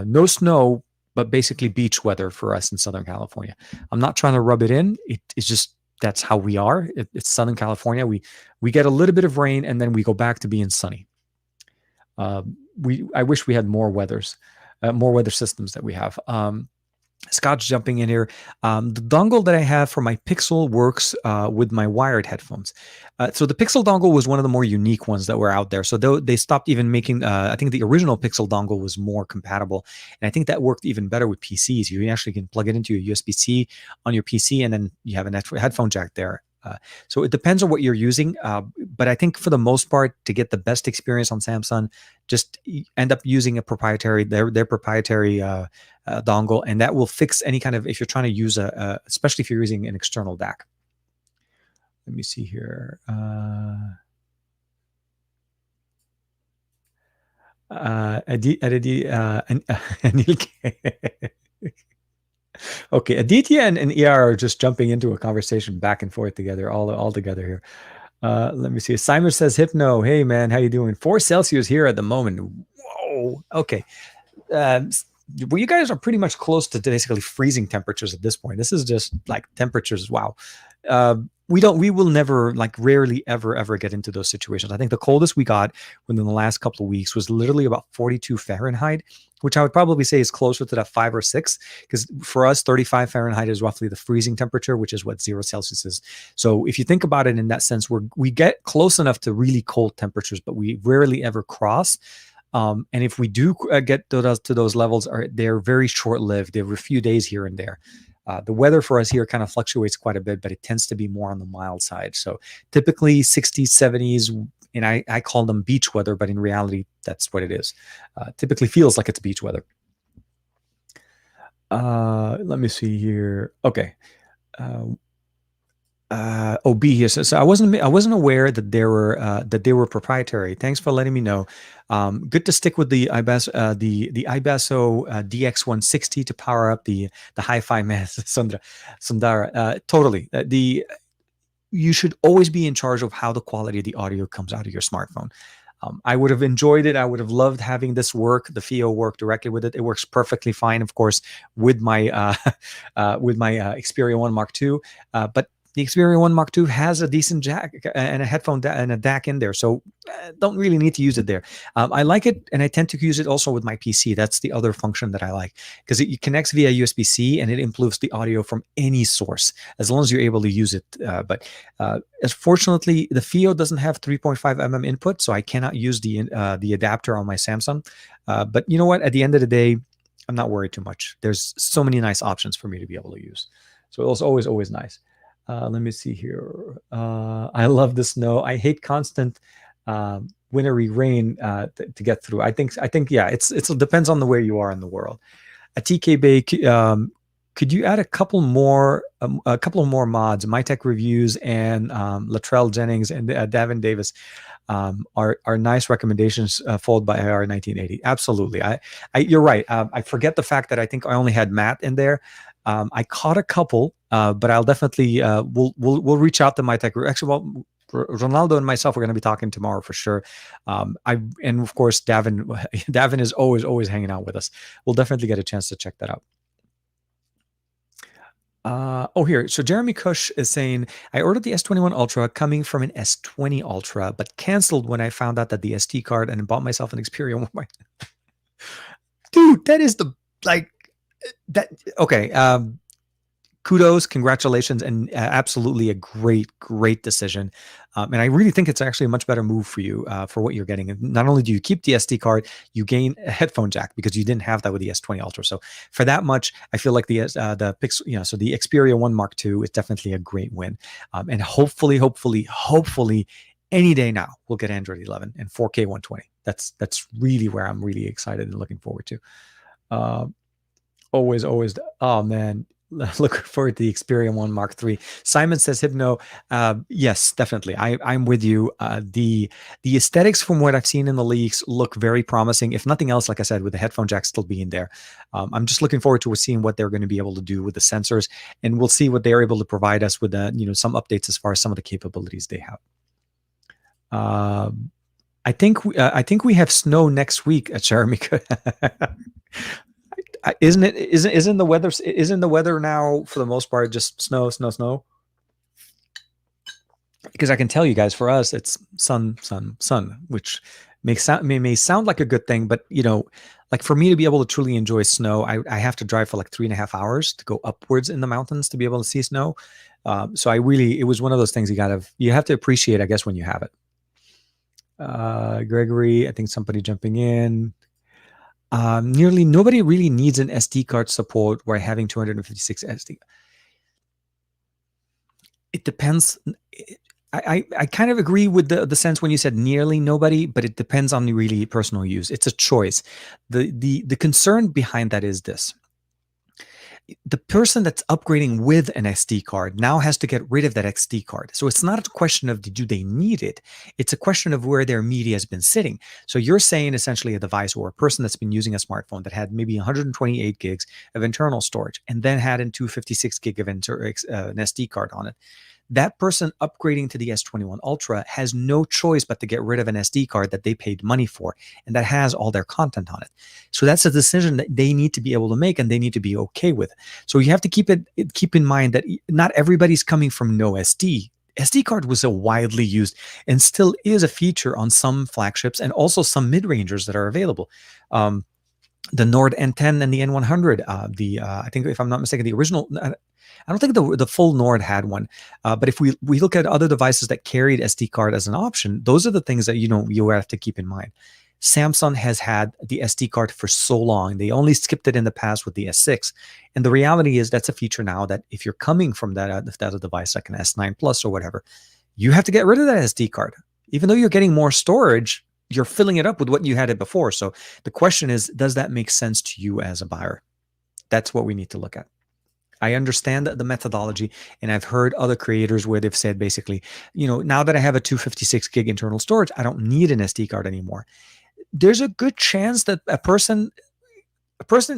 No snow, but basically beach weather for us in Southern California. I'm not trying to rub it in. It's just that's how we are. It's Southern California. We get a little bit of rain and then we go back to being sunny. I wish we had more weather systems that we have. Scott's jumping in here. The dongle that I have for my Pixel works with my wired headphones. So the Pixel dongle was one of the more unique ones that were out there. So they stopped even making, I think the original Pixel dongle was more compatible. And I think that worked even better with PCs. You actually can plug it into a USB-C on your PC, and then you have a headphone jack there. So it depends on what you're using. But I think for the most part, to get the best experience on Samsung, just end up using a proprietary, their proprietary dongle, and that will fix any kind of, if you're trying to use especially if you're using an external DAC. Let me see here. Okay, Aditya and ER are just jumping into a conversation back and forth together, all together here. Let me see. Simon says, Hypno, hey man, how you doing? 4 Celsius here at the moment. Whoa. Okay. Well, you guys are pretty much close to basically freezing temperatures at this point. This is just like temperatures. Wow. We will never, like, rarely ever get into those situations. I think the coldest we got within the last couple of weeks was literally about 42 Fahrenheit, which I would probably say is closer to that 5 or 6, because for us 35 Fahrenheit is roughly the freezing temperature, which is what 0 Celsius is. So if you think about it in that sense, we get close enough to really cold temperatures, but we rarely ever cross. And if we do get to those levels, they're very short-lived. They're a few days here and there. The weather for us here kind of fluctuates quite a bit, but it tends to be more on the mild side. So typically 60s, 70s, and I call them beach weather, but in reality, that's what it is. Typically feels like it's beach weather. Let me see here. Okay. B here says, so I wasn't aware that they were proprietary. Thanks for letting me know. Good to stick with the IBASO DX160 to power up the hi-fi man. Sundara. Totally. You should always be in charge of how the quality of the audio comes out of your smartphone. I would have enjoyed it. I would have loved having this work, the FIO work directly with it. It works perfectly fine, of course, with my Xperia 1 Mark II. But the Xperia 1 Mark II has a decent jack and a headphone and a DAC in there, so don't really need to use it there. I like it, and I tend to use it also with my PC. That's the other function that I like, because it connects via USB-C and it improves the audio from any source, as long as you're able to use it. But fortunately, the FIO doesn't have 3.5 input, so I cannot use the adapter on my Samsung. But you know what? At the end of the day, I'm not worried too much. There's so many nice options for me to be able to use. So it was always nice. Let me see here. I love the snow. I hate constant wintry rain to get through. I think yeah, it depends on where you are in the world. A TK could you add a couple more mods? My Tech Reviews and Latrell Jennings and Davin Davis are nice recommendations, followed by IR 1980. Absolutely. You're right. I forget the fact that I think I only had Matt in there. I caught a couple, but I'll definitely we'll reach out to my tech. Actually, well, Ronaldo and myself are going to be talking tomorrow for sure. And of course Davin is always hanging out with us. We'll definitely get a chance to check that out. Here. So Jeremy Cush is saying, I ordered the S21 Ultra coming from an S20 Ultra, but canceled when I found out that the SD card, and bought myself an Xperia 1. Dude, that is okay. Kudos, congratulations, and absolutely a great decision. And I really think it's actually a much better move for you for what you're getting. And not only do you keep the SD card, you gain a headphone jack, because you didn't have that with the S20 Ultra. So for that much, I feel like the Pixel, so the Xperia 1 Mark II is definitely a great win. And hopefully, any day now we'll get Android 11 and 4K 120. That's really where I'm really excited and looking forward to. Always. Oh man, look forward to the Xperia 1 Mark III. Simon says, Hypno, yes, definitely. I'm with you. The aesthetics from what I've seen in the leaks look very promising. If nothing else, like I said, with the headphone jack still being there, I'm just looking forward to seeing what they're going to be able to do with the sensors, and we'll see what they're able to provide us with some updates as far as some of the capabilities they have. I think we have snow next week at Jeremy. Isn't it? Isn't the weather now for the most part just snow, snow, snow? Because I can tell you guys, for us, it's sun, sun, sun, which may sound like a good thing, but like for me to be able to truly enjoy snow, I have to drive for like 3.5 hours to go upwards in the mountains to be able to see snow. So it was one of those things you have to appreciate, I guess, when you have it. Gregory, I think somebody jumping in. Nearly nobody really needs an SD card support while having 256 SD. It depends. I kind of agree with the sense when you said nearly nobody, but it depends on the really personal use. It's a choice. The concern behind that is this: the person that's upgrading with an SD card now has to get rid of that SD card. So it's not a question of do they need it. It's a question of where their media has been sitting. So you're saying essentially a device or a person that's been using a smartphone that had maybe 128 gigs of internal storage and then had in 256 gig of an SD card on it. That person upgrading to the S21 Ultra has no choice but to get rid of an SD card that they paid money for and that has all their content on it. So that's a decision that they need to be able to make and they need to be okay with. So you have to keep in mind that not everybody's coming from no SD. SD card was a widely used and still is a feature on some flagships and also some mid-rangers that are available. The Nord N10 and the N100, I think if I'm not mistaken, the original, I don't think the full Nord had one, but if we look at other devices that carried SD card as an option, those are the things that you have to keep in mind. Samsung has had the SD card for so long; they only skipped it in the past with the S6, and the reality is that's a feature now that if you're coming from that device like an S9 Plus or whatever, you have to get rid of that SD card, even though you're getting more storage. You're filling it up with what you had it before. So the question is, does that make sense to you as a buyer? That's what we need to look at. I understand the methodology, and I've heard other creators where they've said basically, now that I have a 256 gig internal storage, I don't need an SD card anymore. There's a good chance that a person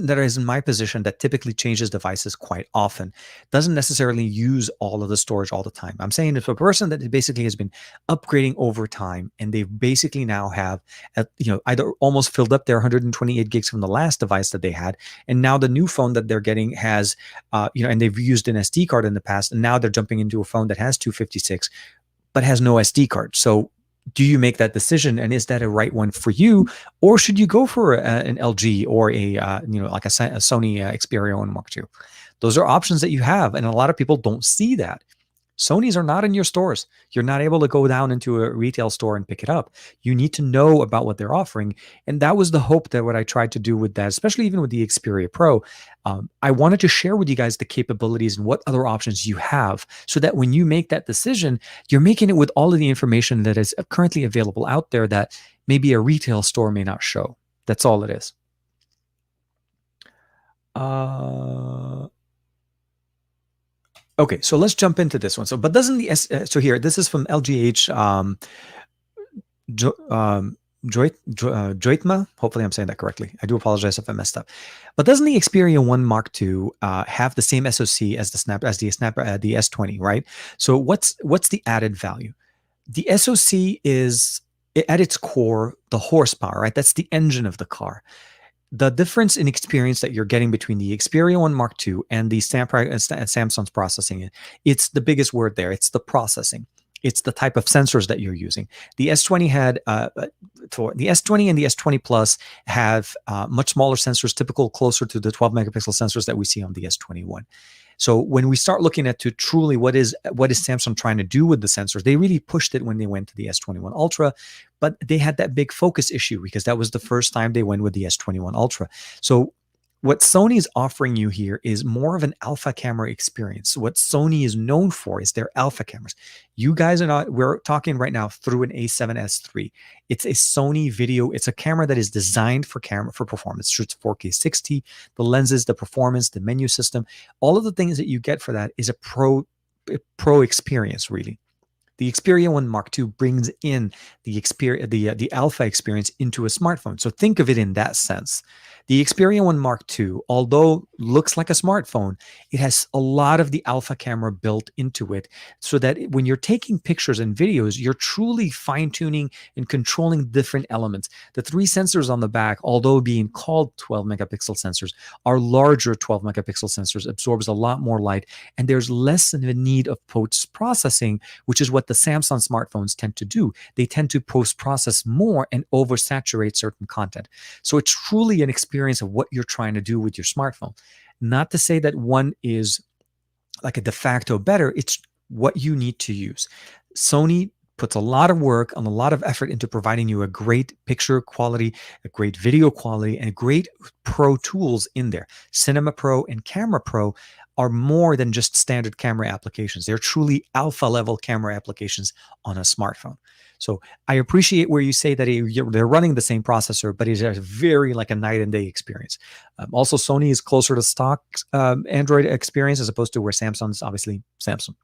that is in my position that typically changes devices quite often doesn't necessarily use all of the storage all the time. I'm saying if a person that basically has been upgrading over time and they basically now have, either almost filled up their 128 gigs from the last device that they had, and now the new phone that they're getting has, and they've used an SD card in the past, and now they're jumping into a phone that has 256 but has no SD card. So do you make that decision, and is that a right one for you, or should you go for an LG or like a Sony Xperia One Mark II? Those are options that you have, and a lot of people don't see that. Sonys are not in your stores. You're not able to go down into a retail store and pick it up. You need to know about what they're offering. And that was the hope that what I tried to do with that, especially even with the Xperia Pro. I wanted to share with you guys the capabilities and what other options you have so that when you make that decision, you're making it with all of the information that is currently available out there that maybe a retail store may not show. That's all it is. Okay, so let's jump into this one. So, but doesn't so here, this is from LGH Joitma. Hopefully I'm saying that correctly. I do apologize if I messed up. But doesn't the Xperia 1 Mark II have the same SoC as the S20, right? So what's the added value? The SoC is at its core the horsepower, right? That's the engine of the car. The difference in experience that you're getting between the Xperia 1 Mark II and the Samsung's processing, it's the biggest word there. It's the processing. It's the type of sensors that you're using. The S20 had, for the S20 and the S20 Plus have much smaller sensors, typical closer to the 12 megapixel sensors that we see on the S21. So when we start looking at to truly what is Samsung trying to do with the sensors, they really pushed it when they went to the S21 Ultra, but they had that big focus issue because that was the first time they went with the S21 Ultra. So what Sony is offering you here is more of an alpha camera experience. What Sony is known for is their alpha cameras. You guys are not, we're talking right now through an A7S III. It's a Sony video. It's a camera that is designed for performance. Shoots 4K 60, the lenses, the performance, the menu system, all of the things that you get for that is a pro experience, really. The Xperia 1 Mark II brings in the alpha experience into a smartphone. So think of it in that sense. The Xperia 1 Mark II, although looks like a smartphone, it has a lot of the alpha camera built into it, so that when you're taking pictures and videos, you're truly fine-tuning and controlling different elements. The 3 sensors on the back, although being called 12 megapixel sensors, are larger 12 megapixel sensors, absorbs a lot more light, and there's less of a need of post-processing, which is what the Samsung smartphones tend to do. They tend to post-process more and oversaturate certain content. So it's truly an experience of what you're trying to do with your smartphone. Not to say that one is like a de facto better, it's what you need to use. Sony puts a lot of work and a lot of effort into providing you a great picture quality, a great video quality, and great pro tools in there. Cinema Pro and Camera Pro are more than just standard camera applications. They're truly alpha level camera applications on a smartphone. So I appreciate where you say that they're running the same processor, but it's a very like a night and day experience. Also, Sony is closer to stock Android experience as opposed to where Samsung's obviously Samsung.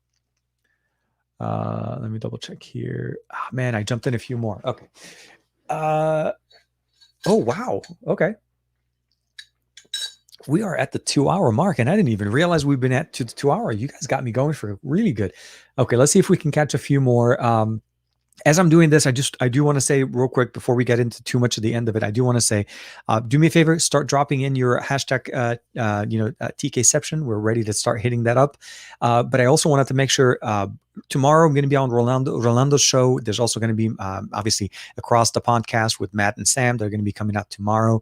Let me double check here. Oh, man, I jumped in a few more. Okay. Oh, wow. Okay. We are at the 2-hour mark, and I didn't even realize we've been at the 2-hour. You guys got me going for really good. Okay, let's see if we can catch a few more. As I'm doing this, I do want to say real quick before we get into too much of the end of it, I do want to say, do me a favor, start dropping in your hashtag, TKception. We're ready to start hitting that up. But I also wanted to make sure tomorrow I'm going to be on Rolando's show. There's also going to be obviously Across the Podcast with Matt and Sam. They're going to be coming out tomorrow.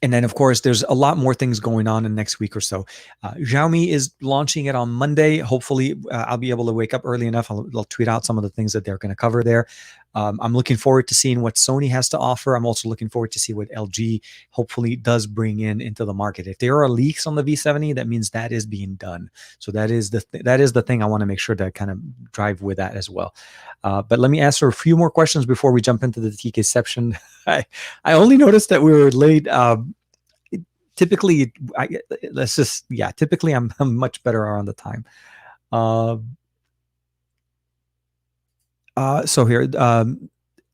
And then, of course, there's a lot more things going on in the next week or so. Xiaomi is launching it on Monday. Hopefully, I'll be able to wake up early enough. I'll tweet out some of the things that they're going to cover there. I'm looking forward to seeing what Sony has to offer. I'm also looking forward to see what LG hopefully does bring into the market. If there are leaks on the V70, that means that is being done. So that is the thing I want to make sure to kind of drive with that as well. But let me answer a few more questions before we jump into the TKception. I only noticed that we were late. Typically, typically I'm much better on the time. So here,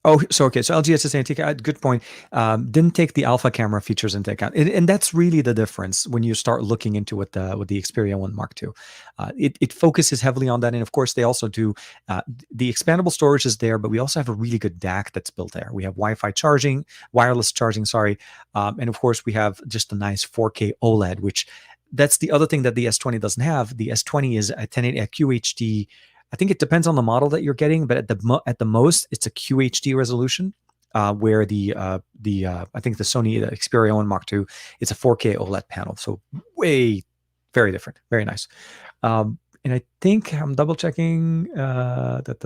okay. So LG is saying, good point. Didn't take the alpha camera features into account, and that's really the difference when you start looking into what the Xperia 1 Mark II. It focuses heavily on that, and of course they also do. The expandable storage is there, but we also have a really good DAC that's built there. We have Wi-Fi charging, wireless charging, and of course we have just a nice 4K OLED, which that's the other thing that the S20 doesn't have. The S20 is a 1080 QHD. I think it depends on the model that you're getting, but at the most, it's a QHD resolution. Where I think the Sony Xperia 1 Mark II, it's a 4K OLED panel, so very different, very nice. And I think I'm double checking. Okay,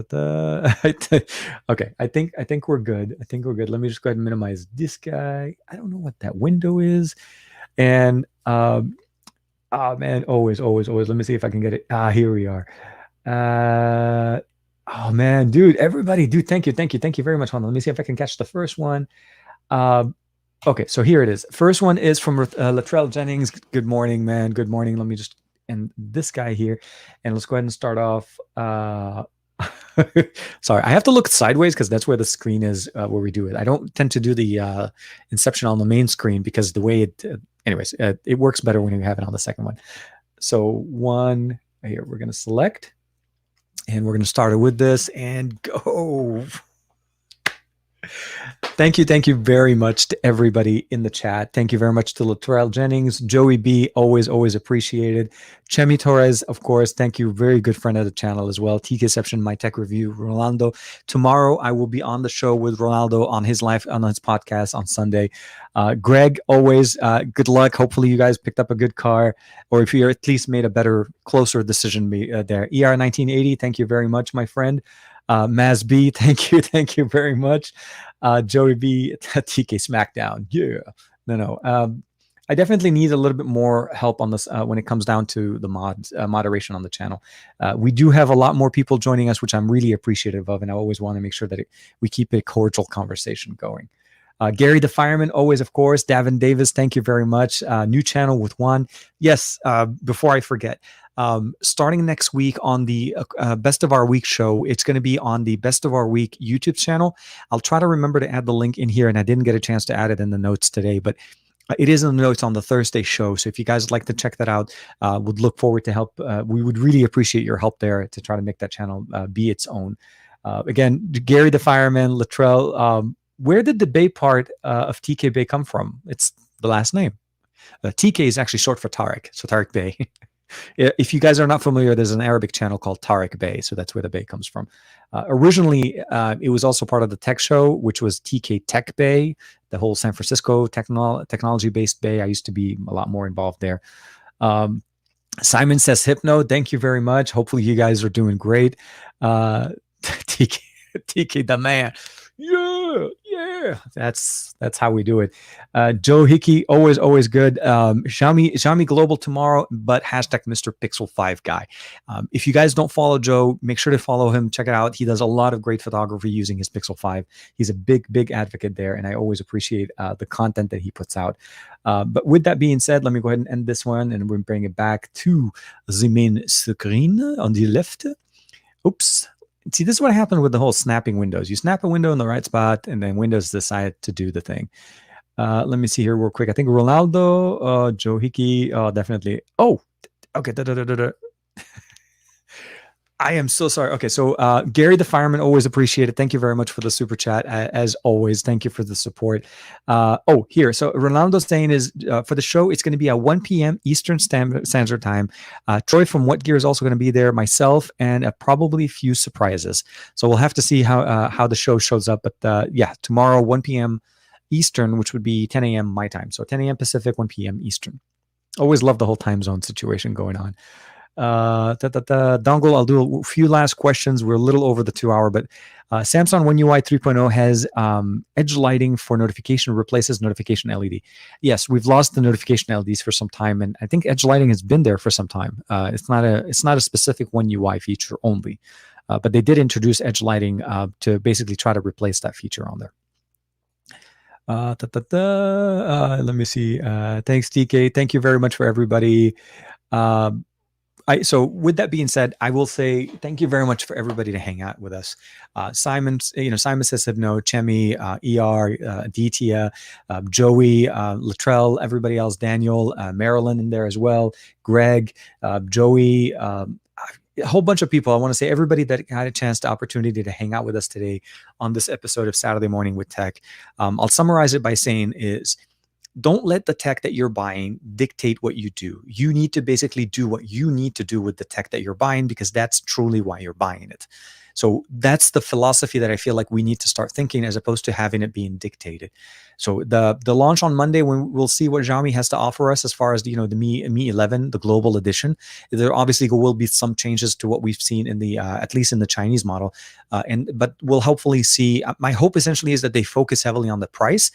I think we're good. Let me just go ahead and minimize this guy. I don't know what that window is, and man, always. Let me see if I can get it. Here we are. Oh man, dude, everybody, thank you very much. Hold on, let me see if I can catch the first one. Okay, so here it is. First one is from Latrell Jennings. Good morning, man. Good morning. Let me just end this guy here, and let's go ahead and start off. Sorry, I have to look sideways because that's where the screen is where we do it. I don't tend to do the Inception on the main screen because the way it works better when you have it on the second one. So one here, we're going to select. And we're going to start it with this and go. Thank you very much to everybody in the chat. Thank you very much to Latrell Jennings, Joey B, always appreciated. Chemi Torres, of course, thank you. Very good friend of the channel as well. TKception, My Tech Review, Rolando. Tomorrow, I will be on the show with Ronaldo on his podcast on Sunday. Greg, always good luck. Hopefully you guys picked up a good car, or if you at least made a better, closer decision there. ER1980, thank you very much, my friend. Maz B, thank you very much. Joey B, TK Smackdown. Yeah. No. I definitely need a little bit more help on this when it comes down to the moderation on the channel. We do have a lot more people joining us, which I'm really appreciative of, and I always want to make sure that we keep a cordial conversation going. Gary the Fireman, always, of course. Davin Davis, thank you very much. New channel with Juan. Yes, before I forget, Starting next week on the Best of Our Week show, it's going to be on the Best of Our Week YouTube channel. I'll try to remember to add the link in here, and I didn't get a chance to add it in the notes today, but it is in the notes on the Thursday show. So if you guys would like to check that out, would look forward to help. We would really appreciate your help there to try to make that channel be its own. Again, Gary the Fireman, Latrell, where did the Bay part of TK Bay come from? It's the last name. TK is actually short for Tariq, so Tariq Bay. If you guys are not familiar, there's an Arabic channel called Tariq Bay, so that's where the Bay comes from. Originally, it was also part of the tech show, which was TK Tech Bay, the whole San Francisco technology-based bay. I used to be a lot more involved there. Simon says, Hypno, thank you very much. Hopefully you guys are doing great. TK the man. Yeah. That's how we do it. Joe Hickey, always good. Xiaomi Global tomorrow, but hashtag Mr. Pixel 5 guy. If you guys don't follow Joe, make sure to follow him. Check it out. He does a lot of great photography using his Pixel 5. He's a big advocate there, and I always appreciate the content that he puts out. But with that being said, let me go ahead and end this one, and we'll bring it back to the main screen on the left. Oops. See, this is what happened with the whole snapping windows. You snap a window in the right spot, and then Windows decide to do the thing. Let me see here real quick. I think Ronaldo, Joe Hickey, definitely. Oh, okay. I am so sorry. Okay, so Gary the Fireman, always appreciate it. Thank you very much for the super chat. As always, thank you for the support. Here. So Ronaldo's saying is for the show, it's going to be at 1 p.m. Eastern Standard Time. Troy from What Gear is also going to be there, myself, and probably a few surprises. So we'll have to see how the show shows up. But yeah, tomorrow, 1 p.m. Eastern, which would be 10 a.m. my time. So 10 a.m. Pacific, 1 p.m. Eastern. Always love the whole time zone situation going on. Dongle, I'll do a few last questions. We're a little over the 2 hour, but Samsung One UI 3.0 has edge lighting for notification, replaces notification LED. Yes, we've lost the notification LEDs for some time, and I think edge lighting has been there for some time. It's not a specific One UI feature only, but they did introduce edge lighting to basically try to replace that feature on there. Let me see. Thanks, DK. Thank you very much for everybody. So with that being said, I will say thank you very much for everybody to hang out with us. Simon says no, Chemi, ER, Aditya, Joey, Latrell, everybody else, Daniel, Marilyn in there as well, Greg, Joey, a whole bunch of people. I want to say everybody that had a chance, the opportunity to hang out with us today on this episode of Saturday Morning with Tech. I'll summarize it by saying is, don't let the tech that you're buying dictate what you do. You need to basically do what you need to do with the tech that you're buying, because that's truly why you're buying it. So that's the philosophy that I feel like we need to start thinking, as opposed to having it being dictated. So the launch on Monday, when we'll see what Xiaomi has to offer us as far as the Mi 11, the global edition. There obviously will be some changes to what we've seen in the at least in the Chinese model, but we'll hopefully see. My hope essentially is that they focus heavily on the price.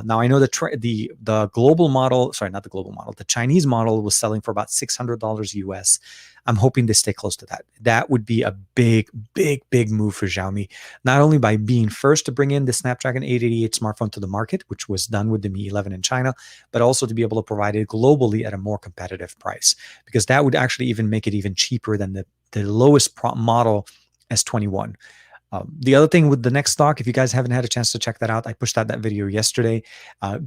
Now I know the global model, sorry, not the global model, the Chinese model was selling for about $600 US. I'm hoping they stay close to that. That would be a big move for Xiaomi, not only by being first to bring in the Snapdragon 888 smartphone to the market, which was done with the Mi 11 in China, but also to be able to provide it globally at a more competitive price, because that would actually even make it even cheaper than the lowest model S21. The other thing with the next stock, if you guys haven't had a chance to check that out, I pushed out that video yesterday.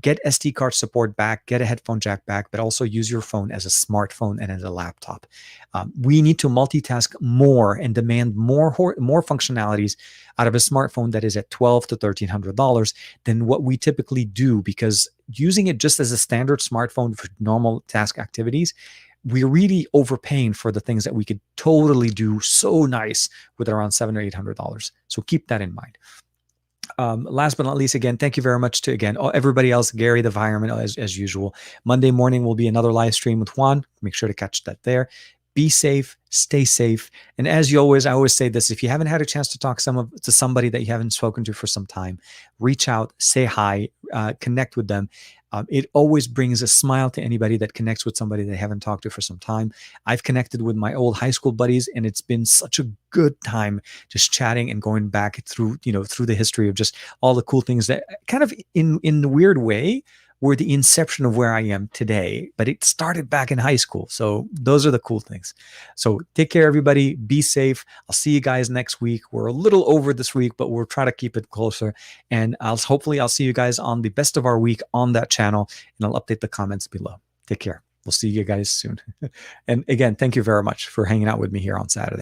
Get SD card support back, get a headphone jack back, but also use your phone as a smartphone and as a laptop. We need to multitask more and demand more functionalities out of a smartphone that is at $1,200 to $1,300 than what we typically do, because using it just as a standard smartphone for normal task activities, we're really overpaying for the things that we could totally do so nice with around $700 or $800. So keep that in mind. Last but not least, again, thank you very much to everybody else, Gary the Fireman, as usual. Monday morning will be another live stream with Juan. Make sure to catch that there. Be safe, stay safe. And as I always say this, if you haven't had a chance to talk to somebody that you haven't spoken to for some time, reach out, say hi, connect with them. It always brings a smile to anybody that connects with somebody they haven't talked to for some time. I've connected with my old high school buddies, and it's been such a good time just chatting and going back through the history of just all the cool things that kind of in the weird way were the inception of where I am today, but it started back in high school. So those are the cool things. So take care, everybody. Be safe. I'll see you guys next week. We're a little over this week, but we'll try to keep it closer. And hopefully I'll see you guys on the best of our week on that channel, and I'll update the comments below. Take care. We'll see you guys soon. And again, thank you very much for hanging out with me here on Saturday.